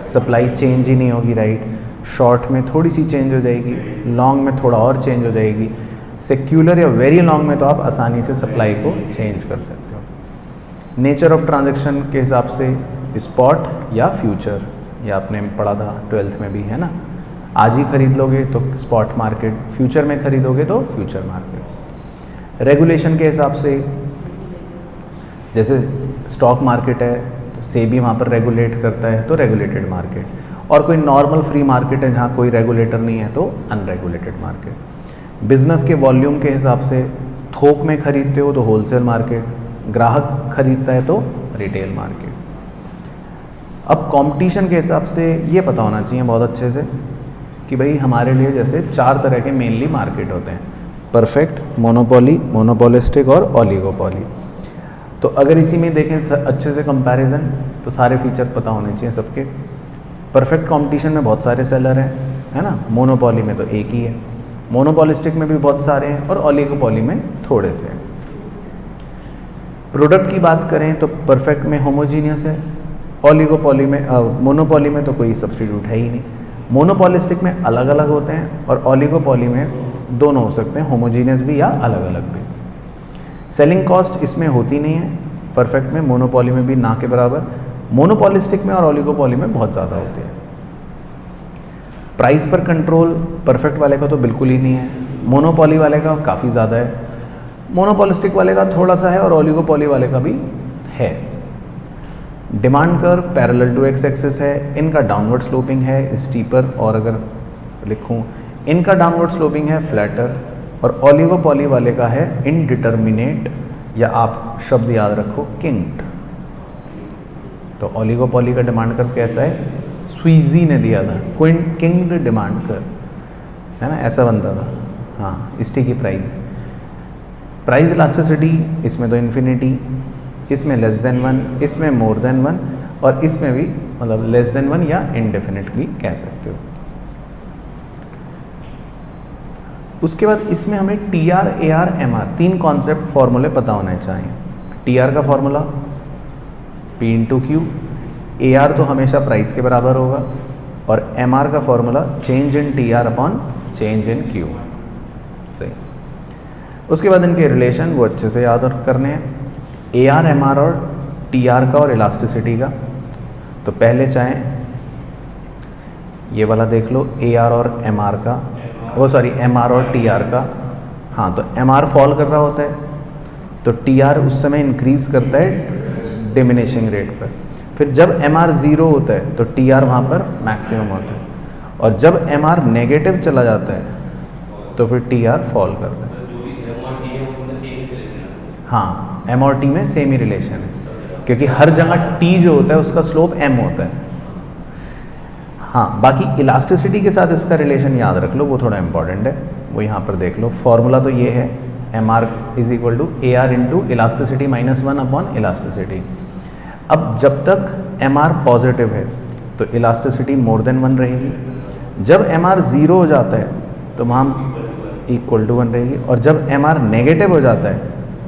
सप्लाई चेंज ही नहीं होगी, राइट। शॉर्ट में थोड़ी सी चेंज हो जाएगी, लॉन्ग में थोड़ा और चेंज हो जाएगी, सेक्युलर या वेरी लॉन्ग में तो आप आसानी से सप्लाई को चेंज कर सकते हो। नेचर ऑफ ट्रांजैक्शन के हिसाब से स्पॉट या फ्यूचर, या आपने पढ़ा था 12th में भी, है ना। आज ही खरीद लोगे तो स्पॉट मार्केट, फ्यूचर में खरीदोगे तो फ्यूचर मार्केट। रेगुलेशन के हिसाब से जैसे स्टॉक मार्केट है तो सेबी वहाँ पर रेगुलेट करता है तो रेगुलेटेड मार्केट, और कोई नॉर्मल फ्री मार्केट है जहाँ कोई रेगुलेटर नहीं है तो अनरेगुलेटेड मार्केट। बिजनेस के वॉल्यूम के हिसाब से थोक में खरीदते हो तो होलसेल मार्केट, ग्राहक खरीदता है तो रिटेल मार्केट। अब कंपटीशन के हिसाब से ये पता होना चाहिए बहुत अच्छे से कि भाई हमारे लिए जैसे 4 तरह के मेनली मार्केट होते हैं, परफेक्ट, मोनोपोली, मोनोपोलिस्टिक और ओलिगोपोली। तो अगर इसी में देखें अच्छे से कंपैरिजन तो सारे फीचर पता होने चाहिए सबके। परफेक्ट कंपटीशन में बहुत सारे सेलर हैं, है ना। मोनोपोली में तो एक ही है, मोनोपोलिस्टिक में भी बहुत सारे हैं और ओलिगोपोली में थोड़े से हैं। प्रोडक्ट की बात करें तो परफेक्ट में होमोजीनियस है, ओलिगोपोली में मोनोपोली में तो कोई सब्स्टिट्यूट है ही नहीं। मोनोपोलिस्टिक में अलग अलग होते हैं और ओलिगोपोली में दोनों हो सकते हैं, होमोजीनियस भी या अलग अलग भी। सेलिंग कॉस्ट इसमें होती नहीं है, परफेक्ट में, मोनोपोली में भी ना के बराबर। मोनोपोलिस्टिक में और ओलिगोपोली में बहुत ज़्यादा होती है। प्राइस पर कंट्रोल परफेक्ट वाले का तो बिल्कुल ही नहीं है, मोनोपोली वाले का काफ़ी ज़्यादा है, मोनोपोलिस्टिक वाले का थोड़ा सा है और ओलिगोपोली वाले का भी है। Demand curve parallel to X axis है, इनका डाउनवर्ड स्लोपिंग है स्टीपर, और अगर लिखूं इनका डाउनवर्ड स्लोपिंग है फ्लैटर, और ओलिगोपोली वाले का है इनडिटर्मिनेट, या आप शब्द याद रखो किंग्ड। तो ओलिगोपोली का डिमांड कर्व कैसा है, स्वीजी ने दिया था, किंग्ड डिमांड कर्व, है ना, ऐसा बनता था। हाँ, स्टिकी प्राइस इलास्टिसिटी इसमें तो इन्फिनिटी, इसमें लेस देन 1, इसमें मोर देन 1, और इसमें भी मतलब लेस देन 1 या इनडेफिनिट भी कह सकते हो। उसके बाद इसमें हमें TR, AR, MR 3 कॉन्सेप्ट फॉर्मूले पता होने चाहिए। TR का फॉर्मूला P × Q, AR तो हमेशा प्राइस के बराबर होगा, और MR का formula change in TR upon change in Q। सही। उसके बाद इनके रिलेशन वो अच्छे से याद करने हैं, AR, MR और TR का और इलास्टिसिटी का। तो पहले चाहें ये वाला देख लो, AR और MR का, MR और TR का। हाँ, तो MR फॉल कर रहा होता है तो TR उस समय इंक्रीज करता है डिमिनिशिंग रेट पर। फिर जब MR 0 होता है तो TR वहाँ पर मैक्सिमम होता है, और जब MR नेगेटिव चला जाता है तो फिर TR फॉल करता है। हाँ, M और T में सेम ही रिलेशन है, क्योंकि हर जगह T जो होता है उसका स्लोप M होता है। हाँ, बाकी इलास्टिसिटी के साथ इसका रिलेशन याद रख लो, वो थोड़ा इंपॉर्टेंट है, वो यहाँ पर देख लो। फॉर्मूला तो ये है, MR = AR × elasticity -1 upon elasticity. अब जब तक MR पॉजिटिव है तो इलास्टिसिटी मोर देन 1 रहेगी, जब MR 0 हो जाता है तो वहाँ =1 रहेगी, और जब MR नेगेटिव हो जाता है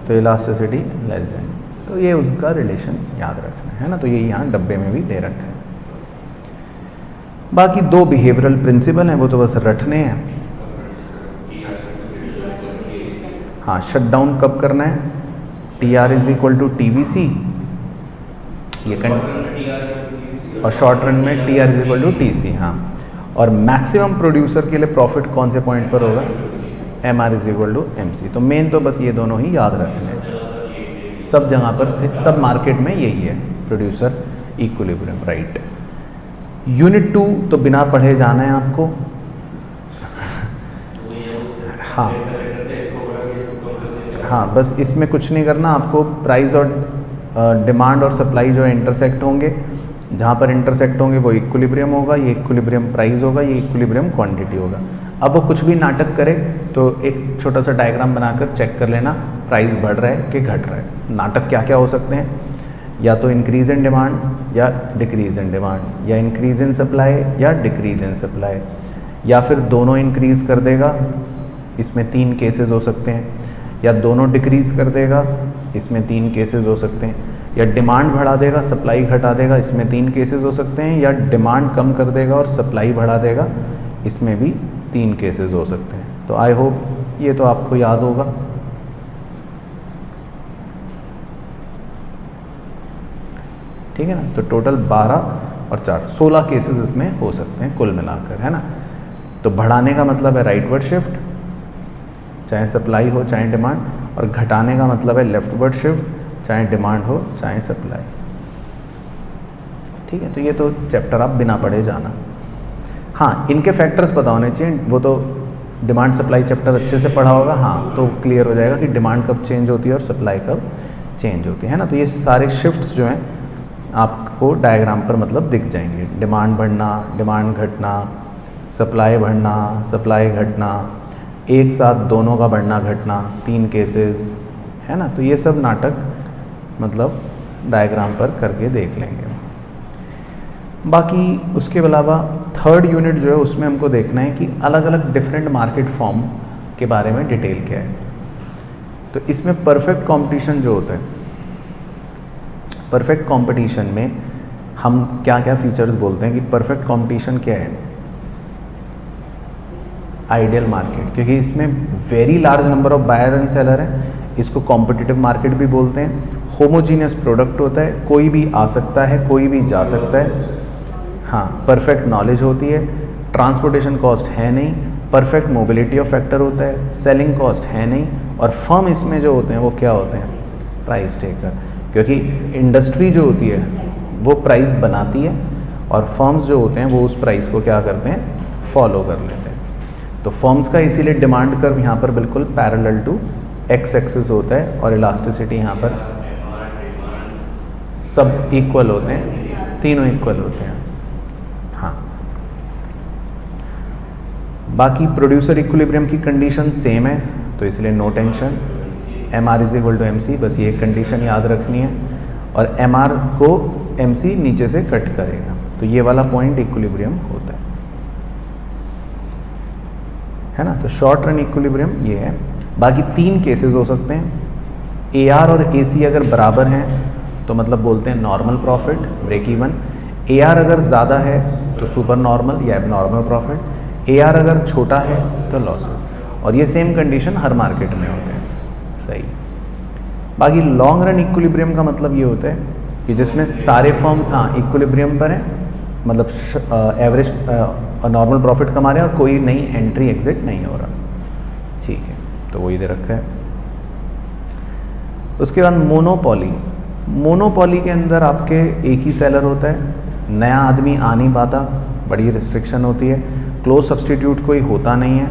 तो इलास्टिसिटी लेस देन। तो ये उनका रिलेशन याद रखना है ना, तो ये यहाँ डब्बे में भी दे रखा है। बाकी 2 बिहेवियरल प्रिंसिपल हैं, वो तो बस रटने हैं। हाँ, शट डाउन कब करना है, TR = TVC, ये और शॉर्ट रन में TR = TC। हाँ, और मैक्सिमम प्रोड्यूसर के लिए प्रॉफिट कौन से पॉइंट पर होगा, MR = MC। तो मेन तो बस ये दोनों ही याद रखने हैं, सब जगह पर से, सब मार्केट में यही है, प्रोड्यूसर इक्विलिब्रियम, राइट। यूनिट 2 तो बिना पढ़े जाना है आपको। हाँ, बस इसमें कुछ नहीं करना आपको, प्राइस और डिमांड और सप्लाई जो है इंटरसेक्ट होंगे, जहाँ पर इंटरसेक्ट होंगे वो इक्विलिब्रियम होगा, ये इक्विलिब्रियम प्राइस होगा, ये इक्विलिब्रियम क्वांटिटी होगा। अब वो कुछ भी नाटक करे तो एक छोटा सा डायग्राम बनाकर चेक कर लेना प्राइस बढ़ रहा है कि घट रहा है। नाटक क्या क्या हो सकते हैं, या तो इंक्रीज इन डिमांड या डिक्रीज इन डिमांड, या इंक्रीज इन सप्लाई या डिक्रीज इन सप्लाई, या फिर दोनों इंक्रीज कर देगा, इसमें 3 केसेस हो सकते हैं, या दोनों डिक्रीज कर देगा, इसमें 3 केसेस हो सकते हैं, या डिमांड बढ़ा देगा सप्लाई घटा देगा, इसमें 3 केसेस हो सकते हैं, या डिमांड कम कर देगा और सप्लाई बढ़ा देगा, इसमें भी 3 केसेस हो सकते हैं। तो आई होप ये तो आपको याद होगा। ठीक है ना, तो टोटल 12 और 4 16 केसेस इसमें हो सकते हैं कुल मिलाकर, है ना। तो बढ़ाने का मतलब है राइटवर्ड शिफ्ट, चाहे सप्लाई हो चाहे डिमांड, और घटाने का मतलब है लेफ्टवर्ड शिफ्ट, चाहे डिमांड हो चाहे सप्लाई। ठीक है, तो ये तो चैप्टर आप बिना पढ़े जाना। हाँ, इनके फैक्टर्स पता होने चाहिए, वो तो डिमांड सप्लाई चैप्टर अच्छे से पढ़ा होगा, हाँ तो क्लियर हो जाएगा कि डिमांड कब चेंज होती है और सप्लाई कब चेंज होती है ना। तो ये सारे शिफ्ट्स जो हैं आपको डायग्राम पर मतलब दिख जाएंगे, डिमांड बढ़ना, डिमांड घटना, सप्लाई बढ़ना, सप्लाई घटना, एक साथ दोनों का बढ़ना घटना, 3 केसेस, है ना। तो ये सब नाटक मतलब डायग्राम पर करके देख लेंगे। बाकी उसके अलावा 3rd यूनिट जो है उसमें हमको देखना है कि अलग अलग डिफरेंट मार्केट फॉर्म के बारे में डिटेल क्या है। तो इसमें परफेक्ट कंपटीशन जो होता है, परफेक्ट कंपटीशन में हम क्या क्या फीचर्स बोलते हैं कि परफेक्ट कंपटीशन क्या है, आइडियल मार्केट, क्योंकि इसमें very large number of buyer and seller हैं, इसको कॉम्पिटिटिव मार्केट भी बोलते हैं। होमोजीनियस प्रोडक्ट होता है, कोई भी आ सकता है, कोई भी जा सकता है। हाँ, परफेक्ट नॉलेज होती है, ट्रांसपोर्टेशन कॉस्ट है नहीं, परफेक्ट मोबिलिटी ऑफ फैक्टर होता है, सेलिंग कॉस्ट है नहीं, और फर्म इसमें जो होते हैं वो क्या होते हैं, प्राइस टेकर, क्योंकि इंडस्ट्री जो होती है वो प्राइस बनाती है और फर्म्स जो होते हैं वो उस प्राइस को क्या करते हैं, फॉलो कर लेते हैं। तो फर्म्स का इसीलिए डिमांड कर्व यहाँ पर बिल्कुल पैरेलल टू एक्स एक्सिस होता है, और इलास्टिसिटी यहाँ पर सब इक्वल होते हैं, तीनों इक्वल होते हैं। हाँ, बाकी प्रोड्यूसर इक्विलिब्रियम की कंडीशन सेम है, तो इसलिए नो टेंशन, MR = MC, बस ये कंडीशन याद रखनी है, और MR को MC नीचे से कट करेगा, तो ये वाला पॉइंट इक्विलिब्रियम होता है ना। तो शॉर्ट रन इक्विलिब्रियम ये है। बाकी 3 केसेस हो सकते हैं, AR और AC अगर बराबर हैं तो मतलब बोलते हैं normal profit, break even. AR अगर ज़्यादा है तो सुपर नॉर्मल या एबनॉर्मल प्रॉफिट, AR अगर छोटा है तो लॉसेस, और ये सेम कंडीशन हर मार्केट में होते हैं। सही। बाकी लॉन्ग रन इक्विलिब्रियम का मतलब ये होता है कि जिसमें सारे फर्म्स हाँ इक्विलिब्रियम पर हैं, मतलब एवरेज नॉर्मल प्रॉफिट कमा रहे हैं और कोई नई एंट्री एग्जिट नहीं हो रहा। ठीक है, तो वही दे रखा है। उसके बाद मोनोपॉली। मोनोपॉली के अंदर आपके एक ही सेलर होता है, नया आदमी आ नहीं पाता, बड़ी रिस्ट्रिक्शन होती है, क्लोज सब्सटीट्यूट कोई होता नहीं है,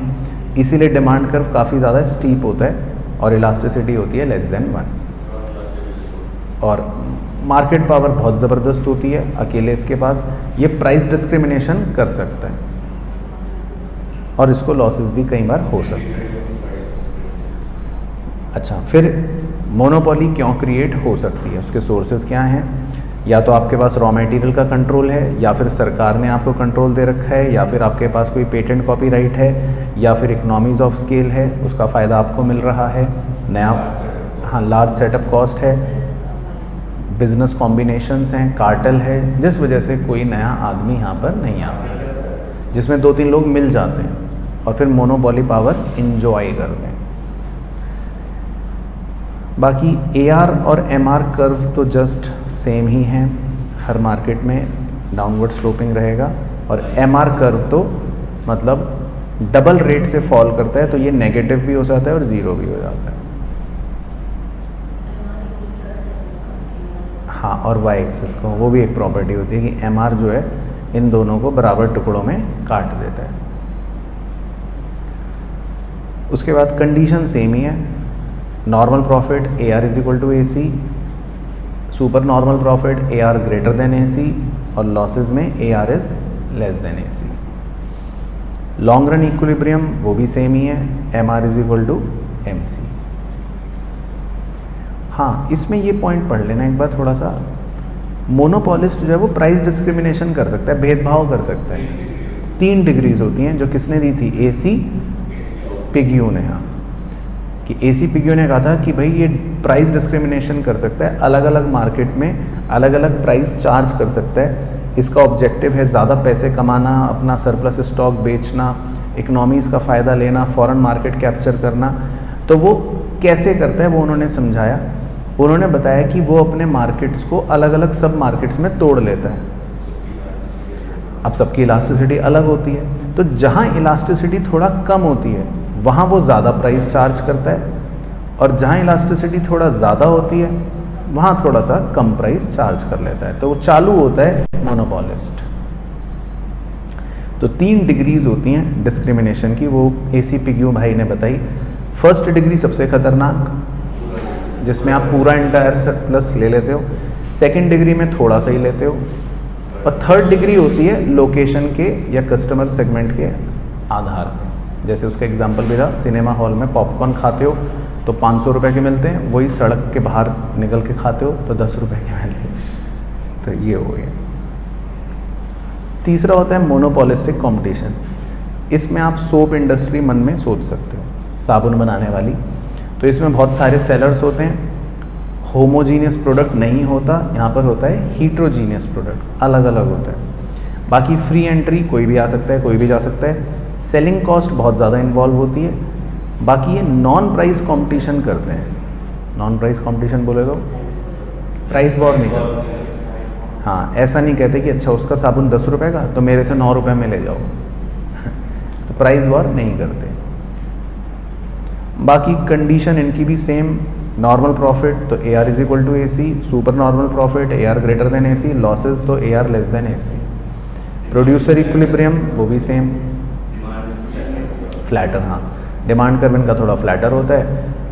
इसीलिए डिमांड कर्व काफ़ी ज़्यादा स्टीप होता है, और इलास्टिसिटी होती है <1, और मार्केट पावर बहुत ज़बरदस्त होती है अकेले इसके पास, ये प्राइस डिस्क्रिमिनेशन कर सकता है, और इसको लॉसेस भी कई बार हो सकते हैं। अच्छा, फिर मोनोपोली क्यों क्रिएट हो सकती है, उसके सोर्सेज क्या हैं? या तो आपके पास रॉ मटेरियल का कंट्रोल है, या फिर सरकार ने आपको कंट्रोल दे रखा है, या फिर आपके पास कोई पेटेंट कॉपीराइट है, या फिर इकोनॉमीज ऑफ स्केल है, उसका फ़ायदा आपको मिल रहा है, नया हाँ लार्ज सेटअप कॉस्ट है, बिजनेस कॉम्बिनेशंस हैं, कार्टेल है, जिस वजह से कोई नया आदमी यहाँ पर नहीं आता है, जिसमें 2-3 लोग मिल जाते हैं और फिर मोनोपोली पावर इंजॉय करते हैं। बाकी AR और MR कर्व तो जस्ट सेम ही हैं, हर मार्केट में डाउनवर्ड स्लोपिंग रहेगा, और MR कर्व तो मतलब डबल रेट से फॉल करता है, तो ये नेगेटिव भी हो जाता है और ज़ीरो भी हो जाता है। हाँ, और Y एक्सिस को वो भी एक प्रॉपर्टी होती है कि MR जो है इन दोनों को बराबर टुकड़ों में काट देता है। उसके बाद कंडीशन सेम ही है, normal profit AR = AC, super normal profit AR greater than AC और लॉसेज में AR is less than AC। Long run equilibrium वो भी सेम ही है, MR is equal to MC। हाँ, इसमें ये पॉइंट पढ़ लेना एक बार थोड़ा सा, मोनोपोलिस्ट जो है वो प्राइस डिस्क्रिमिनेशन कर सकता है, भेदभाव कर सकता है। 3 डिग्रीज होती हैं जो किसने दी थी, AC पिग्यू ने। हाँ, कि AC पिग्यू ने कहा था कि भाई ये प्राइस डिस्क्रिमिनेशन कर सकता है, अलग अलग मार्केट में अलग अलग प्राइस चार्ज कर सकता है। इसका ऑब्जेक्टिव है ज़्यादा पैसे कमाना, अपना सरप्लस स्टॉक बेचना, इकोनॉमीज़ का फ़ायदा लेना, फॉरेन मार्केट कैप्चर करना। तो वो कैसे करता है वो उन्होंने समझाया। उन्होंने बताया कि वो अपने मार्केट्स को अलग अलग सब मार्केट्स में तोड़ लेता है। अब सबकी इलास्टिसिटी अलग होती है, तो जहाँ इलास्टिसिटी थोड़ा कम होती है वहाँ वो ज़्यादा प्राइस चार्ज करता है, और जहाँ इलास्टिसिटी थोड़ा ज़्यादा होती है वहाँ थोड़ा सा कम प्राइस चार्ज कर लेता है। तो वो चालू होता है मोनोपोलिस्ट। तो 3 डिग्रीज होती हैं डिस्क्रिमिनेशन की, वो AC पिग्यू भाई ने बताई। फर्स्ट डिग्री सबसे खतरनाक, जिसमें आप पूरा इंटायर सरप्लस ले लेते हो। सेकंड डिग्री में थोड़ा सा ही लेते हो। और थर्ड डिग्री होती है लोकेशन के या कस्टमर सेगमेंट के आधार पर। जैसे उसका एग्जांपल भी था, सिनेमा हॉल में पॉपकॉर्न खाते हो तो 500 रुपये के मिलते हैं, वही सड़क के बाहर निकल के खाते हो तो 10 रुपये के मिलते हैं। तो ये हो गया। तीसरा होता है मोनोपोलिस्टिक कंपटीशन। इसमें आप सोप इंडस्ट्री मन में सोच सकते हो, साबुन बनाने वाली। तो इसमें बहुत सारे सेलर्स होते हैं, होमोजीनियस प्रोडक्ट नहीं होता, यहाँ पर होता है हीट्रोजीनियस प्रोडक्ट, अलग अलग होता है। बाकी फ्री एंट्री, कोई भी आ सकता है, कोई भी जा सकता है। सेलिंग कॉस्ट बहुत ज़्यादा इन्वॉल्व होती है। बाकी ये नॉन प्राइस कंपटीशन करते हैं। नॉन प्राइस कंपटीशन बोले तो प्राइस वॉर नहीं करते। हाँ, ऐसा नहीं कहते कि अच्छा उसका साबुन 10 रुपये का तो मेरे से 9 रुपये में ले जाओ। तो प्राइस वॉर नहीं करते। बाकी कंडीशन इनकी भी सेम, नॉर्मल प्रॉफिट तो AR is equal to AC, super normal profit AR greater than AC, losses तो AR less than AC। Producer equilibrium वो भी सेम, फ्लैटर। हाँ, डिमांड कर्व इनका थोड़ा फ्लैटर होता है।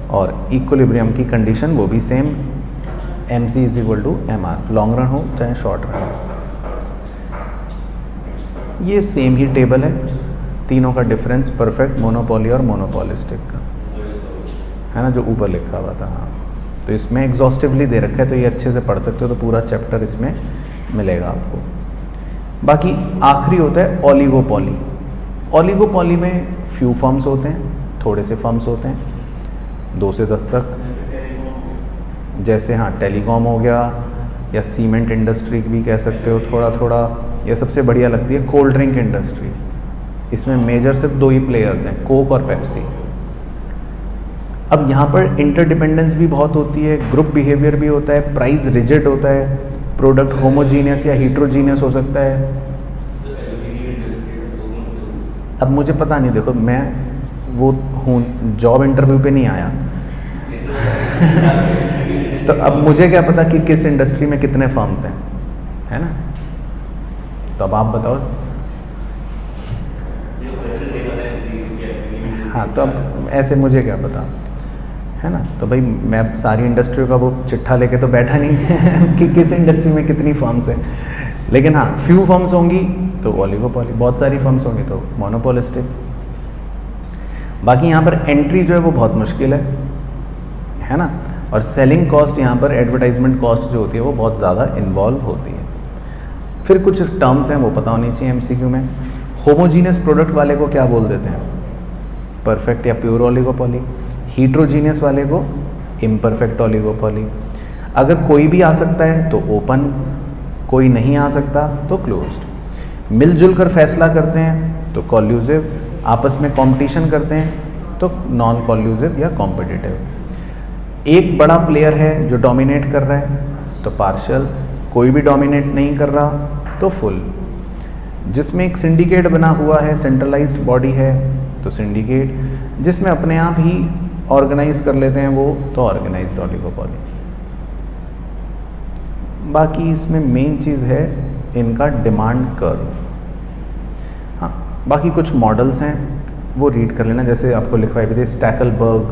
और इक्विलिब्रियम की कंडीशन वो भी same, MC is equal to MR, long run हो चाहे शॉर्ट रन। ये सेम ही टेबल है, तीनों का डिफरेंस परफेक्ट मोनोपोली और मोनोपोलिस्टिक का है ना, जो ऊपर लिखा हुआ था। हाँ, तो इसमें एग्जॉस्टिवली दे रखा है, तो ये अच्छे से पढ़ सकते हो। तो पूरा चैप्टर इसमें मिलेगा आपको। बाकी आखिरी होता है ओलिगोपॉली। ओलिगोपॉली में फ्यू फर्म्स होते हैं, थोड़े से फर्म्स होते हैं, 2 से 10 तक। जैसे हाँ, टेलीकॉम हो गया, या सीमेंट इंडस्ट्री भी कह सकते हो थोड़ा थोड़ा, या सबसे बढ़िया लगती है कोल्ड ड्रिंक इंडस्ट्री। इसमें मेजर सिर्फ 2 ही प्लेयर्स हैं, कोक और पेप्सी। अब यहाँ पर इंटरडिपेंडेंस भी बहुत होती है, ग्रुप बिहेवियर भी होता है, प्राइस रिजिड होता है, प्रोडक्ट होमोजीनियस या हीट्रोजीनियस हो सकता है। अब मुझे पता नहीं, देखो मैं वो हूँ, जॉब इंटरव्यू पे नहीं आया तो अब मुझे क्या पता कि किस इंडस्ट्री में कितने फर्म्स हैं, है ना। तो अब आप बताओ। हाँ, तो अब ऐसे मुझे क्या पता, है ना। तो भाई मैं सारी इंडस्ट्री का वो चिट्ठा लेके तो बैठा नहीं कि किस इंडस्ट्री में कितनी फर्म्स हैं। लेकिन हाँ, फ्यू फर्म्स होंगी तो ओलिगोपॉली, बहुत सारी फर्म्स होंगी तो मोनोपोलिस्टिक। बाकी यहाँ पर एंट्री जो है वो बहुत मुश्किल है ना। और सेलिंग कॉस्ट, यहाँ पर एडवर्टाइजमेंट कॉस्ट जो होती है वो बहुत ज़्यादा इन्वॉल्व होती है। फिर कुछ टर्म्स हैं वो पता होनी चाहिए MCQ में। होमोजीनियस प्रोडक्ट वाले को क्या बोल देते हैं, परफेक्ट या प्योर ओलिगोपॉली। हीट्रोजीनियस वाले को इम्परफेक्ट ओलिगोपॉली। अगर कोई भी आ सकता है तो ओपन, कोई नहीं आ सकता तो क्लोज्ड। मिलजुल कर फैसला करते हैं तो कॉल्यूसिव, आपस में कंपटीशन करते हैं तो नॉन कॉल्यूसिव या कॉम्पिटिटिव। एक बड़ा प्लेयर है जो डोमिनेट कर रहा है तो पार्शियल, कोई भी डोमिनेट नहीं कर रहा तो फुल। जिसमें एक सिंडिकेट बना हुआ है, सेंट्रलाइज्ड बॉडी है तो सिंडिकेट। जिसमें अपने आप ही ऑर्गेनाइज कर लेते हैं वो तो ऑर्गेनाइज्ड ओलिगोपॉली। बाकी इसमें मेन चीज़ है इनका डिमांड कर्व। हाँ, बाकी कुछ मॉडल्स हैं वो रीड कर लेना, जैसे आपको लिखवाई भी थी स्टैकलबर्ग,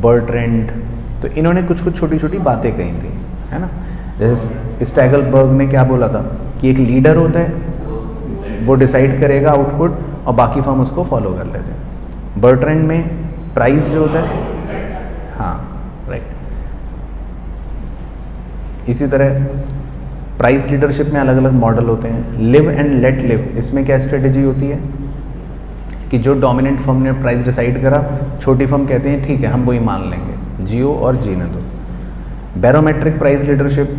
बर्ट्रेंड। तो इन्होंने कुछ कुछ छोटी छोटी बातें कही थी। है ना। जैसे स्टैगलबर्ग ने क्या बोला था कि एक लीडर होता है, वो डिसाइड करेगा आउटपुट और बाकी फर्म उसको फॉलो कर लेते हैं। बर्ट्रैंड में प्राइस जो होता है, हाँ राइट। इसी तरह प्राइस लीडरशिप में अलग अलग मॉडल होते हैं। लिव एंड लेट लिव, इसमें क्या स्ट्रेटेजी होती है कि जो डोमिनेंट फर्म ने प्राइस डिसाइड करा, छोटी फर्म कहते हैं ठीक है हम वही मान लेंगे, जियो और जीने दो। बैरोमेट्रिक प्राइस लीडरशिप,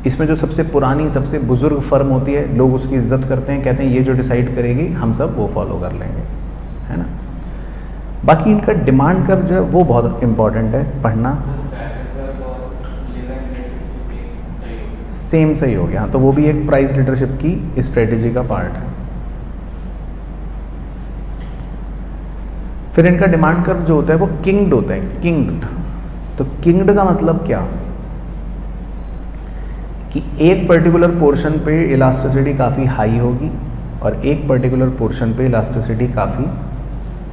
इसमें जो सबसे पुरानी सबसे बुजुर्ग फर्म होती है, लोग उसकी इज्जत करते हैं, कहते हैं ये जो डिसाइड करेगी हम सब वो फॉलो कर लेंगे, है ना। बाकी इनका डिमांड कर्व जो है वो बहुत इंपॉर्टेंट है पढ़ना। सेम सही हो गया, तो वो भी एक प्राइस लीडरशिप की स्ट्रेटेजी का पार्ट है। फिर इनका डिमांड कर्व जो होता है वो किंग्ड होता है, किंग्ड। तो किंग्ड का मतलब क्या कि एक पर्टिकुलर पोर्शन पे इलास्टिसिटी काफ़ी हाई होगी और एक पर्टिकुलर पोर्शन पे इलास्टिसिटी काफ़ी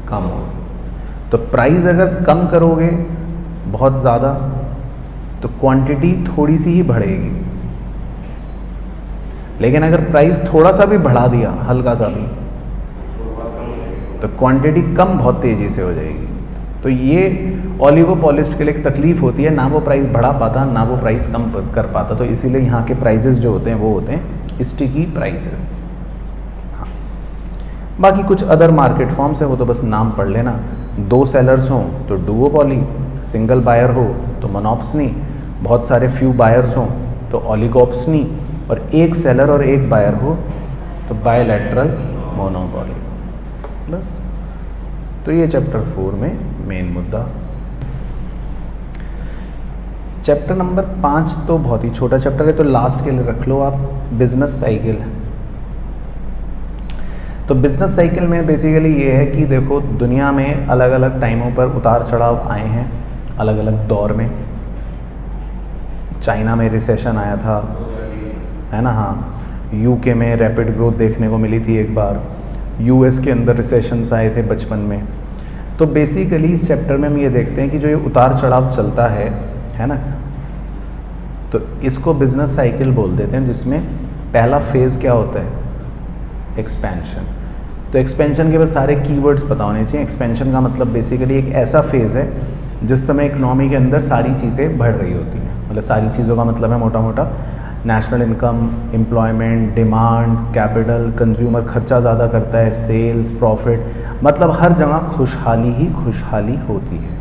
कम होगी। तो प्राइस अगर कम करोगे बहुत ज़्यादा तो क्वांटिटी थोड़ी सी ही बढ़ेगी, लेकिन अगर प्राइस थोड़ा सा भी बढ़ा दिया हल्का सा भी तो क्वांटिटी कम बहुत तेज़ी से हो जाएगी। तो ये ओलिगोपॉलिस्ट के लिए एक तकलीफ होती है, ना वो प्राइस बढ़ा पाता ना वो प्राइस कम कर पाता। तो इसीलिए यहाँ के प्राइसेस जो होते हैं वो होते हैं स्टिकी प्राइसेस। हाँ, बाकी कुछ अदर मार्केट फॉर्म्स है वो तो बस नाम पढ़ लेना। 2 सेलर्स हों तो डुओपॉली, सिंगल बायर हो तो मोनोप्सनी, बहुत सारे फ्यू बायर्स हों तो ओलिगोप्सनी, और एक सेलर और एक बायर हो तो बायलैटरल मोनोपोली। बस, तो ये चैप्टर 4 में मेन मुद्दा। चैप्टर नंबर 5 तो बहुत ही छोटा चैप्टर है, तो लास्ट के लिए रख लो आप, बिजनेस साइकिल। तो बिजनेस साइकिल में बेसिकली ये है कि देखो दुनिया में अलग अलग टाइमों पर उतार चढ़ाव आए हैं, अलग अलग दौर में। चाइना में रिसेशन आया था, है ना, हाँ। यूके में रैपिड ग्रोथ देखने को मिली थी एक बार। यूएस के अंदर रिसेशंस आए थे बचपन में। तो बेसिकली इस चैप्टर में हम ये देखते हैं कि जो ये उतार चढ़ाव चलता है ना, तो इसको बिजनेस साइकिल बोल देते हैं, जिसमें पहला फेज़ क्या होता है, एक्सपेंशन। तो एक्सपेंशन के बस सारे कीवर्ड्स पता होने चाहिए। एक्सपेंशन का मतलब बेसिकली एक ऐसा फेज़ है जिस समय इकोनॉमी के अंदर सारी चीज़ें बढ़ रही होती हैं। मतलब सारी चीज़ों का मतलब है मोटा मोटा national income, employment, demand, capital, consumer खर्चा ज़्यादा करता है, सेल्स, प्रॉफिट, मतलब हर जगह खुशहाली ही खुशहाली होती है।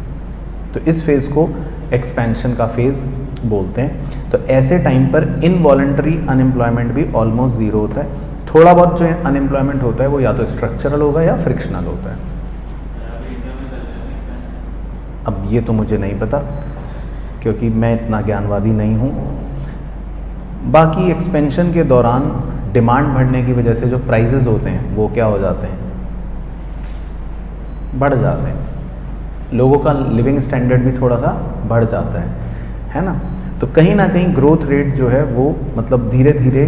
तो इस फेज़ को एक्सपेंशन का फेज़ बोलते हैं। तो ऐसे टाइम पर इनवॉलंटरी अनएम्प्लॉयमेंट भी ऑलमोस्ट ज़ीरो होता है। थोड़ा बहुत जो अनएम्प्लॉयमेंट होता है वो या तो स्ट्रक्चरल होगा या फ्रिक्शनल होता है। अब ये तो मुझे नहीं पता क्योंकि मैं इतना ज्ञानवादी नहीं हूँ। बाकी एक्सपेंशन के दौरान डिमांड बढ़ने की वजह से जो प्राइसेस होते हैं वो क्या हो जाते हैं, बढ़ जाते हैं। लोगों का लिविंग स्टैंडर्ड भी थोड़ा सा बढ़ जाता है ना। तो कहीं ना कहीं ग्रोथ रेट जो है वो मतलब धीरे धीरे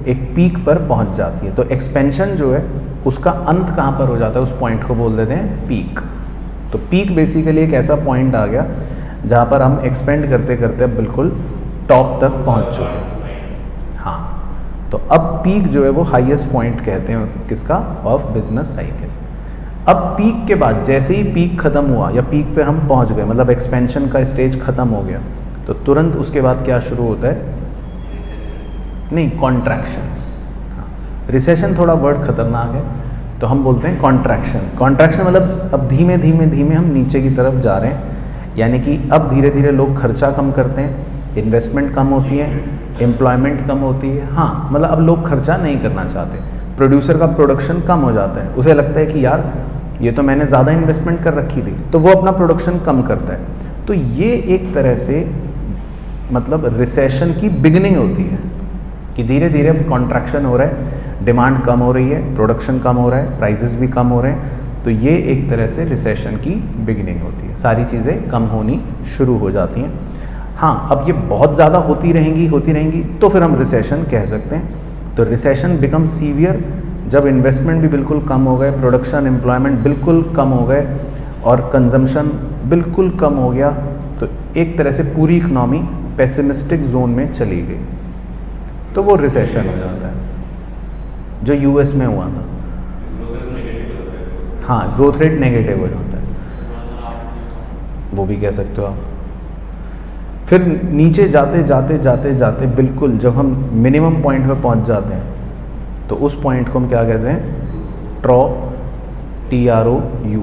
एक पीक पर पहुंच जाती है। तो एक्सपेंशन जो है उसका अंत कहाँ पर हो जाता है, उस पॉइंट को बोल देते हैं पीक। तो पीक बेसिकली एक ऐसा पॉइंट आ गया जहाँ पर हम एक्सपेंड करते करते बिल्कुल टॉप तक पहुँच चुके हैं। हाँ, तो अब पीक जो है वो हाईएस्ट पॉइंट कहते हैं किसका, ऑफ बिजनेस साइकिल। अब पीक के बाद जैसे ही पीक ख़त्म हुआ या पीक पे हम पहुंच गए, मतलब एक्सपेंशन का स्टेज ख़त्म हो गया, तो तुरंत उसके बाद क्या शुरू होता है, नहीं, कॉन्ट्रैक्शन। हाँ, रिसेशन थोड़ा वर्ड खतरनाक है, तो हम बोलते हैं कॉन्ट्रैक्शन। कॉन्ट्रैक्शन मतलब अब धीमे धीमे धीमे हम नीचे की तरफ जा रहे हैं, यानी कि अब धीरे धीरे लोग खर्चा कम करते हैं, इन्वेस्टमेंट कम होती है, एम्प्लॉयमेंट कम होती है। हाँ, मतलब अब लोग खर्चा नहीं करना चाहते, प्रोड्यूसर का प्रोडक्शन कम हो जाता है, उसे लगता है कि यार ये तो मैंने ज़्यादा इन्वेस्टमेंट कर रखी थी, तो वो अपना प्रोडक्शन कम करता है। तो ये एक तरह से मतलब रिसेशन की बिगिनिंग होती है कि धीरे धीरे अब कॉन्ट्रैक्शन हो रहा है, डिमांड कम हो रही है, प्रोडक्शन कम हो रहा है, प्राइसेस भी कम हो रहे हैं। तो ये एक तरह से रिसेशन की बिगिनिंग होती है, सारी चीज़ें कम होनी शुरू हो जाती हैं। हाँ, अब ये बहुत ज़्यादा होती रहेंगी तो फिर हम रिसेशन कह सकते हैं। तो रिसेशन बिकम सीवियर जब इन्वेस्टमेंट भी बिल्कुल कम हो गए, प्रोडक्शन, एम्प्लॉयमेंट बिल्कुल कम हो गए और कंजम्पशन बिल्कुल कम हो गया, तो एक तरह से पूरी इकनॉमी पेसिमिस्टिक जोन में चली गई तो वो रिसेशन हो जाता है, जो यूएस में हुआ था। हाँ, ग्रोथ रेट नेगेटिव हो जाता है, वो भी कह सकते हो आप। फिर नीचे जाते जाते जाते जाते बिल्कुल जब हम मिनिमम पॉइंट पे पहुंच जाते हैं तो उस पॉइंट को हम क्या कहते हैं? ट्रॉ, TROU।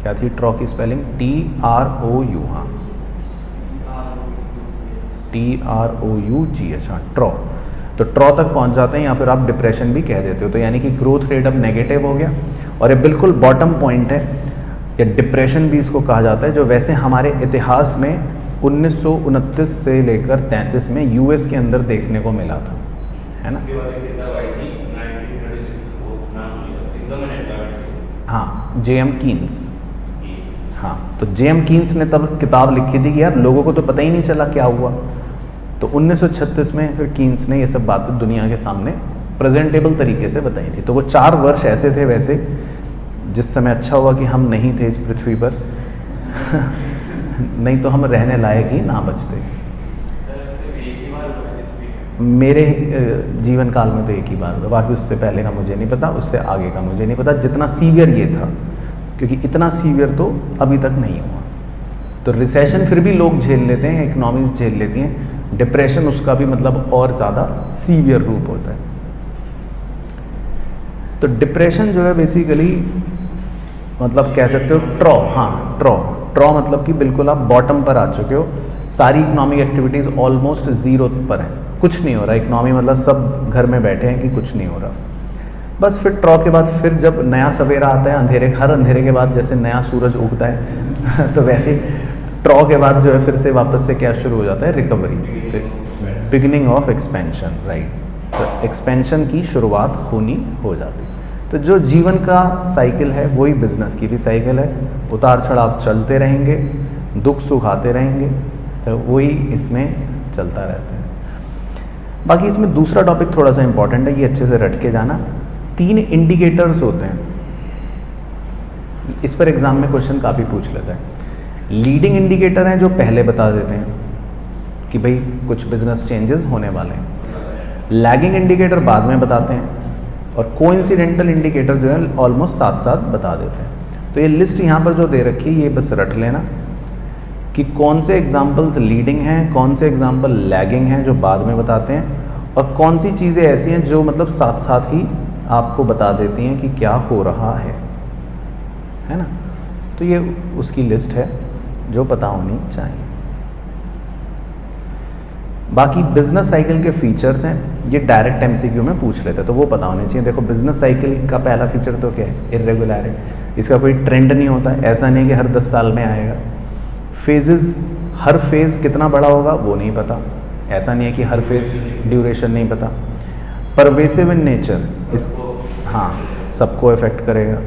क्या थी ट्रॉ की स्पेलिंग? TROU। हाँ, TROUGH। हाँ, ट्रॉ। तो ट्रॉ तक पहुंच जाते हैं या फिर आप डिप्रेशन भी कह देते हो। तो यानी कि ग्रोथ रेट अब नेगेटिव हो गया और ये बिल्कुल बॉटम पॉइंट है, या डिप्रेशन भी इसको कहा जाता है, जो वैसे हमारे इतिहास में 1929 से लेकर 33 में यूएस के अंदर देखने को मिला था, है ना? हाँ, JM कीन्स। हाँ, तो JM कीन्स ने तब किताब लिखी थी कि यार लोगों को तो पता ही नहीं चला क्या हुआ। तो 1936 में फिर कीन्स ने ये सब बातें दुनिया के सामने प्रेजेंटेबल तरीके से बताई थी। तो वो 4 वर्ष ऐसे थे वैसे जिस समय अच्छा हुआ कि हम नहीं थे इस पृथ्वी पर नहीं तो हम रहने लायक ही ना बचते। मेरे जीवन काल में तो एक ही बार हुआ, बाकी उससे पहले का मुझे नहीं पता, उससे आगे का मुझे नहीं पता। जितना सीवियर ये था, क्योंकि इतना सीवियर तो अभी तक नहीं हुआ। तो रिसेशन फिर भी लोग झेल लेते हैं, इकोनॉमीज झेल लेती हैं, डिप्रेशन उसका भी मतलब और ज़्यादा सीवियर रूप होता है। तो डिप्रेशन जो है बेसिकली मतलब कह सकते हो ट्रॉ। हाँ, ट्रॉ मतलब कि बिल्कुल आप बॉटम पर आ चुके हो, सारी इकोनॉमिक एक्टिविटीज़ ऑलमोस्ट ज़ीरो पर है, कुछ नहीं हो रहा। इकोनॉमी मतलब सब घर में बैठे हैं कि कुछ नहीं हो रहा। बस फिर ट्रॉ के बाद फिर जब नया सवेरा आता है, हर अंधेरे के बाद जैसे नया सूरज उगता है तो वैसे ट्रॉ के बाद जो है फिर से वापस से क्या शुरू हो जाता है? Recovery, beginning of expansion, right. तो एक्सपेंशन की शुरुआत हो जाती। तो जो जीवन का साइकिल है वही बिजनेस की भी साइकिल है, उतार चढ़ाव चलते रहेंगे, दुख सुख आते रहेंगे, तो वही इसमें चलता रहता है। बाकी इसमें दूसरा टॉपिक थोड़ा सा इंपॉर्टेंट है, ये अच्छे से रट के जाना। 3 इंडिकेटर्स होते हैं, इस पर एग्जाम में क्वेश्चन काफ़ी पूछ लेता है। लीडिंग इंडिकेटर हैं जो पहले बता देते हैं कि भाई कुछ बिजनेस चेंजेस होने वाले हैं, लैगिंग इंडिकेटर बाद में बताते हैं, और कोइंसिडेंटल इंडिकेटर जो है ऑलमोस्ट साथ साथ बता देते हैं। तो ये लिस्ट यहाँ पर जो दे रखी है ये बस रट लेना कि कौन से एग्जाम्पल्स लीडिंग हैं, कौन से एग्जाम्पल लैगिंग हैं जो बाद में बताते हैं, और कौन सी चीज़ें ऐसी हैं जो मतलब साथ साथ ही आपको बता देती हैं कि क्या हो रहा है ना। तो ये उसकी लिस्ट है जो पता होनी चाहिए। बाकी बिजनेस साइकिल के फीचर्स हैं, ये डायरेक्ट MCQ में पूछ लेते हैं तो वो पता होने चाहिए। देखो बिजनेस साइकिल का पहला फीचर तो क्या है? इर्रेगुलरिटी, इसका कोई ट्रेंड नहीं होता है, ऐसा नहीं कि हर 10 साल में आएगा। फेजेस, हर फेज़ कितना बड़ा होगा वो नहीं पता, ऐसा नहीं है कि हर फेज़ ड्यूरेशन नहीं पता। परवेसिव इन नेचर, इस हाँ सबको इफेक्ट करेगा।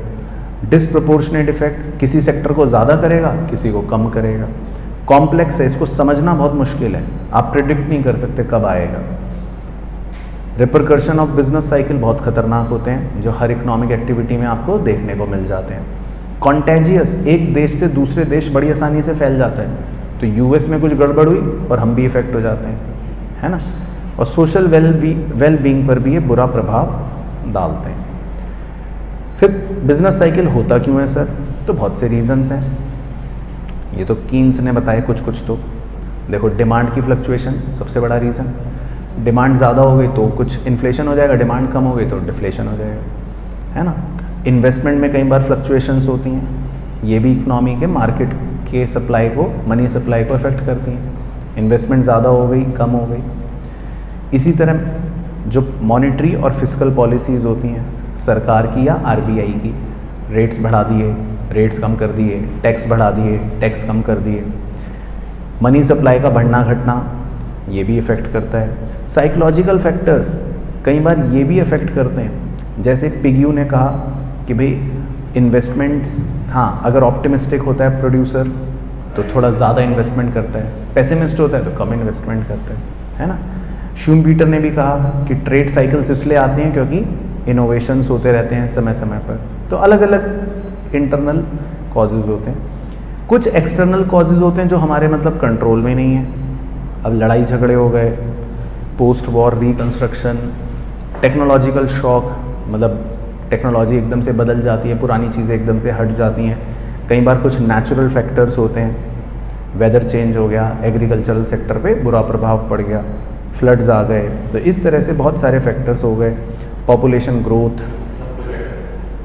डिसप्रोपोर्शनेट इफेक्ट, किसी सेक्टर को ज़्यादा करेगा किसी को कम करेगा। कॉम्प्लेक्स है, इसको समझना बहुत मुश्किल है, आप प्रिडिक्ट नहीं कर सकते कब आएगा। रिपरकर्शन ऑफ बिजनेस साइकिल बहुत खतरनाक होते हैं जो हर इकोनॉमिक एक्टिविटी में आपको देखने को मिल जाते हैं। कॉन्टेजियस, एक देश से दूसरे देश बड़ी आसानी से फैल जाता है, तो यूएस में कुछ गड़बड़ हुई और हम भी इफेक्ट हो जाते हैं, है ना। और सोशल वेल बीइंग पर भी ये बुरा प्रभाव डालते हैं। फिर बिजनेस साइकिल होता क्यों है सर? तो बहुत से रीजंस हैं, ये तो कीन्स ने बताए कुछ तो। देखो डिमांड की फ्लक्चुएशन सबसे बड़ा रीज़न, डिमांड ज़्यादा हो गई तो कुछ इन्फ्लेशन हो जाएगा, डिमांड कम हो गई तो डिफ्लेशन हो जाएगा, है ना। इन्वेस्टमेंट में कई बार फ्लक्चुएशंस होती हैं, ये भी इकनॉमी के मार्केट के सप्लाई को, मनी सप्लाई को अफेक्ट करती हैं। इन्वेस्टमेंट ज़्यादा हो गई, कम हो गई। इसी तरह जो मॉनेटरी और फिस्कल पॉलिसीज़ होती हैं सरकार की या RBI की, रेट्स बढ़ा दिए, रेट्स कम कर दिए, टैक्स बढ़ा दिए, टैक्स कम कर दिए, मनी सप्लाई का बढ़ना घटना, ये भी इफ़ेक्ट करता है। साइकोलॉजिकल फैक्टर्स कई बार ये भी इफ़ेक्ट करते हैं, जैसे पिग्यू ने कहा कि भाई इन्वेस्टमेंट्स, हाँ अगर ऑप्टिमिस्टिक होता है प्रोड्यूसर तो थोड़ा ज़्यादा इन्वेस्टमेंट करता है, पेसिमिस्ट होता है तो कम इन्वेस्टमेंट करता है ना। शूमपीटर ने भी कहा कि ट्रेड साइकिल्स इसलिए आते हैं क्योंकि इनोवेशंस होते रहते हैं समय समय पर, तो अलग अलग इंटरनल कॉजेज़ होते हैं। कुछ एक्सटर्नल कॉजेज़ होते हैं जो हमारे मतलब कंट्रोल में नहीं है। अब लड़ाई झगड़े हो गए, post war reconstruction, technological shock, मतलब टेक्नोलॉजी एकदम से बदल जाती है, पुरानी चीज़ें एकदम से हट जाती हैं। कई बार कुछ नेचुरल फैक्टर्स होते हैं, वेदर चेंज हो गया, एग्रीकल्चरल सेक्टर पे बुरा प्रभाव पड़ गया, फ्लड्स आ गए, तो इस तरह से बहुत सारे फैक्टर्स हो गए। पॉपुलेशन ग्रोथ,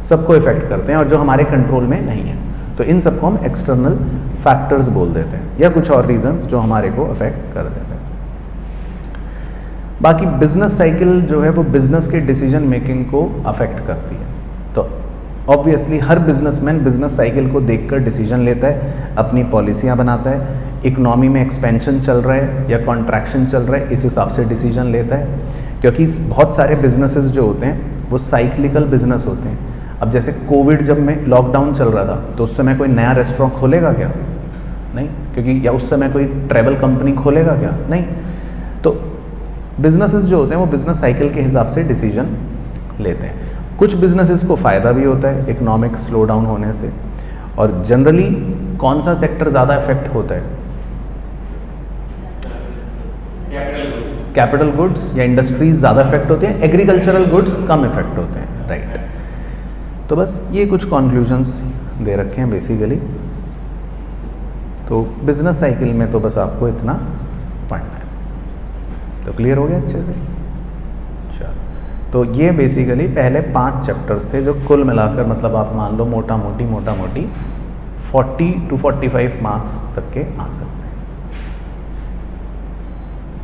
सबको इफ़ेक्ट करते हैं और जो हमारे कंट्रोल में नहीं है, तो इन सबको हम एक्सटर्नल फैक्टर्स बोल देते हैं, या कुछ और रीजंस जो हमारे को अफेक्ट कर देते हैं। बाकी बिजनेस साइकिल जो है वो बिजनेस के डिसीजन मेकिंग को अफेक्ट करती है। तो ऑब्वियसली हर बिजनेसमैन बिजनेस साइकिल को देखकर डिसीजन लेता है, अपनी पॉलिसियाँ बनाता है, इकोनॉमी में एक्सपेंशन चल रहा है या कॉन्ट्रैक्शन चल रहा है, इस हिसाब से डिसीजन लेता है। क्योंकि बहुत सारे बिजनेसेस जो होते हैं वो साइक्लिकल बिजनेस होते हैं। अब जैसे कोविड जब में लॉकडाउन चल रहा था तो उस समय कोई नया रेस्टोरेंट खोलेगा क्या? नहीं, क्योंकि या उस समय कोई ट्रैवल कंपनी खोलेगा क्या? नहीं। तो बिजनेसेस जो होते हैं वो बिजनेस साइकिल के हिसाब से डिसीजन लेते हैं। कुछ बिजनेसेस को फ़ायदा भी होता है इकोनॉमिक स्लो डाउन होने से। और जनरली कौन सा सेक्टर ज़्यादा इफेक्ट होता है? कैपिटल गुड्स या इंडस्ट्रीज ज़्यादा इफेक्ट होते हैं, एग्रीकल्चरल गुड्स कम इफेक्ट होते हैं, राइट। तो बस ये कुछ कॉन्क्लूजन्स दे रखे हैं बेसिकली। तो बिजनेस साइकिल में तो बस आपको इतना पढ़ना है। तो क्लियर हो गया अच्छे से? चलो, तो ये बेसिकली पहले 5 चैप्टर्स थे जो कुल मिलाकर मतलब आप मान लो मोटा मोटी 40 to 45 मार्क्स तक के आ सकते हैं।